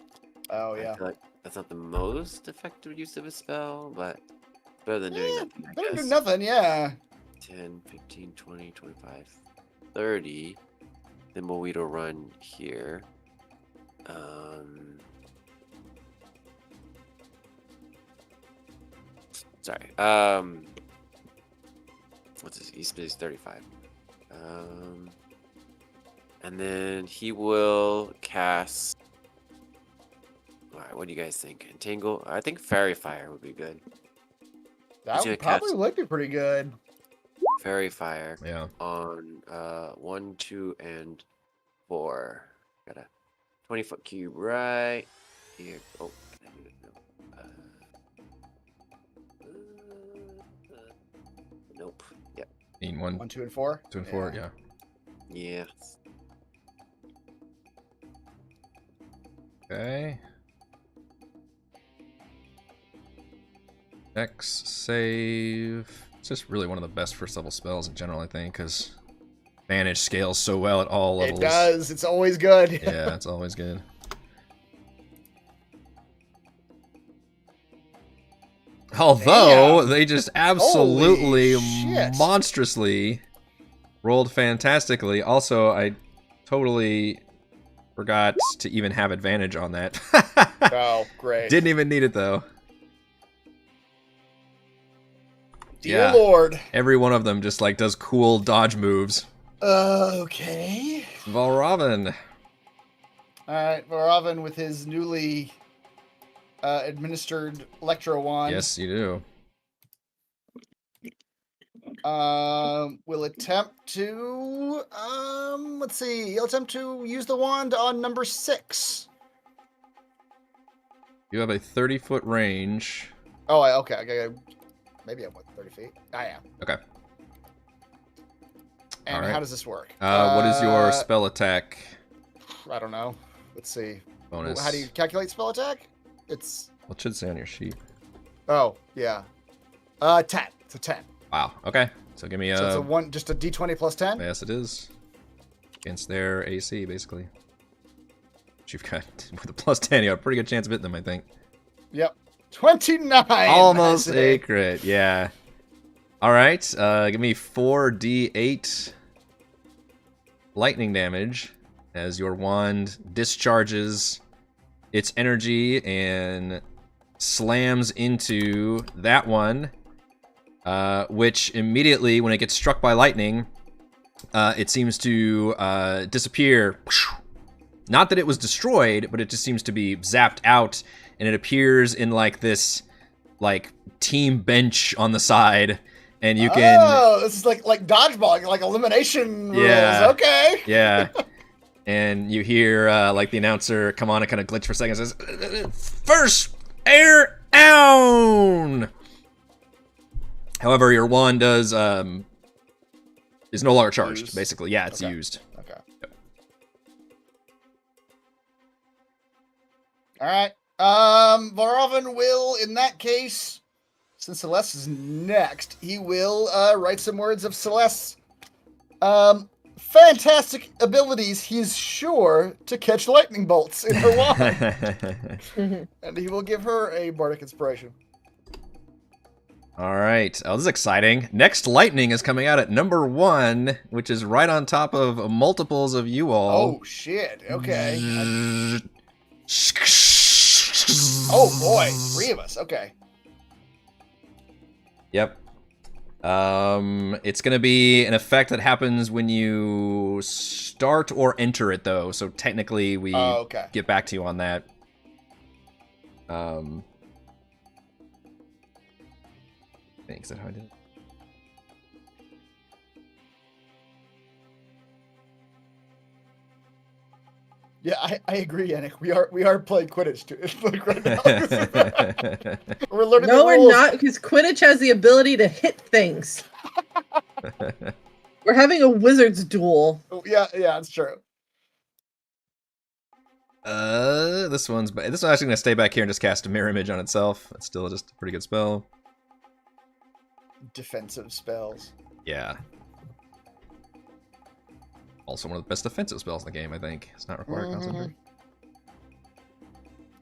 Oh I yeah. feel like that's not the most effective use of a spell, but it's better than doing nothing, I Better do guess. nothing, yeah. 10, 15, 20, 25, 30. Thimbleweed will run here. Sorry. What's his? He's 35. And then he will cast. All right, what do you guys think? Entangle? I think Fairy Fire would be good. That He's gonna would probably cast- would be pretty good. Fairy Fire Yeah. on 1, 2, and 4. Got a 20-foot cube right here. Oh, can I move it? No. Nope. Yep. In 1, 1, 2, and 4. 2, and 4, yeah. Yeah. Okay. X save. It's just really one of the best first level spells in general, I think, because Vanish scales so well at all levels. It does. It's always good. Yeah, it's always good. Although Damn. they just absolutely Holy shit. monstrously rolled fantastically. Also, I totally forgot to even have advantage on that. Oh, great. Didn't even need it though. Dear yeah. Lord. Every one of them just like does cool dodge moves. Okay. Valravn. Alright, Varavan with his newly administered Electro Wand. Yes, you do. Will attempt to let's see. He'll attempt to use the wand on number 6. You have a 30-foot range. Oh, okay. Maybe I'm what, 30 feet? I am. Okay. And Alright. how does this work? What is your spell attack I don't know. Let's see. bonus? How do you calculate spell attack? It's Well, it should say on your sheet. oh yeah. 10. It's a 10. Wow. Okay. So give me So it's a one, just a d20 plus 10. Yes, it is. Against their AC, basically. But you've got with a plus 10, you have a pretty good chance of hitting them, I think. Yep. 29. Almost I a say. crit, yeah. All right, give me 4d8 lightning damage as your wand discharges its energy and slams into that one, which immediately, when it gets struck by lightning, it seems to disappear. Not that it was destroyed, but it just seems to be zapped out, and it appears in like this like team bench on the side, and you can Oh, this is like dodgeball, like elimination rules. Yeah. Okay. yeah, and you hear like the announcer come on and kind of glitch for a second, and says, "First air down." However, your wand is no longer charged. Used? Basically, yeah, it's Okay. used. Okay. All right. Varavan will, in that case, since Celeste is next, he will write some words of Celeste's fantastic abilities. He's sure to catch lightning bolts in her wand, and he will give her a bardic inspiration. All right. Oh, this is exciting. Next lightning is coming out at number 1, which is right on top of multiples of you all. Oh shit! Okay. Oh boy, 3 of us. Okay. Yep. It's gonna be an effect that happens when you start or enter it, though. So technically, we Okay. get back to you on that. Thanks. Is that how I did it? Yeah, I agree, Yannick. We are playing Quidditch too. Like right now. We're learning No, the we're rules. not, because Quidditch has the ability to hit things. We're having a wizard's duel. Oh, yeah, it's true. This one's actually gonna stay back here and just cast a mirror image on itself. It's still just a pretty good spell. Defensive spells. Yeah. Also one of the best defensive spells in the game, I think. It's not required concentration.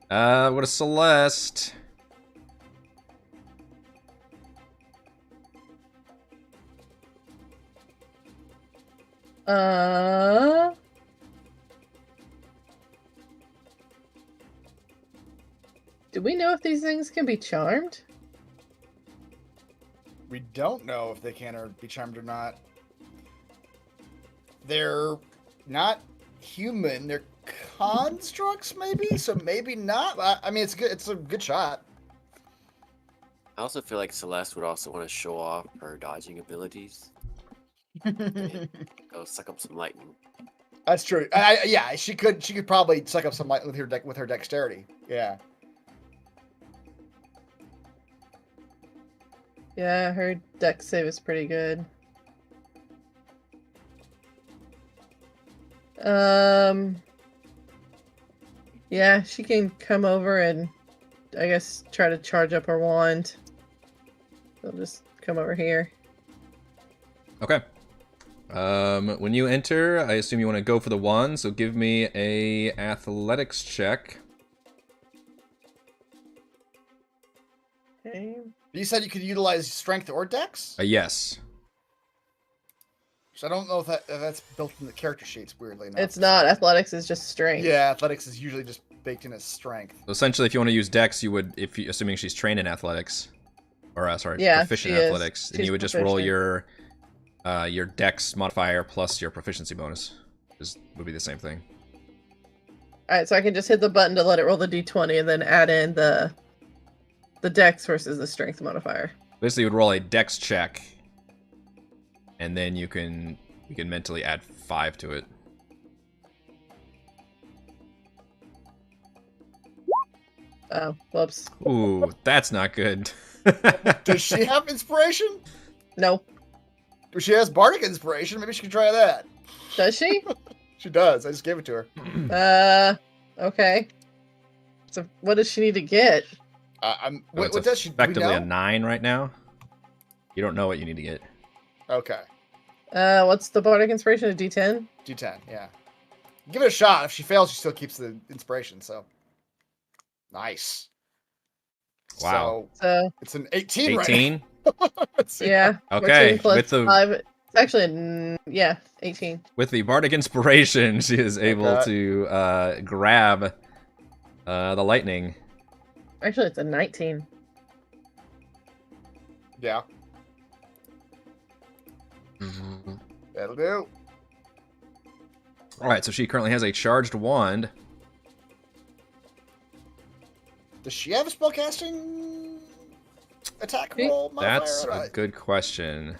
What a Celeste. Do we know if these things can be charmed? We don't know if they can or be charmed or not. They're not human. They're constructs, maybe. So maybe not. I mean, it's good. It's a good shot. I also feel like Celeste would also want to show off her dodging abilities. Go suck up some lightning. That's true. Yeah, she could probably suck up some light with her dexterity. Yeah. Yeah, her dex save is pretty good. Yeah, she can come over and, I guess, try to charge up her wand. I'll just come over here. Okay. When you enter, I assume you want to go for the wand, so give me a athletics check. Okay. You said you could utilize strength or dex? Yes. So I don't know if that's built in the character sheets, weirdly enough. It's not. Athletics is just strength. Yeah, athletics is usually just baked in as strength. So essentially, if you want to use Dex, you would, assuming she's trained in athletics, or Yeah, proficient she in is. athletics, then She's you would just roll proficient. your Dex modifier plus your proficiency bonus. Would be the same thing. Alright, so I can just hit the button to let it roll the d20 and then add in the dex versus the strength modifier. Basically, you would roll a Dex check, and then you can mentally add 5 to it. Oh, whoops. Ooh, that's not good. Does she have inspiration? No. She has bardic inspiration. Maybe she can try that. Does she? She does. I just gave it to her. Okay. So what does she need to get? What does she do? Effectively a 9 right now. You don't know what you need to get. Okay. What's the bardic inspiration? A d10? D10, yeah. Give it a shot. If she fails, she still keeps the inspiration, so. Nice. Wow. So, It's an 18, 18? right? Let's see. yeah. Okay, 14 plus with the- 5. It's actually, yeah, 18. With the bardic inspiration, she is able Okay. to grab the lightning. Actually, it's a 19. Yeah, that'll do. All right, so she currently has a charged wand. Does she have a spellcasting attack See? roll modifier? That's a good question.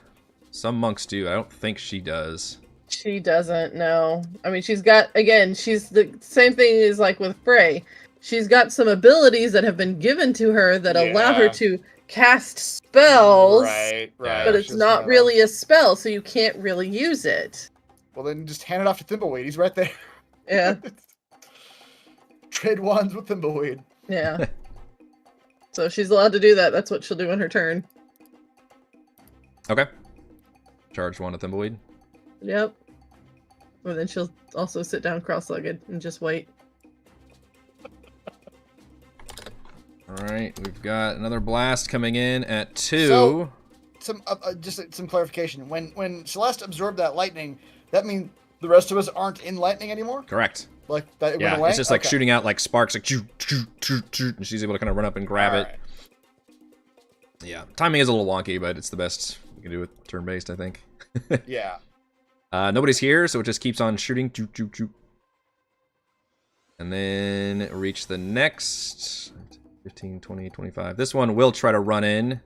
Some monks do. I don't think she does. She doesn't, no. I mean, she's got, again, she's the same thing as like with Frey. She's got some abilities that have been given to her that allow her Yeah. to cast spells, Right. but it's She's not gonna- really a spell, so you can't really use it. Well, then just hand it off to Thimbleweed. He's right there. Yeah, Trade wands with Thimbleweed. yeah. So if she's allowed to do that, that's what she'll do on her turn. Okay. Charged wand of Thimbleweed. Yep. And then she'll also sit down cross-legged and just wait. All right, we've got another blast coming in at 2. So- Some clarification. When Celeste absorbed that lightning, that means the rest of us aren't in lightning anymore? Correct. Like that it Yeah, went away? it's just like Okay. shooting out like sparks, like choo, choo, choo, choo, and she's able to kind of run up and grab it. Alright. Yeah, timing is a little wonky, but it's the best we can do with turn-based, I think. Yeah. Nobody's here, so it just keeps on shooting. Choo, choo, choo. And then reach the next 15, 20, 25. This one will try to run in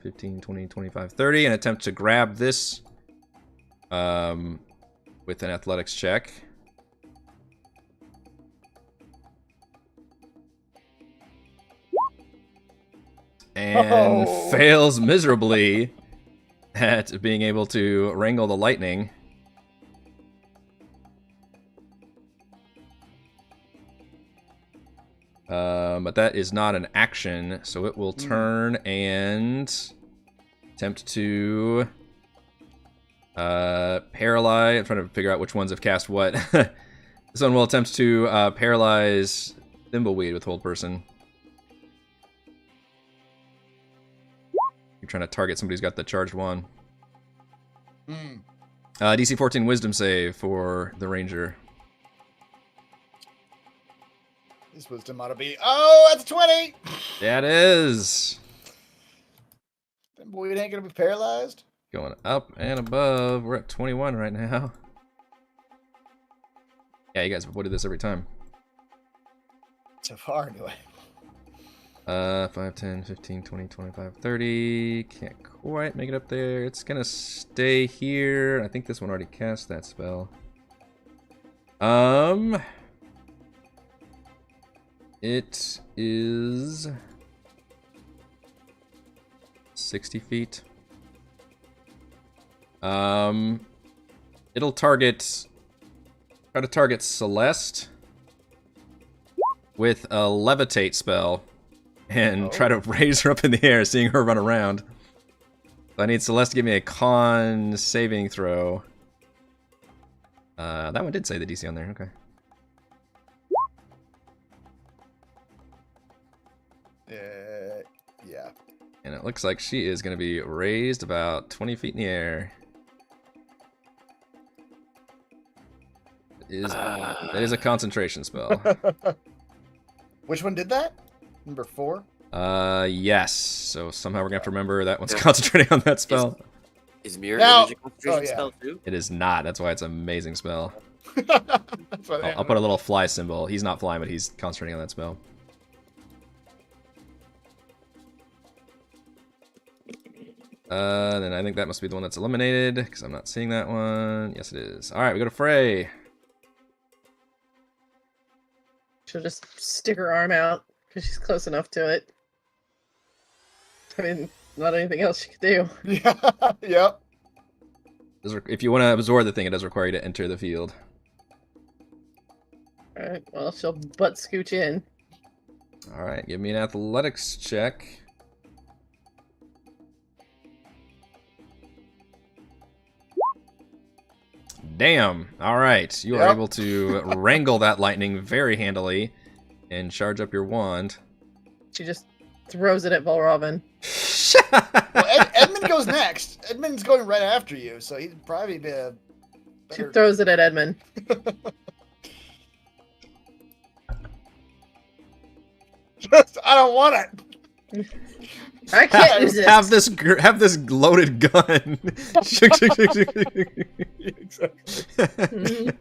15, 20, 25, 30 and attempt to grab this with an athletics check. And fails miserably at being able to wrangle the lightning. But that is not an action, so it will turn and attempt to paralyze. I'm trying to figure out which ones have cast what. This one will attempt to paralyze Thimbleweed with Hold Person. You're trying to target somebody who's got the charged one. DC 14 Wisdom save for the Ranger. This wisdom ought to be. Oh, that's 20! That is. Then boy, it ain't gonna be paralyzed. Going up and above. We're at 21 right now. Yeah, you guys have avoided this every time. So far, anyway. 5, 10, 15, 20, 25, 30. Can't quite make it up there. It's gonna stay here. I think this one already cast that spell. It is 60 feet. It'll try to target Celeste with a levitate spell and try to raise her up in the air, seeing her run around. So I need Celeste to give me a con saving throw. That one did say the DC on there, okay. Yeah. And it looks like she is going to be raised about 20 feet in the air. That is a concentration spell. Which one did that? Number 4? Yes. So somehow we're going to have to remember that one's concentrating on that spell. Is mirror Now- image a concentration spell too? It is not. That's why it's an amazing spell. That's what I'll put a little fly symbol. He's not flying, but he's concentrating on that spell. Then I think that must be the one that's eliminated, because I'm not seeing that one. Yes, it is. Alright, we go to Frey. She'll just stick her arm out because she's close enough to it. I mean, not anything else she could do. Yeah. Yep. If you want to absorb the thing, it does require you to enter the field. Alright, well, she'll butt scooch in. Alright, give me an athletics check. Damn. Alright, you are able to wrangle that lightning very handily and charge up your wand. She just throws it at Valravn. Well, Edmund goes next. Edmund's going right after you, so he'd probably be a She better... throws it at Edmund. I don't want it. I can't resist. Have this loaded gun. Exactly. Mhm.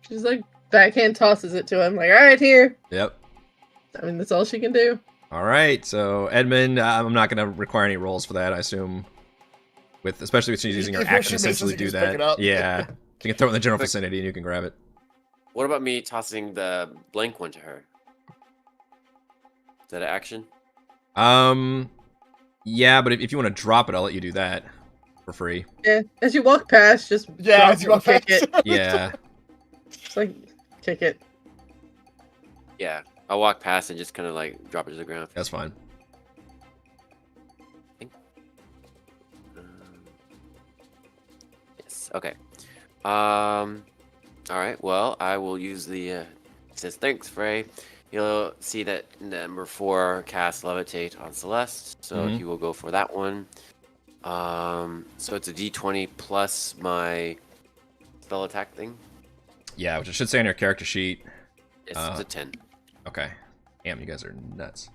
She's like backhand tosses it to him, like, alright, here. Yep. I mean, that's all she can do. All right, so Edmund, I'm not going to require any rolls for that, I assume. Especially with she's using her If action she misses, essentially you do just pick that. it up. Yeah. You can throw it in the general vicinity and you can grab it. What about me tossing the blank one to her? Is that an action? Yeah, but if you want to drop it, I'll let you do that for free. Yeah, as you walk past, just Yeah, drop as you it and walk past. kick it. Yeah. Just like kick it. Yeah. I'll walk past and just kind of like drop it to the ground. That's fine. Yes. Okay. All right. Well, I will use the. It says thanks, Frey. You'll see that number 4 cast levitate on Celeste, so he will go for that one. So it's a D20 plus my spell attack thing. Yeah, which it should say on your character sheet. Yes, it's a 10. Okay. Damn, you guys are nuts.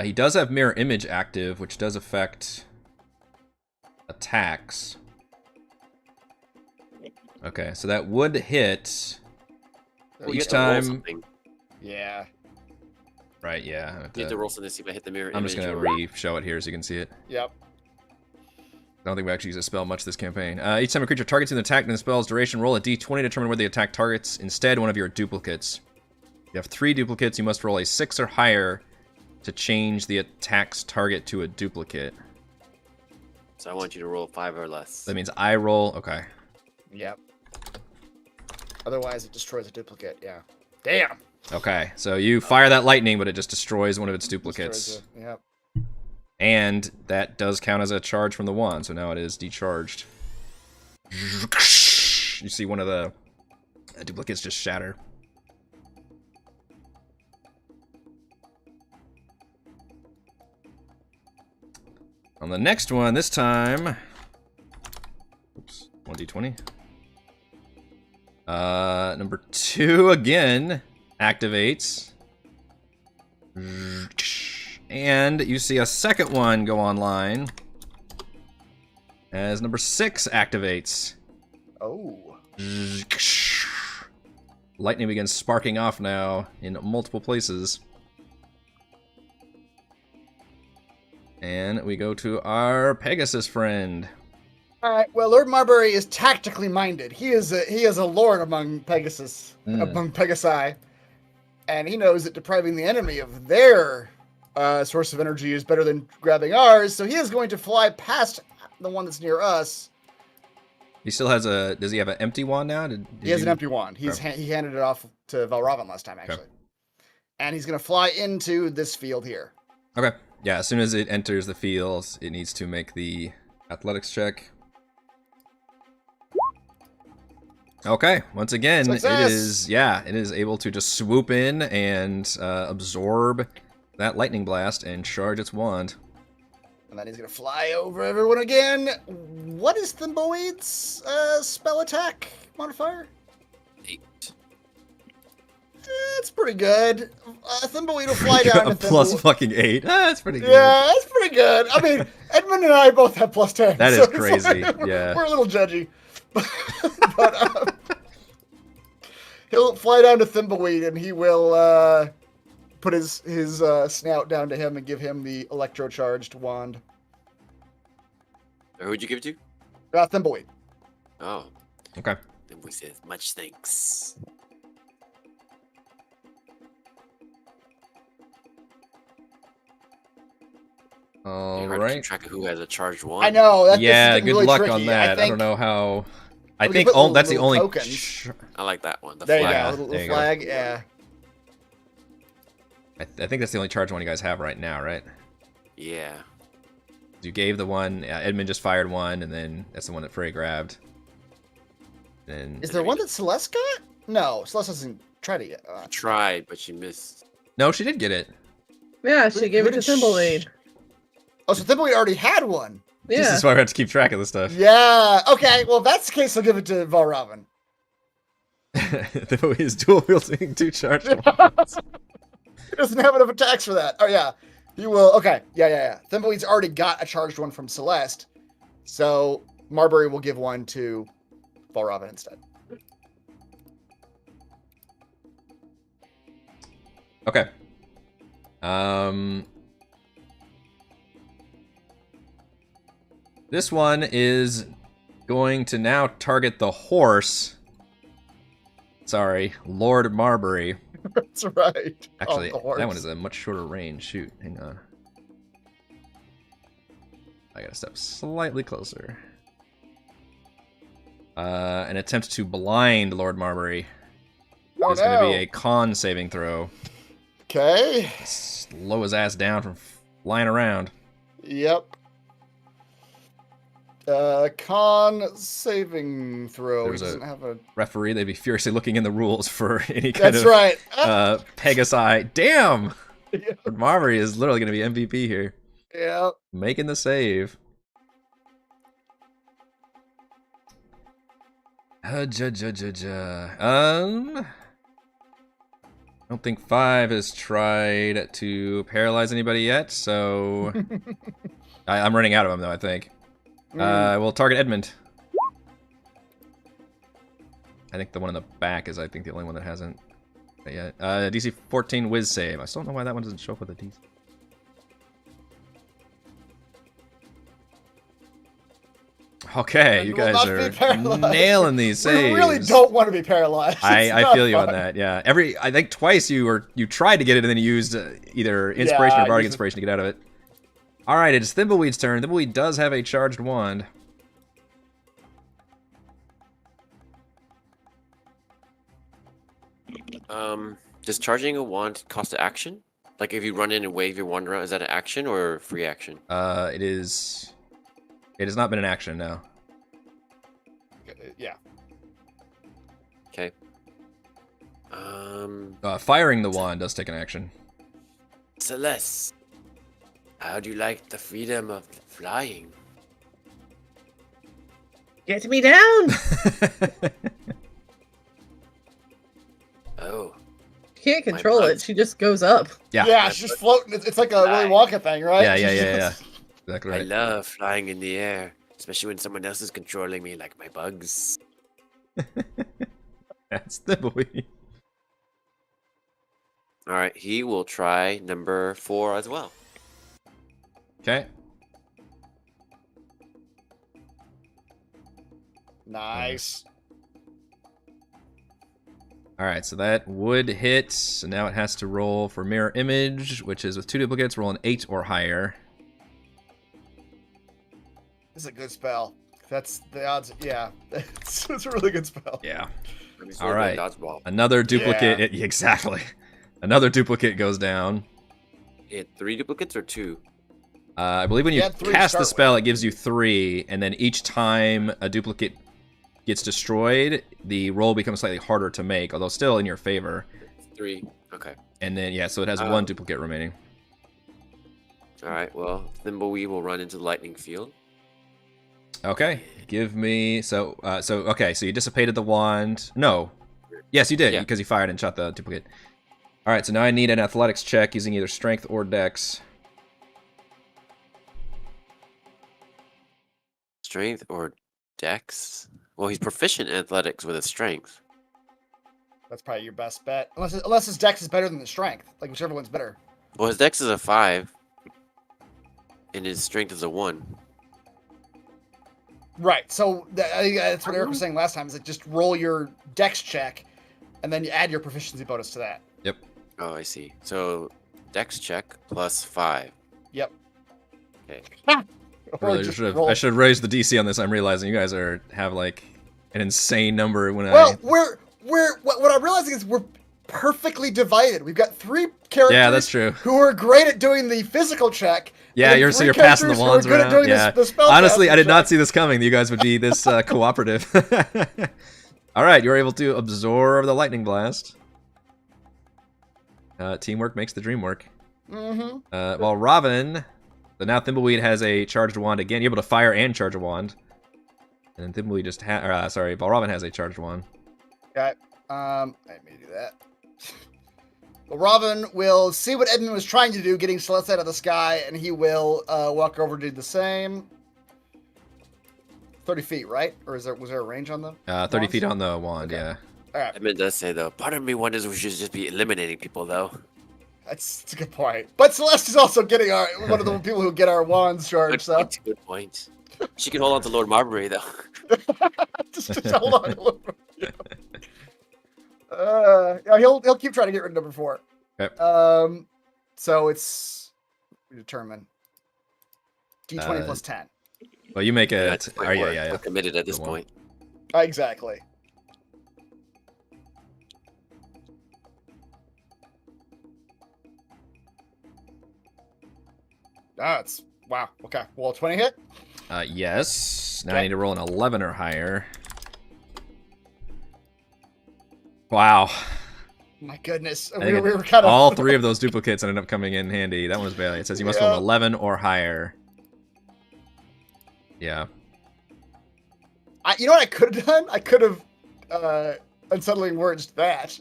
He does have mirror image active, which does affect attacks. Okay, so that would hit You each have to roll time. something. Yeah. Right, yeah. You have to roll something to see if I hit the mirror I'm image. just gonna or- re-show it here so you can see it. Yep. I don't think we actually use a spell much this campaign. Each time a creature targets an attack in the spell's duration, roll a d20 to determine where the attack targets. Instead, one of your duplicates. You have 3 duplicates. You must roll a 6 or higher to change the attack's target to a duplicate. So I want you to roll 5 or less. That means I roll. Okay. Yep. Otherwise, it destroys a duplicate. Yeah. Damn. Okay. So you fire that lightning, but it just destroys one of its duplicates. Yep. And that does count as a charge from the wand, so now it is decharged. You see one of the duplicates just shatter. On the next one, this time... Oops, 1d20. Number 2 again activates. And you see a second one go online as number 6 activates. Oh. Lightning begins sparking off now in multiple places. And we go to our Pegasus friend. All right. Well, Lord Marbury is tactically minded. He is a lord among Pegasus, among Pegasi, and he knows that depriving the enemy of their source of energy is better than grabbing ours. So he is going to fly past the one that's near us. He still has a... Does he have an empty wand now? He has an empty wand. He handed it off to Valravn last time, actually. And he's going to fly into this field here. Okay. Yeah, as soon as it enters the field, it needs to make the athletics check. Okay, once again, Success! it is able to just swoop in and absorb that lightning blast and charge its wand. And then he's going to fly over everyone again. What is Thimbleweed's spell attack modifier? 8. That's pretty good. Thimbleweed will fly down A to plus Thimble- fucking 8. That's pretty good. Yeah, that's pretty good. I mean, Edmund and I both have plus 10. That so is it's crazy, like, yeah. We're a little judgy. but he'll fly down to Thimbleweed and he will put his snout down to him and give him the electro-charged wand. Who'd you give it to? Thimbleweed. Oh. Okay. Then we said much thanks. All Hard to keep right. track of who has a charged wand. I know. This Yeah, is good really luck tricky. on that. I think, don't know how... I We think put little- that's the little only... tokens. I like that one. The There you flag. go. Yeah, Little there you go. flag. Yeah. I think that's the only charge one you guys have right now, right? Yeah. You gave the one, Edmund just fired one, and then that's the one that Frey grabbed. Then Is there one that Celeste got? No, Celeste hasn't tried it yet. I tried, but she missed. no, she did get it. Yeah, she gave it to did Thimbleweed. Oh, so Thimbleweed already had one. This Yeah. is why we have to keep track of this stuff. Yeah. Okay. Well, if that's the case, I'll give it to Valravn. He's dual wielding 2 charge. He doesn't have enough attacks for that. Oh yeah, he will. Okay. Yeah. Thimbleweed's already got a charged one from Celeste, so Marbury will give one to Valravn instead. Okay. This one is going to now target the horse. Sorry, Lord Marbury. That's right. Actually, Oh, the horse. that one is a much shorter range. Shoot, hang on. I gotta step slightly closer. An attempt to blind Lord Marbury Oh, is going to be no. a con saving throw. Okay. Slow his ass down from flying around. Yep. Con saving throw. He There's a- doesn't have a. Referee, they'd be furiously looking in the rules for any kind That's of right. Pegasi. Damn! Yeah. Lord Marbury is literally going to be MVP here. Yeah. Making the save. I don't think 5 has tried to paralyze anybody yet, so I'm running out of them though. I think. We'll target Edmund. I think the one in the back is, I think, the only one that hasn't yet. DC 14 Whiz save. I still don't know why that one doesn't show up with a DC. Okay, you guys are nailing these saves. We really don't want to be paralyzed. I feel you on that. Yeah, I think twice you tried to get it and then you used either inspiration or bardic inspiration to get out of it. All right, it's Thimbleweed's turn. Thimbleweed does have a charged wand. Does charging a wand cost an action? Like if you run in and wave your wand around, is that an action or a free action? It is. It has not been an action, no. Yeah. Okay. Firing the wand does take an action. Celeste, how do you like the freedom of flying? Get me down! Oh. She can't control it. She just goes up. Yeah. Yeah, she's just floating. It's like a Willy Wonka thing, right? Yeah. Exactly I right. love flying in the air, especially when someone else is controlling me, like my bugs. That's Thimbleweed. All right, he will try number 4 as well. Okay. Nice. All right, so that would hit. So now it has to roll for mirror image, which is with 2 duplicates, roll an 8 or higher. This is a good spell. That's the odds. Yeah, it's a really good spell. Yeah. Let me All right. Dodgeball. Another duplicate. Exactly. Another duplicate goes down. Hit 3 duplicates or 2? I believe when you had 3 to cast the start spell, with. it gives you 3, and then each time a duplicate gets destroyed, the roll becomes slightly harder to make, although still in your favor. 3. Okay. And then, yeah, so it has 1 duplicate remaining. All right. Well, Thimbleweed will run into the lightning field. Okay, give me okay. So you dissipated the wand. No, yes, you did because you fired and shot the duplicate. All right, so now I need an athletics check using either strength or dex. Strength or dex? Well, he's proficient in athletics with his strength. That's probably your best bet, unless his dex is better than the strength. Like whichever one's better. Well, his dex is a 5, and his strength is a 1. Right. So I think that's what Eric was saying last time. Is like just roll your dex check, and then you add your proficiency bonus to that. Yep. Oh, I see. So, dex check plus 5. Yep. Okay. Or Really just should have. roll- I should have raised the DC on this. I'm realizing you guys have like an insane number when Well, what I'm realizing is we're perfectly divided. We've got 3 characters. Yeah, that's true. Who are great at doing the physical check. Yeah, and you're 3 passing the characters who are wands good at around. doing Yeah. the spell Honestly, I casting did not check. see this coming. That you guys would be this cooperative. All right, you're able to absorb the lightning blast. Teamwork makes the dream work. Mm-hmm. While Robin, so now Thimbleweed has a charged wand again. You're able to fire and charge a wand. And then Thimbleweed just while Robin has a charged wand. Okay. I may do that. Well, Robin will see what Edmund was trying to do, getting Celeste out of the sky, and he will walk over to do the same. 30 feet, right? Or was there a range on them? 30 feet on the wand, Okay. yeah. All right. Edmund does say, though, part of me wonders if we should just be eliminating people, though. That's a good point. But Celeste is also getting one of the people who get our wands charged, so. Good point. She can hold on to Lord Marbury, though. just hold on a little bit. Yeah, he'll keep trying to get rid of number 4. Okay. So it's determine D20 plus 10. Well, you make That's it. quite Yeah. We're committed at this Good one. point. Exactly. That's wow. Okay. Well, 20 hit. Yes. Now I Okay. need to roll an 11 or higher. Wow. My goodness. I We think were kind of all 3 of those duplicates ended up coming in handy. That one's barely. It says you must roll an 11 or higher. Yeah. You know what I could have done? I could have unsettling words to that.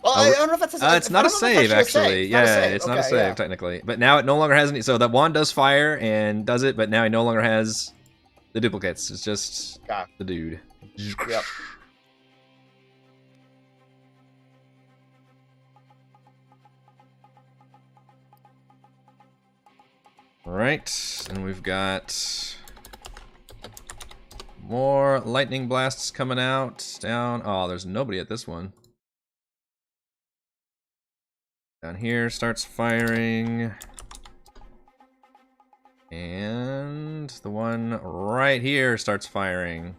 Well, Oh, I don't know if that's it's not a save, actually. Yeah, it's not a Okay, save, yeah. technically. But now it no longer has any. So that wand does fire and does it, but now it no longer has the duplicates. It's just Got the dude. Yep. Alright, and we've got more lightning blasts coming out. Down. Oh, there's nobody at this one. Down here starts firing. And the one right here starts firing.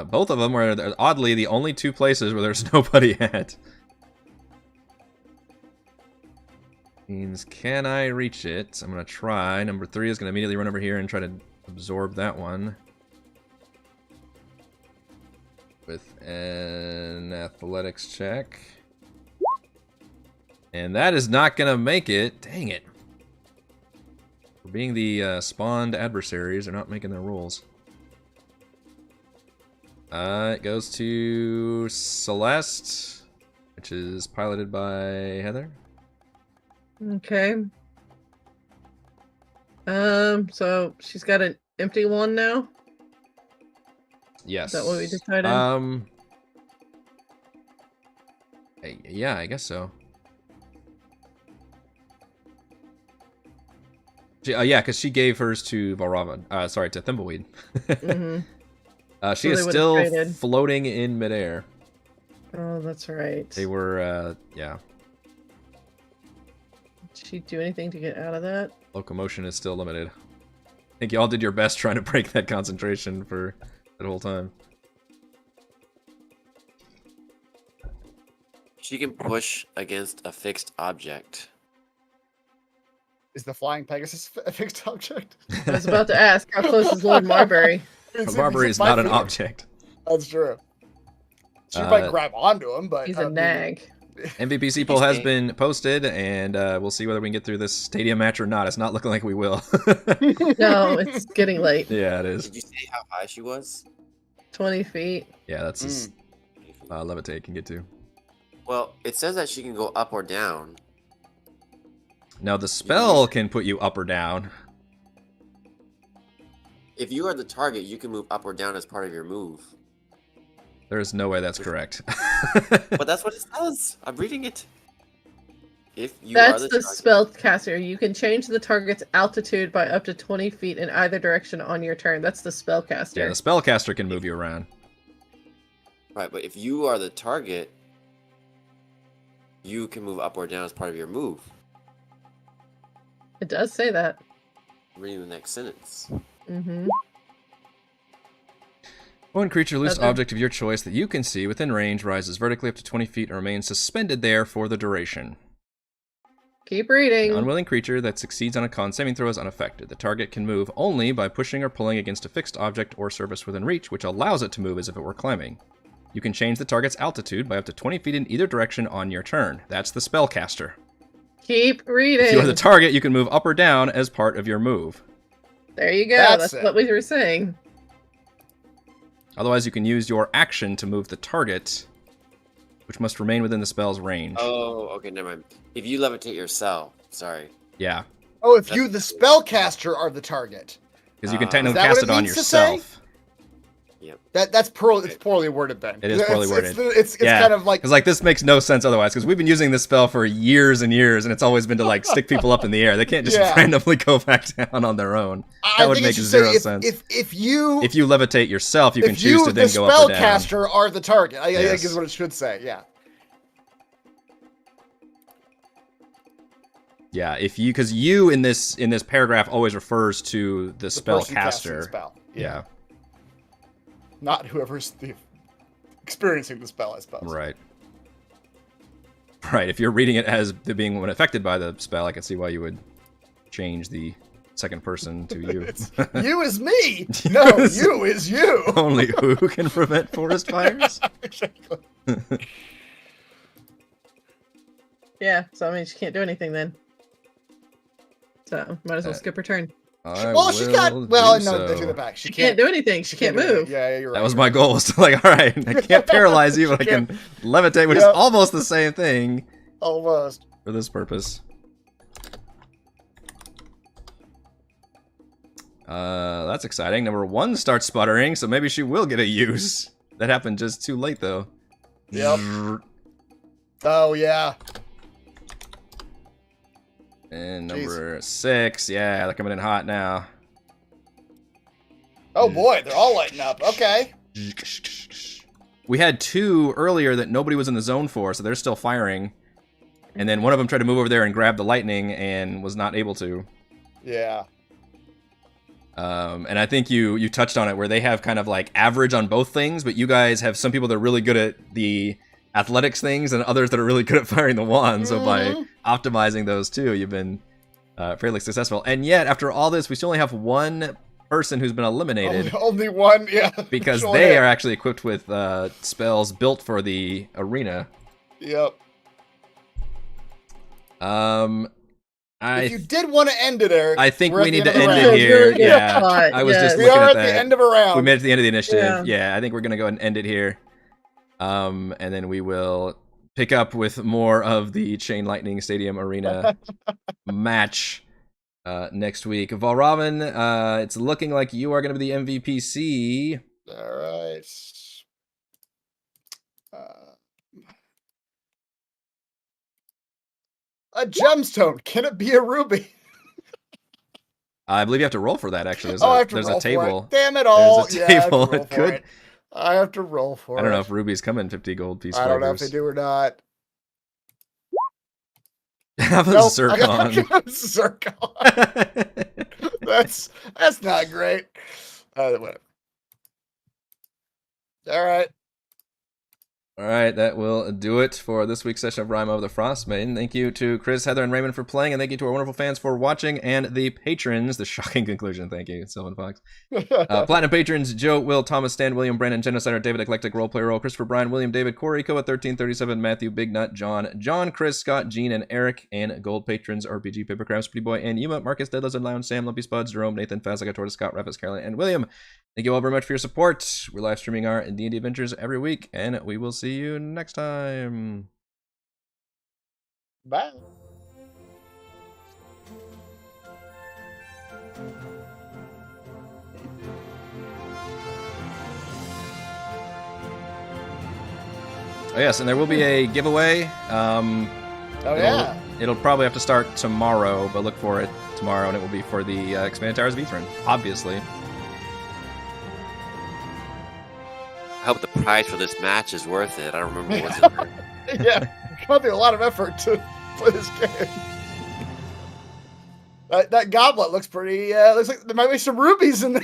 Both of them are oddly the only two places where there's nobody at. Means, can I reach it? I'm gonna try. Number 3 is gonna immediately run over here and try to absorb that one. With an athletics check. And that is not gonna make it. Dang it. For being the spawned adversaries, they're not making their rolls. It goes to Celeste, which is piloted by Heather. Okay. So she's got an empty one now? Yes. Is that what we decided? Yeah, I guess so. Yeah, because she gave hers to Valrava. Sorry, to Thimbleweed. Mm-hmm. She So is they would've still traded. floating in midair. Oh, that's right. They were, yeah. Did she do anything to get out of that? Locomotion is still limited. I think y'all did your best trying to break that concentration for that whole time. She can push against a fixed object. Is the flying Pegasus a fixed object? I was about to ask, how close is Lord Marbury? Marbury is not an object. That's true. She might grab onto him, but He's a nag. MVP poll has been posted, and we'll see whether we can get through this stadium match or not. It's not looking like we will. No, it's getting late. Yeah, it is. Did you say how high she was? 20 feet. Yeah, that's as levitate can get to. Well, it says that she can go up or down. Now the spell can put you up or down. If you are the target, you can move up or down as part of your move. There is no way that's correct. But that's what it says. I'm reading it. If you That's are the target, spellcaster. You can change the target's altitude by up to 20 feet in either direction on your turn. That's the spellcaster. Yeah, the spellcaster can move you around. Right, but if you are the target, you can move up or down as part of your move. It does say that. I'm reading the next sentence. Mm-hmm. One creature, loose Okay. object of your choice that you can see within range rises vertically up to 20 feet and remains suspended there for the duration. Keep reading. An unwilling creature that succeeds on a con saving throw is unaffected. The target can move only by pushing or pulling against a fixed object or surface within reach, which allows it to move as if it were climbing. You can change the target's altitude by up to 20 feet in either direction on your turn. That's the spellcaster. Keep reading. If you are the target, you can move up or down as part of your move. There you go. That's That's it. what we were saying. Otherwise, you can use your action to move the target, which must remain within the spell's range. Oh, okay, never mind. If you levitate yourself, sorry. Yeah, Oh, if you, the spellcaster, are the target. because you can Is technically that cast what it it on means to say? yourself. It's poorly worded then. It is poorly worded. It's Yeah, kind of like Because this makes no sense otherwise. Because we've been using this spell for years and years, and it's always been to like stick people up in the air. They can't just Yeah. randomly go back down on their own. I That would think it make should zero say sense. If you If you levitate yourself, you can if choose you, to then the go up or down. spellcaster, are the target. I Yes. think is what it should say. Yeah. Yeah, if you because you in this paragraph always refers to the The person casting the spellcaster. spell. Yeah, Not whoever's experiencing the spell, I suppose. right. Right. If you're reading it as being affected by the spell, I can see why you would change the second person to you. It's, you is me. No, Yes. you is you. Only who can prevent forest fires? Exactly. Yeah, so I mean, she can't do anything then. So, might as well Uh, skip her turn. Well, she got. will Well, do no, so. they take it back. She can't do anything. She can't do it. move. Yeah, you're right. That was my goal. Was to like, all right, I can't paralyze you, but I can levitate, which is Yep. almost the same thing Almost. for this purpose. That's exciting. Number 1 starts sputtering, so maybe she will get a use. That happened just too late, though. Yep. Oh yeah. And number 6, yeah, they're coming in hot now. Oh boy, they're all lighting up. Okay. We had 2 earlier that nobody was in the zone for, so they're still firing. And then one of them tried to move over there and grab the lightning and was not able to. Yeah. And I think you touched on it, where they have kind of like average on both things, but you guys have some people that are really good at the athletics things and others that are really good at firing the wand. So by optimizing those two, you've been fairly successful. And yet, after all this, we still only have 1 person who's been eliminated. Only one, yeah. Because Sure they is. are actually equipped with spells built for the arena. Yep. I If you did want to end it, Eric, I think we're at we the need to of the end round. it here. Really good Yeah, spot, I was yes. just We looking are at at that. the end of a round. We made it to the end of the initiative. Yeah. Yeah, I think we're gonna go and end it here. And then we will pick up with more of the Chain Lightning Stadium Arena match next week. Valravn, it's looking like you are gonna be the MVPC. All right. A gemstone. Can it be a ruby? I believe you have to roll for that. Actually, I have to there's roll a table. For it. Damn it all. There's a Yeah, I have to table roll that for could. it. I have to roll for it. I don't know if rubies come in 50 gold piece I don't know if flavors. they do or not. How about Nope, Zircon? Zircon. That's not great. Whatever. All right. All right, that will do it for this week's session of Rime of the Frostmaiden. Thank you to Chris, Heather, and Raymond for playing, and thank you to our wonderful fans for watching, and the patrons. The shocking conclusion. Thank you, Sylvan Fox. Platinum patrons: Joe, Will, Thomas, Stan, William, Brandon, Genocider, David, Eclectic, Roleplayer Roll, Christopher, Brian, William, David, Corey, Koa, 1337, Matthew, Big Nut, John, Chris, Scott, Gene, and Eric, and gold patrons: RPG, Papercrafts, Pretty Boy, and Yuma, Marcus, Dead Lizard, Lounge, Sam, Lumpy Spuds, Jerome, Nathan, Fazliga, Tortoise, Scott, Raffis, Caroline, and William. Thank you all very much for your support. We're live streaming our D&D adventures every week, and we will see you next time. Bye. Oh yes, and there will be a giveaway. Oh yeah. It'll probably have to start tomorrow, but look for it tomorrow, and it will be for the Expanded Towers of Ythryn, obviously. I hope the prize for this match is worth it. I don't remember what's it for. Yeah. Come through a lot of effort to play this game. That goblet looks pretty. Looks like there might be some rubies in there.